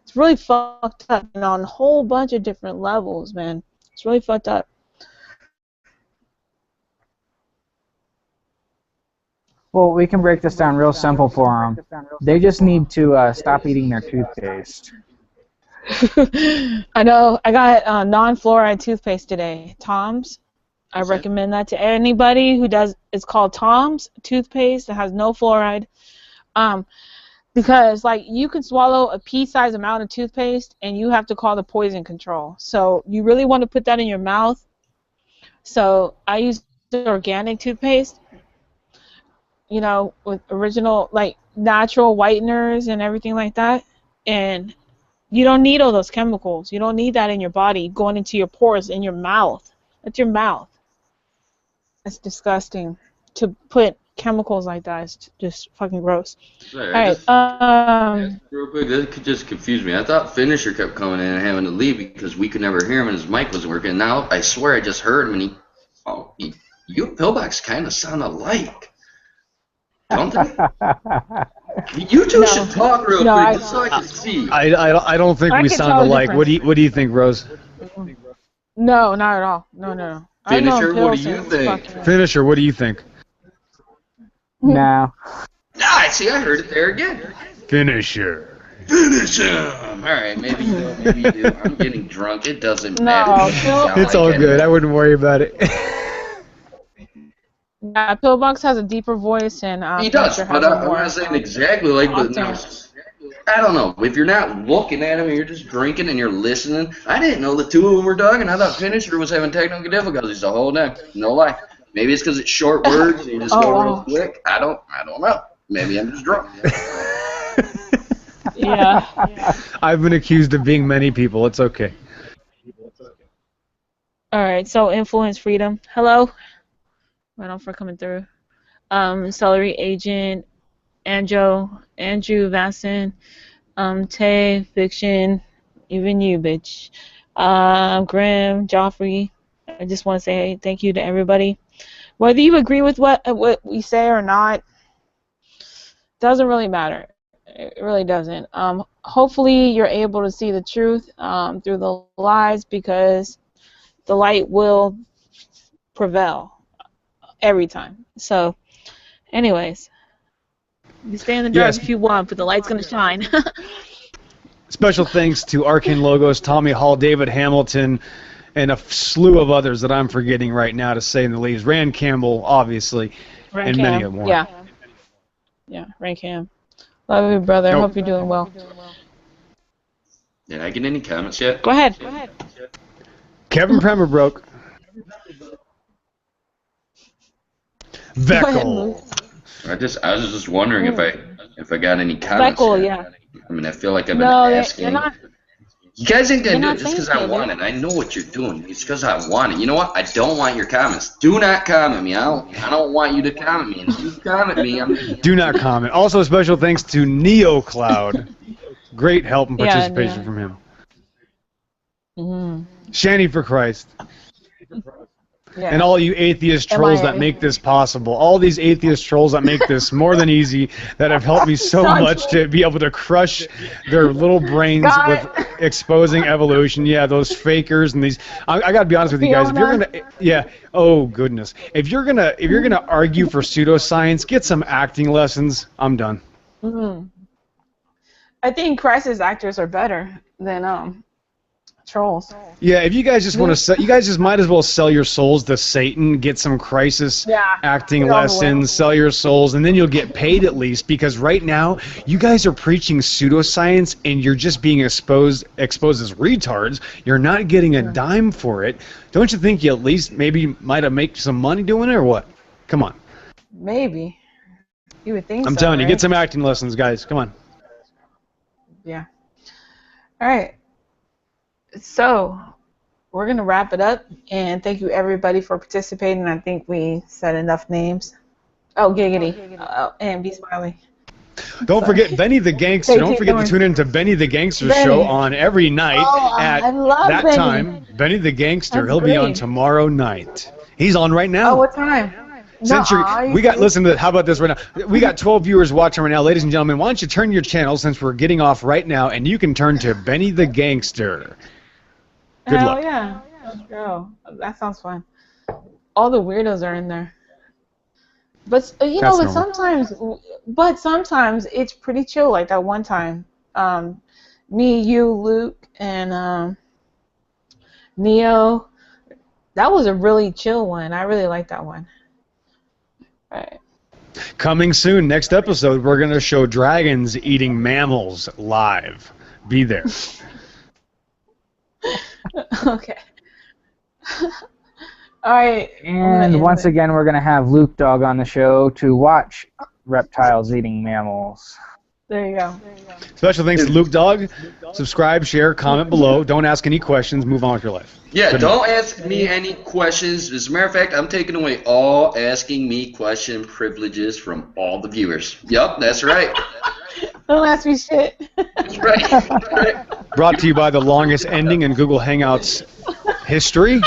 it's really fucked up and on a whole bunch of different levels, man. It's really fucked up. Well, we can break this down real simple for them. They just need to stop eating their toothpaste. I know. I got non-fluoride toothpaste today. Tom's. I recommend that to anybody who does. It's called Tom's toothpaste. It has no fluoride. Because you can swallow a pea-sized amount of toothpaste and you have to call the poison control. So you really want to put that in your mouth. So I use the organic toothpaste. With original, natural whiteners and everything like that. And you don't need all those chemicals. You don't need that in your body going into your pores, in your mouth. That's your mouth. That's disgusting. To put chemicals like that is just fucking gross. Sorry, all right. Real quick, that could just confuse me. I thought Finisher kept coming in and having to leave because we could never hear him and his mic wasn't working. Now, I swear I just heard him and you and Pillbox kind of sound alike. Don't they? You two should talk real quick just so I can see. I don't think we sound alike. What do you think, Rose? No, not at all. No. Finisher, what do you think? Finisher, what do you think? No. Ah, see, I heard it there again. Finisher. Finish him! Alright, maybe you do. I'm getting drunk. It doesn't matter. It's all good. I wouldn't worry about it. Yeah, Pillbox has a deeper voice, and he does, but I'm not saying exactly but no, I don't know. If you're not looking at him and you're just drinking and you're listening, I didn't know the two of them were talking. I thought Finisher was having technical difficulties the whole time. No lie. Maybe it's because it's short words and you just go real quick. I don't know. Maybe I'm just drunk. Yeah. I've been accused of being many people. It's okay. All right. So influence freedom. Hello. Right on for coming through. Celery Agent, Andrew Vasson, Tay, Fiction, even you, bitch. Grim, Joffrey. I just want to say thank you to everybody. Whether you agree with what we say or not, doesn't really matter. It really doesn't. Hopefully you're able to see the truth through the lies, because the light will prevail every time. So, anyways, you stay in the dark if you want, but the light's going to shine. Special thanks to Arcane Logos, Tommy Hall, David Hamilton, and a slew of others that I'm forgetting right now, to say in the least. Rand Campbell, obviously, and many more. Yeah, Rand Cam. Love you, brother. Nope. Hope you're doing well. Did I get any comments yet? Go ahead. Kevin Pemberbroke. Veckel. I was just wondering if I got any comments. Veckel, yet. yeah. I mean, I feel like I've been asking. You're not. You guys ain't gonna do You're it just because not I saying want it. I know what you're doing. It's because I want it. You know what? I don't want your comments. Do not comment me. I don't want you to comment me. And if you comment me, Do not comment. Also, special thanks to NeoCloud. Great help and participation from him. Mm-hmm. Shanny for Christ. Yeah. And all you atheist trolls that make this possible. All these atheist trolls that make this more than easy, that have helped me so much to be able to crush their little brains with exposing evolution. Yeah, those fakers and these. I got to be honest with you guys. If you're gonna, oh goodness, if you're gonna argue for pseudoscience, get some acting lessons. I'm done. Mm-hmm. I think crisis actors are better than trolls. Yeah, if you guys just want to sell, you guys just might as well sell your souls to Satan, get some crisis acting lessons, sell your souls, and then you'll get paid at least, because right now you guys are preaching pseudoscience and you're just being exposed as retards. You're not getting a dime for it. Don't you think you at least maybe might have made some money doing it, or what? Come on. Maybe. You would think I'm telling you, get some acting lessons, guys. Come on. Yeah. All right. So, we're going to wrap it up, and thank you everybody for participating. I think we said enough names. Oh, giggity. And be smiley. Don't forget Benny the Gangster. Don't forget to tune in to Benny the Gangster show on every night at that time. Benny the Gangster. He'll be on tomorrow night. He's on right now. Oh, what time? Listen to how about this right now? We got 12 viewers watching right now, ladies and gentlemen. Why don't you turn your channel, since we're getting off right now, and you can turn to Benny the Gangster. Good luck. Yeah. Let's go. That sounds fun. All the weirdos are in there. But sometimes it's pretty chill. Like that one time, me, you, Luke, and Neo. That was a really chill one. I really liked that one. All right. Coming soon, next episode, we're going to show dragons eating mammals live. Be there. Okay. All right. And once again, we're going to have Luke Dog on the show to watch reptiles eating mammals. There you go. Special thanks to Luke Dog. Subscribe, share, comment below. Don't ask any questions. Move on with your life. Yeah, don't ask me any questions. As a matter of fact, I'm taking away all asking me question privileges from all the viewers. Yep, that's right. Don't ask me shit. That's right. That's right. Brought to you by the longest ending in Google Hangouts history.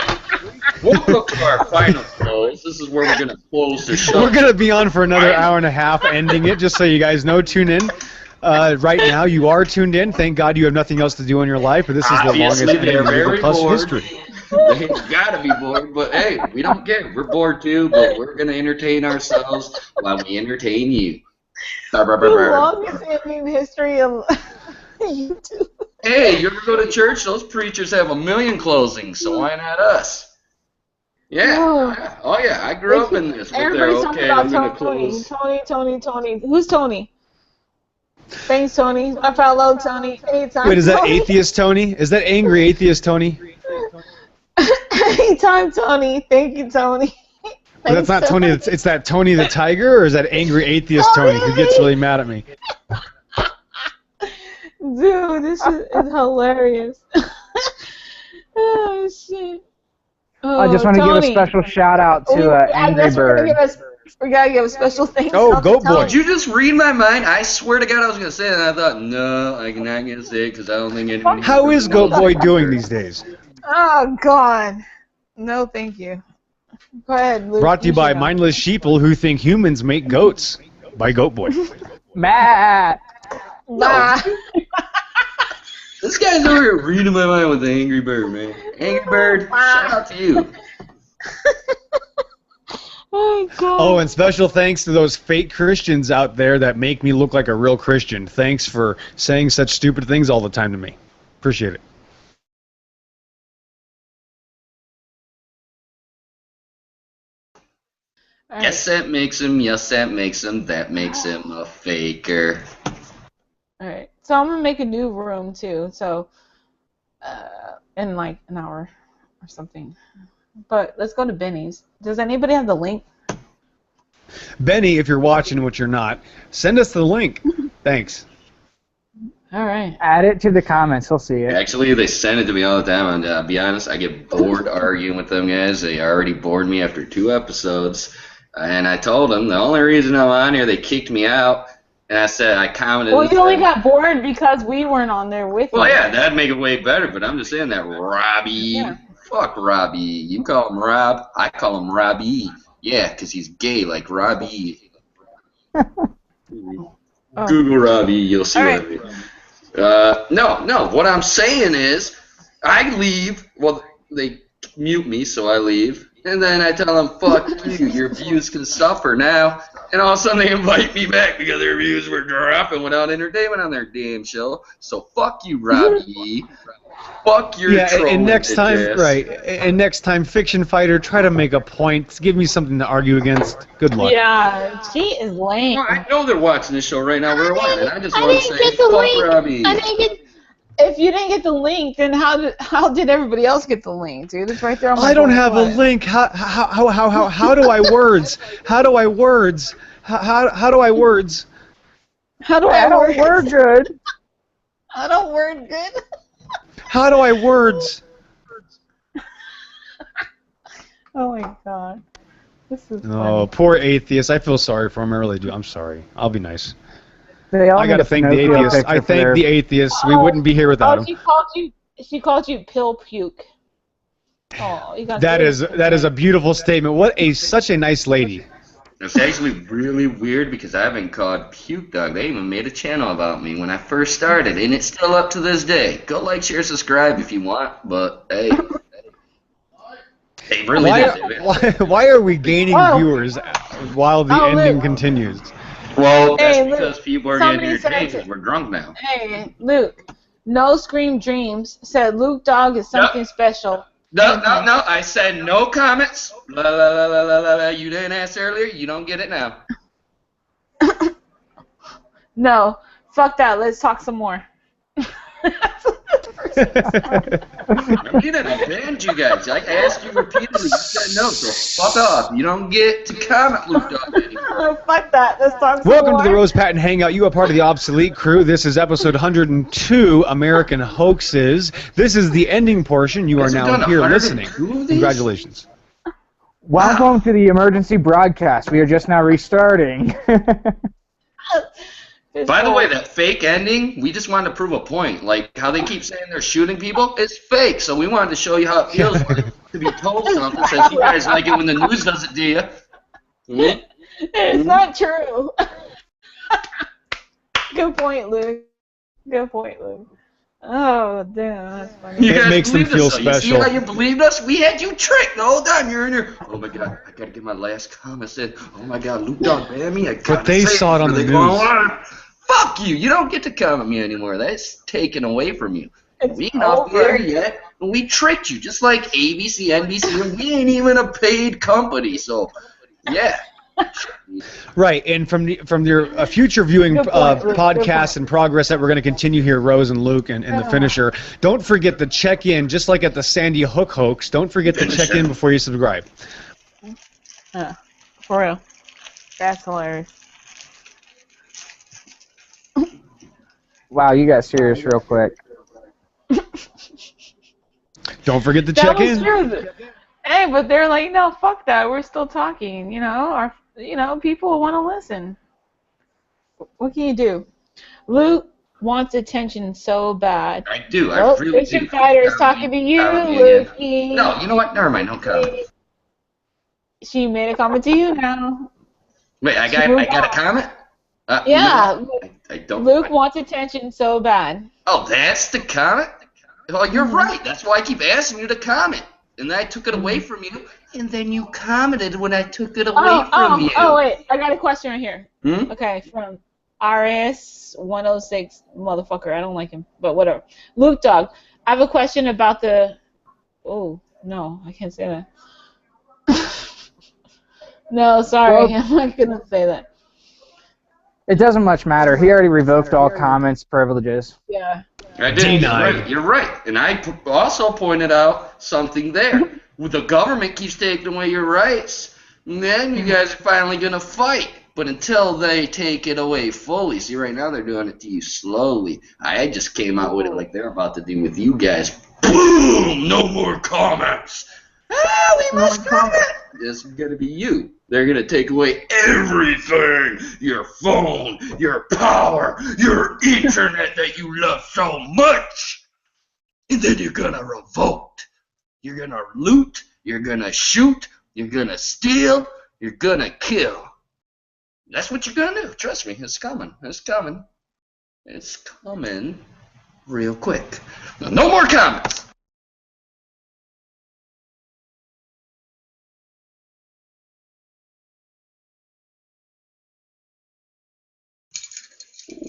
We'll look to our final close. This is where we're going to close the show. We're going to be on for another hour and a half ending it, just so you guys know. Tune in. Right now, you are tuned in. Thank God you have nothing else to do in your life, but this is the longest ending in Google Plus history. They gotta be bored, but hey, we don't care. We're bored too, but we're going to entertain ourselves while we entertain you. The longest ending history of YouTube. Hey, you ever go to church? Those preachers have 1 million closings, so why not us? Yeah. Oh, yeah. I grew up in this. Everybody's talking about Tony. Who's Tony? Thanks, Tony. My fellow Tony. Anytime. Wait, is that atheist Tony? Is that angry atheist Tony? Anytime, Tony. Thank you, Tony. But that's not Tony. It's that Tony the Tiger, or is that angry atheist Tony who gets really mad at me? Dude, this is hilarious. Oh, shit. Oh, I just want to give a special shout out to Angry Bird. We gotta give a special thanks. Oh, Goat Boy! Did you just read my mind? I swear to God, I was gonna say it, and I thought, no, I'm not gonna say it because I don't think anyone. How is Goat Boy doing these days? Oh God, no, thank you. Go ahead, Luke. Brought to you by mindless sheeple who think humans make goats. By Goat Boy. Matt. No. This guy's over here reading my mind with the Angry Bird, man. Angry Bird, shout out to you. Oh, God. Oh, and special thanks to those fake Christians out there that make me look like a real Christian. Thanks for saying such stupid things all the time to me. Appreciate it. Right. Yes, that makes him. Yes, that makes him. That makes him a faker. All right. So I'm gonna make a new room too. So in like an hour or something. But let's go to Benny's. Does anybody have the link? Benny, if you're watching, which you're not, send us the link. Thanks. All right. Add it to the comments. He'll see it. Actually, they send it to me all the time, and to be honest, I get bored arguing with them guys. They already bored me after 2 episodes, and I told them the only reason I'm on here, they kicked me out, and I said, I commented. Well, you only got bored because we weren't on there with you. Well, yeah, that'd make it way better, but I'm just saying that Robbie Fuck Robbie. You call him Rob. I call him Robbie. Yeah, 'cause he's gay like Robbie. Google Robbie, you'll see what I mean. No. What I'm saying is, I leave. Well, they mute me, so I leave. And then I tell them, fuck you, your views can suffer now. And all of a sudden they invite me back because their views were dropping without entertainment on their damn show. So fuck you, Robbie. Fuck your trolling, and next time, bitch ass. right? And next time, Fiction Fighter, try to make a point. Give me something to argue against. Good luck. Yeah, she is lame. Well, I know they're watching this show right now. We're watching it. I just want to didn't say, get the fuck link. Robbie. I didn't get. If you didn't get the link, then how did everybody else get the link, dude? It's right there on my I don't have a board. link. How do I words? How do I words? How do I words? How do I word good? I don't word good. How do I words? Oh my god. This is Oh, poor atheist. I feel sorry for him. I really do. I'm sorry. I'll be nice. They all I gotta need a thank the Pinocchio atheist. picture I for thank their- the atheist. We wouldn't be here without him. She called you pill puke. Oh, you got That is a beautiful statement. What such a nice lady. It's actually really weird because I've been called Puke Dog. They even made a channel about me when I first started, and it's still up to this day. Go like, share, subscribe if you want, but hey. They really did. Why are we gaining viewers while the ending continues? Well, that's Hey, because Luke, people are getting somebody said entertained to- because we're drunk now. Hey, Luke. No Scream Dreams said Luke Dog is something special. No, I said no comments. La, la, la, la, la, la, la. You didn't ask earlier. You don't get it now. No, fuck that. Let's talk some more. I mean, I banned you guys. I asked you repeatedly. You said no, so fuck off. You don't get to comment, Luke Dog, anymore. Fuck that. Let's talk some Welcome more. to the Rose Patton Hangout. You are part of the obsolete crew. This is episode 102, American Hoaxes. This is the ending portion. You are Has it now done here 102 listening. of these? Congratulations. Welcome to the emergency broadcast. We are just now restarting. By the way, that fake ending, we just wanted to prove a point. Like how they keep saying they're shooting people, it's fake. So we wanted to show you how it feels like to be told something since you guys like it when the news does it to you. Hmm? It's not true. Good point, Luke. Good point, Luke. Oh, damn, that's funny. You It guys makes them believed feel us, though. You see special. how you believed us? We had you tricked the whole time. You're in here. Oh my god, I gotta get my last comment said. Oh my god, Luke Dog banned me. But they saw it on the news. Fuck you! You don't get to comment me anymore. That's taken away from you. It's We ain't off the over. air yet. And we tricked you, just like ABC, NBC, and we ain't even a paid company. So, yeah. Right, and from your future viewing Good point, Luke. Good podcasts in progress that we're going to continue here, Rose and Luke and the finisher, don't forget to check in, just like at the Sandy Hook hoax, don't forget to check in before you subscribe. For real. That's hilarious. Wow, you got serious real quick. Don't forget to That check was in. true. Hey, but they're like, no, fuck that. We're still talking. People want to listen. What can you do? Luke wants attention so bad. I do. I really Fiction do. Fighter is talking to you, Lukey. No, you know what? Never mind. No comment. She made a comment to you now. Wait, I moved got a on. comment? Yeah. I don't. Luke wants attention so bad. Oh, that's the comment? Well, you're right. That's why I keep asking you to comment. And then I took it away from you, and then you commented when I took it away from you. Oh, wait. I got a question right here. Hmm? Okay, from RS106, motherfucker. I don't like him, but whatever. Luke Dog, I have a question about the... Oh, no, I can't say that. No, sorry. I'm not going to say that. It doesn't much matter. He already revoked all comments privileges. Yeah. I did. Denied. You're right. And I also pointed out something there. The government keeps taking away your rights. And then you guys are finally going to fight. But until they take it away fully, see, right now they're doing it to you slowly. I just came out with it like they're about to do with you guys. Boom! No more comments. We must comment. It's going to be you. They're going to take away everything. Your phone, your power, your internet that you love so much. And then you're going to revolt. You're gonna loot, you're gonna shoot, you're gonna steal, you're gonna kill. That's what you're gonna do. Trust me, it's coming. It's coming. It's coming real quick. Now, no more comments.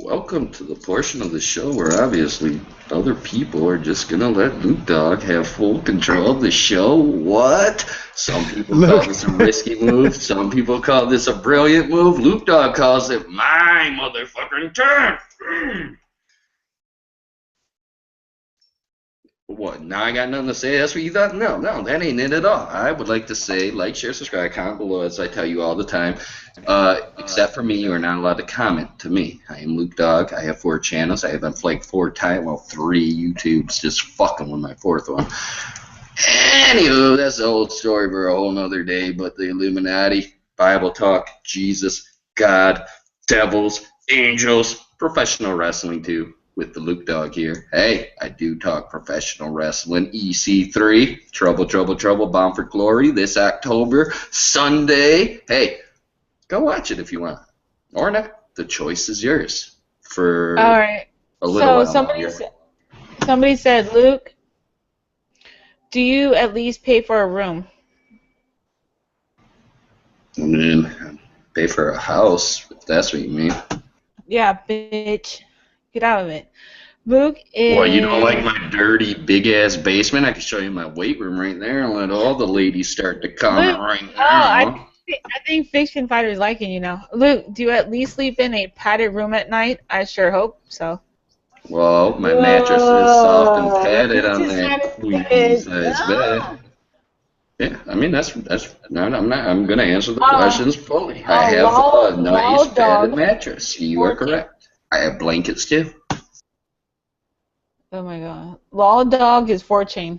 Welcome to the portion of the show where obviously other people are just gonna let Luke Dog have full control of the show. What? Some people call this a risky move. Some people call this a brilliant move. Luke Dog calls it my motherfucking turn. What? Now I got nothing to say? That's what you thought? No, that ain't it at all. I would like to say, like, share, subscribe, comment below, as I tell you all the time. Except for me, you are not allowed to comment to me. I am Luke Dog. I have 4 channels. I have been flagged 4 times. Well, 3 YouTubes. Just fucking with my 4th one. Anywho, that's the old story for a whole nother day. But the Illuminati, Bible talk, Jesus, God, devils, angels, professional wrestling too. With the Luke Dog here. Hey, I do talk professional wrestling. EC3, Trouble, Bound for Glory, this October, Sunday. Hey, go watch it if you want. Or not. The choice is yours. For all right. A little so while somebody said, Luke, do you at least pay for a room? I mean, pay for a house, if that's what you mean. Yeah, bitch. Get out of it. Luke is... Well, you don't like my dirty, big-ass basement? I can show you my weight room right there and let all the ladies start to comment right now. I think Fiction Fighter is liking you now. Luke, do you at least sleep in a padded room at night? I sure hope so. Well, my mattress is soft and padded on that queen-size bed. Yeah, I mean, that's I'm going to answer the questions fully. I have a nice padded mattress. You are correct. I have blankets too. Oh my god. Law Dog is 4chain.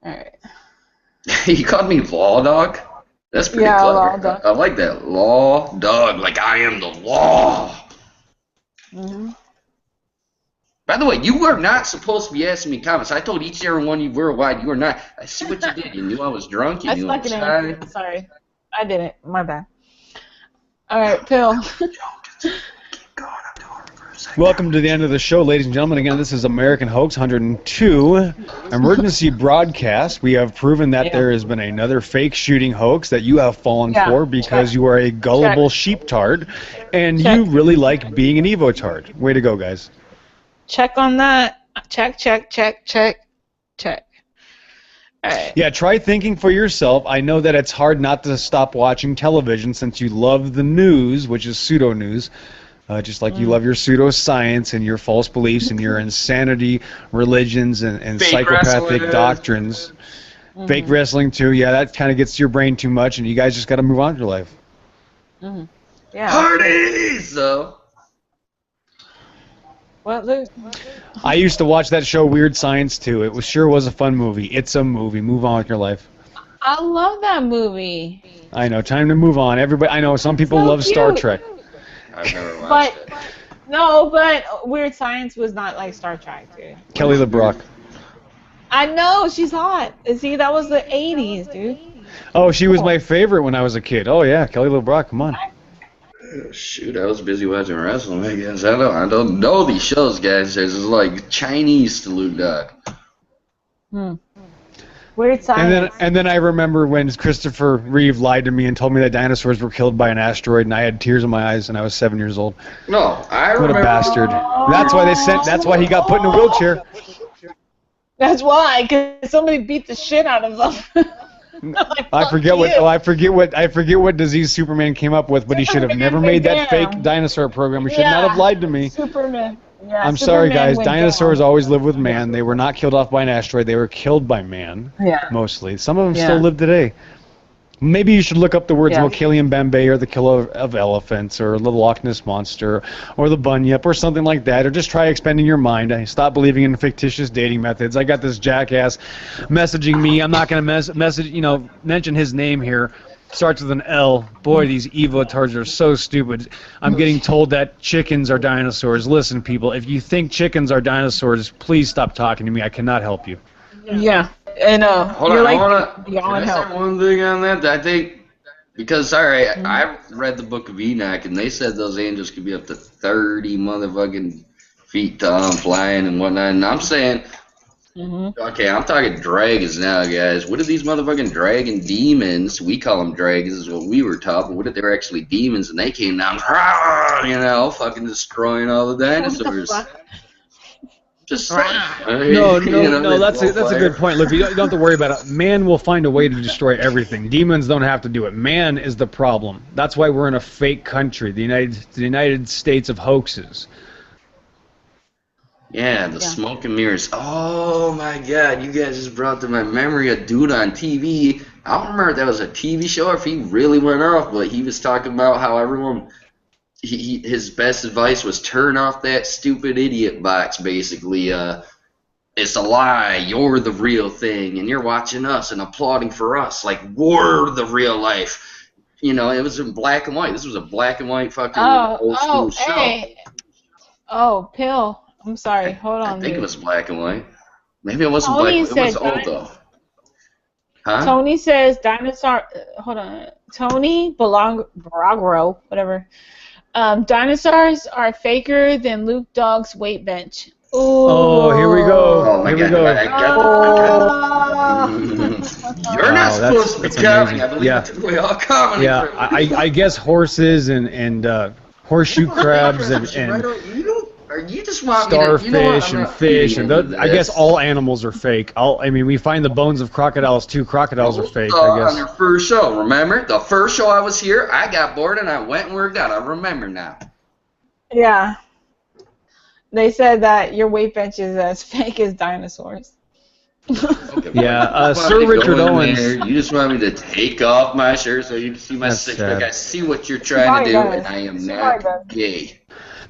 Alright. You called me Law Dog? That's pretty clever. Law Dog. I like that. Law Dog. Like I am the law. Mm-hmm. By the way, you were not supposed to be asking me comments. I told each and every one of you worldwide you were not. I see what you did. You knew I was drunk. You knew I was high. Sorry. I didn't. My bad. Alright, Pill. Welcome to the end of the show, ladies and gentlemen. Again, this is American Hoax 102 emergency broadcast. We have proven that there has been another fake shooting hoax that you have fallen for because you are a gullible sheeptard and you really like being an evotard. Way to go, guys. Check on that. Check. All right. Yeah, try thinking for yourself. I know that it's hard not to stop watching television since you love the news, which is pseudo-news. Just like you love your pseudoscience and your false beliefs and your insanity religions and psychopathic doctrines. Fake wrestling, too. Yeah, that kind of gets to your brain too much, and you guys just got to move on with your life. Yeah. Parties, though. What, Luke? I used to watch that show Weird Science, too. It sure was a fun movie. It's a movie. Move on with your life. I love that movie. I know. Time to move on. Everybody. I know some people love Star Trek. I've never watched it. But Weird Science was not like Star Trek, dude. Kelly LeBrock. I know, she's hot. See, that was the 80s, dude. Oh, she was my favorite when I was a kid. Oh, yeah, Kelly LeBrock, come on. Shoot, I was busy watching wrestling, I guess. I don't know these shows, guys. There's like Chinese to Luke Dog. Weird Science. And then I remember when Christopher Reeve lied to me and told me that dinosaurs were killed by an asteroid, and I had tears in my eyes, and I was 7 years old. No, I remember. What a bastard! That's why he got put in a wheelchair. That's why, because somebody beat the shit out of them. I forget what disease Superman came up with, but he should have never made that fake dinosaur program. He should not have lied to me. Superman. Yeah, I'm sorry, guys. Dinosaurs always live with man. They were not killed off by an asteroid. They were killed by man. Yeah. Mostly. Some of them still live today. Maybe you should look up the words Mokelian Bambay or the killer of elephants or the Loch Ness Monster or the Bunyip or something like that, or just try expending your mind. Stop believing in fictitious dating methods. I got this jackass messaging me. I'm not going to mention his name here. Starts with an L. Boy, these evotards are so stupid. I'm getting told that chickens are dinosaurs. Listen, people, if you think chickens are dinosaurs, please stop talking to me. I cannot help you. Yeah, and Hold you're on, like can beyond I say help. one thing on that? I think because all right, Mhm. I read the Book of Enoch, and they said those angels could be up to 30 motherfucking feet tall, and flying and whatnot. And I'm saying, Mhm. okay, I'm talking dragons now, guys. What if these motherfucking dragon demons? We call them dragons, is what we were taught. But what if they were actually demons and they came down, you know, fucking destroying all the What the dinosaurs? fuck? Just saying, Rah. No, you no, know, no. they That's blow that's a good fire. point, Luke. You don't have to worry about it. Man will find a way to destroy everything. Demons don't have to do it. Man is the problem. That's why we're in a fake country, the United States of hoaxes. Yeah, the Yeah. smoke and mirrors. Oh my God, you guys just brought to my memory a dude on TV. I don't remember if that was a TV show or if he really went off, but he was talking about how everyone, his best advice was turn off that stupid idiot box, basically. It's a lie. You're the real thing, and you're watching us and applauding for us like we're the real life. You know, it was in black and white. This was a black and white fucking old school show. Hey. Oh, Pill. I'm sorry. Hold I on, think it dude. was black and white. Maybe it wasn't black and Tony white. It was said old though. Huh? Tony says dinosaur. Hold on. Tony Belagro, whatever. Dinosaurs are faker than Luke Dogg's weight bench. Oh, here we go. Oh my Ooh. Here we God! go. I got You're not Wow, supposed to be that's comedy. amazing. I believe I Yeah, took away all comedy yeah. from I guess horses and horseshoe crabs and Or you just want me to? You know what? starfish I'm and not fish feeding and into I guess this. all animals are fake. I mean, we find the bones of crocodiles too. Crocodiles are fake, I On guess. your first show, remember? The first show I was here, I got bored and I went and worked out. I remember now. Yeah. They said that your weight bench is as fake as dinosaurs. Okay, Yeah, you just want Sir me to Richard go in Owens. there. You just want me to take off my shirt so you can see my That's six pack. I sad. see what you're She trying to probably do, and does. I am She probably does. not gay.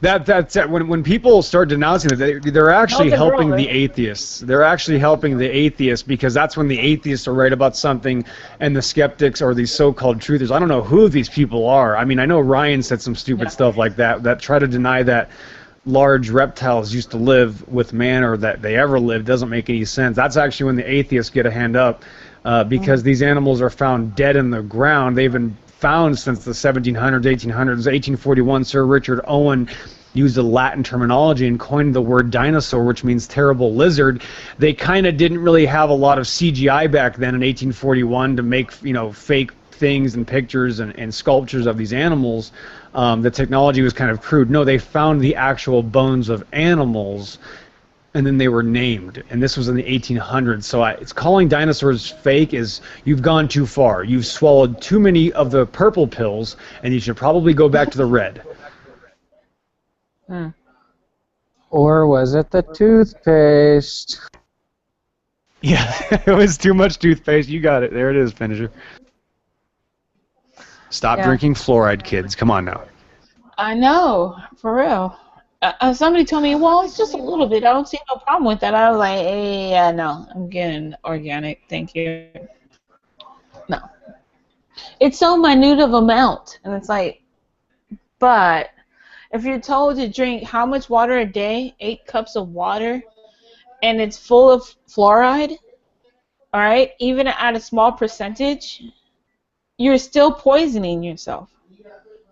That's when people start denouncing it, they're actually How's the girl, helping the right? atheists. They're actually helping the atheists because that's when the atheists are right about something, and the skeptics or these so-called truthers. I don't know who these people are. I mean, I know Ryan said some stupid Yeah. stuff like that try to deny that large reptiles used to live with man or that they ever lived. Doesn't make any sense. That's actually when the atheists get a hand up because these animals are found dead in the ground. They've been found since the 1700s, 1800s. 1841, Sir Richard Owen used a Latin terminology and coined the word dinosaur, which means terrible lizard. They kind of didn't really have a lot of CGI back then in 1841 to make, fake things and pictures and sculptures of these animals. The technology was kind of crude. No, they found the actual bones of animals, and then they were named. And this was in the 1800s. So it's calling dinosaurs fake is you've gone too far. You've swallowed too many of the purple pills, and you should probably go back to the red. Hmm. Or was it the toothpaste? Yeah, it was too much toothpaste. You got it. There it is, finisher. Stop Yeah. drinking fluoride, kids. Come on now. I know, for real. Somebody told me, well, it's just a little bit. I don't see no problem with that. I was like, hey, yeah, no, I'm getting organic. Thank you. No. It's so minute of amount. And it's like, but if you're told to drink how much water a day, 8 cups of water, and it's full of fluoride, all right, even at a small percentage, you're still poisoning yourself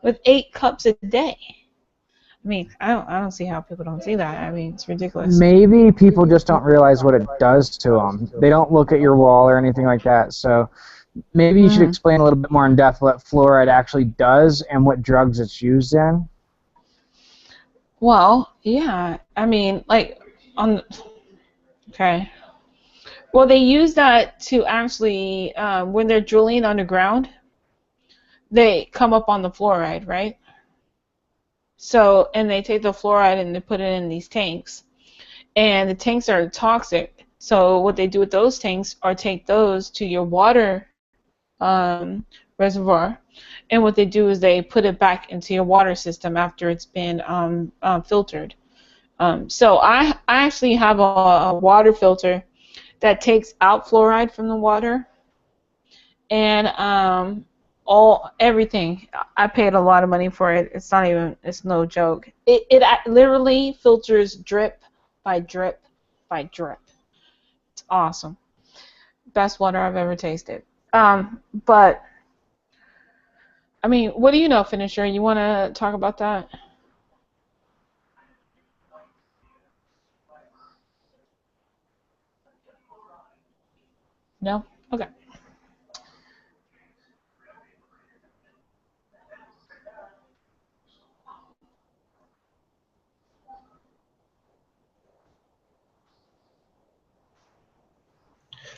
with 8 cups a day. I mean, I don't see how people don't see that. I mean, it's ridiculous. Maybe people just don't realize what it does to them. They don't look at your wall or anything like that. So maybe you should explain a little bit more in depth what fluoride actually does and what drugs it's used in. Well, yeah. I mean, like, okay. Well, they use that to actually, when they're drilling underground, they come up on the fluoride, right? So, and they take the fluoride and they put it in these tanks. And the tanks are toxic. So what they do with those tanks are take those to your water reservoir. And what they do is they put it back into your water system after it's been filtered. So I actually have a water filter that takes out fluoride from the water. And everything. I paid a lot of money for it. It's no joke. It literally filters drip by drip by drip. It's awesome. Best water I've ever tasted. But I mean, what do you know, Finisher? You want to talk about that? No? Okay.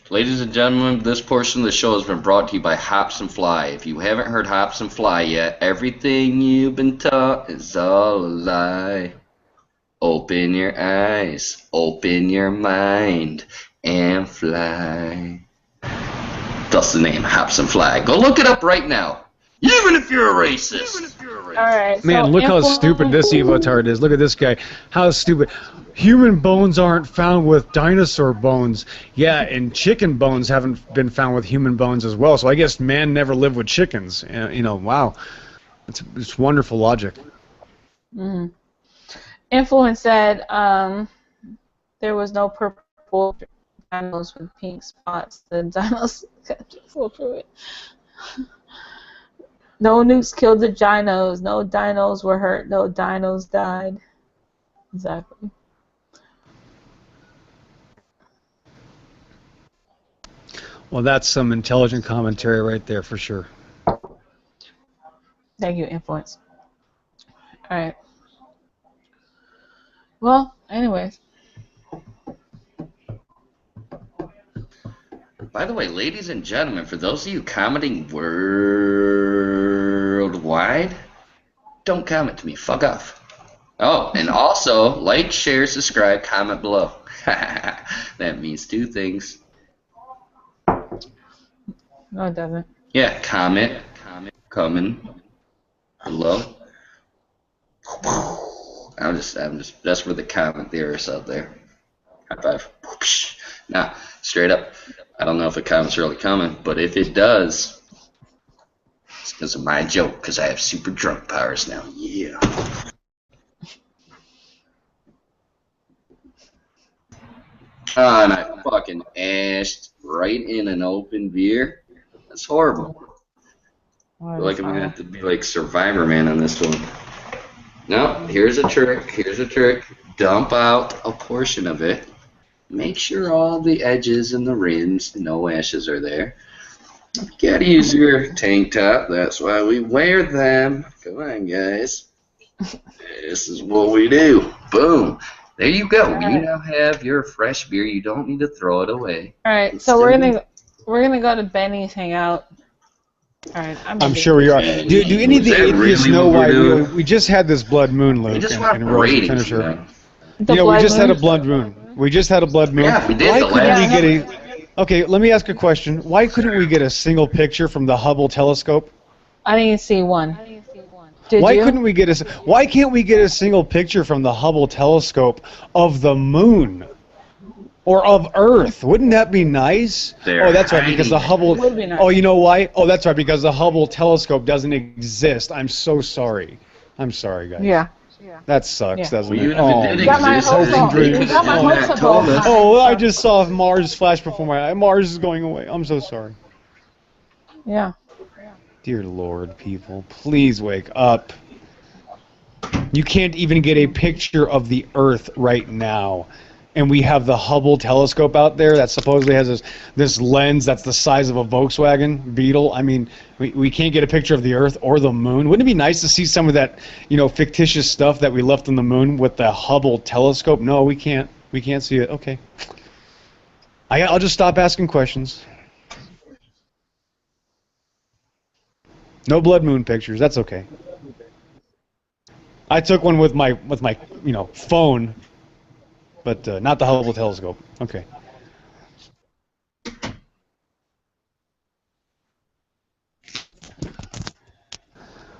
Ladies and gentlemen, this portion of the show has been brought to you by Hops and Fly. If you haven't heard Hops and Fly yet, everything you've been taught is all a lie. Open your eyes, open your mind, and fly. That's the name, Hops and Fly. Go look it up right now, even if you're a racist. All right. Man, so look how stupid this evotard is. Look at this guy. How stupid. Human bones aren't found with dinosaur bones. Yeah, and chicken bones haven't been found with human bones as well. So I guess man never lived with chickens. You know, wow. It's wonderful logic. Mm. Influence said there was no purple dinos with pink spots. The dinos full through it. No nukes killed the dinos. No dinos were hurt. No dinos died. Exactly. Well, that's some intelligent commentary right there for sure. Thank you, Influence. All right. Well, anyways. By the way, ladies and gentlemen, for those of you commenting worldwide, don't comment to me. Fuck off. Oh, and also, like, share, subscribe, comment below. That means two things. No, it doesn't. Yeah, comment below. I'm just, that's for the comment theorists out there. High five. Now, straight up, I don't know if a comment's really coming, but if it does, it's because of my joke, because I have super drunk powers now. Yeah. Oh, and I fucking ashed right in an open beer. That's horrible. I feel like I'm gonna have to be like Survivor Man on this one. No, here's a trick. Here's a trick. Dump out a portion of it. Make sure all the edges and the rims, no ashes are there. You gotta use your tank top. That's why we wear them. Come on, guys. This is what we do. Boom. There you go. You now have your fresh beer. You don't need to throw it away. All right, so we're gonna go to Benny's hangout. All right, I'm sure we are. Do any of the atheists know why we just had this blood moon, Luke, and Rose Finisher? Yeah, we just had a blood moon. We just had a blood moon. Yeah, we did. Why couldn't we get a? Okay, let me ask a question. Why couldn't we get a single picture from the Hubble telescope? I didn't see one. Did Why you? couldn't we get a? Why can't we get a single picture from the Hubble telescope of the moon or of Earth? Wouldn't that be nice? Oh, that's right, because the Hubble. Would be nice. Oh, you know why? Oh, that's right, because the Hubble telescope doesn't exist. I'm so sorry. I'm sorry, guys. Yeah. That sucks, Yeah. doesn't Well, it? even if it did got my exist, hopes up. dreams. You got my no one hopes up. told us. Oh, I just saw Mars flash before my eye. Mars is going away. I'm so sorry. Yeah. Dear Lord, people, please wake up. You can't even get a picture of the Earth right now. And we have the Hubble telescope out there that supposedly has this lens that's the size of a Volkswagen Beetle. I mean, we can't get a picture of the Earth or the moon. Wouldn't it be nice to see some of that, fictitious stuff that we left on the moon with the Hubble telescope? No, we can't. We can't see it. Okay. I'll just stop asking questions. No blood moon pictures. That's okay. I took one with my phone, but not the Hubble telescope. Okay.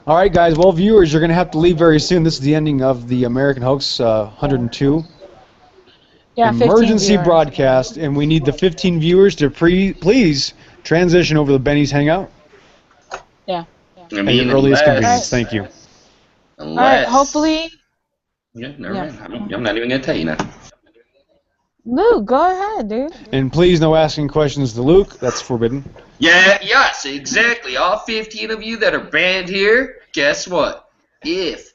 All right, guys. Well, viewers, you're going to have to leave very soon. This is the ending of the American Hoax 102 emergency broadcast, and we need the 15 viewers to please transition over to Benny's Hangout. Yeah. I At your earliest convenience. Thank you. Unless, All right. Hopefully. Yeah, never mind. I'm not even gonna tell you now. Luke, go ahead, dude. And please, no asking questions to Luke. That's forbidden. Yeah, yes, exactly. All 15 of you that are banned here, guess what? If,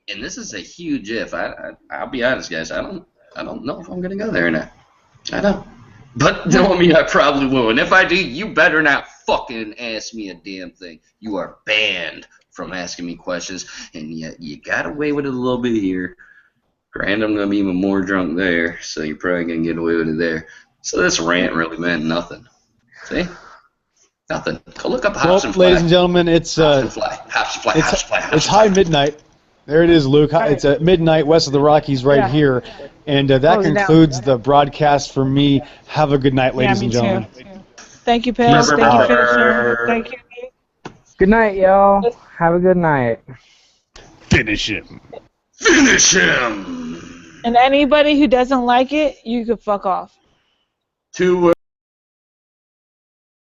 and this is a huge if, I'll be honest, guys, I don't know if I'm gonna go there or not. I don't. But knowing me, I probably will. And if I do, you better not fucking ask me a damn thing. You are banned from asking me questions, and yet you got away with it a little bit here. Granted, I'm gonna be even more drunk there, so you're probably gonna get away with it there. So this rant really meant nothing. See? Nothing. Go look up Well, Hops and Fly. ladies and gentlemen, it's Hops and Fly. Hops and Fly. Hops and Fly. Hops it's and Fly. high midnight. There it is, Luke. It's at midnight west of the Rockies right here. And that Close it down. concludes the broadcast for me. Have a good night, ladies and gentlemen. Too. Thank you, Pez. Thank you, Fisher. Thank you. Good night, y'all. Have a good night. Finish him. Finish him! And anybody who doesn't like it, you could fuck off. 2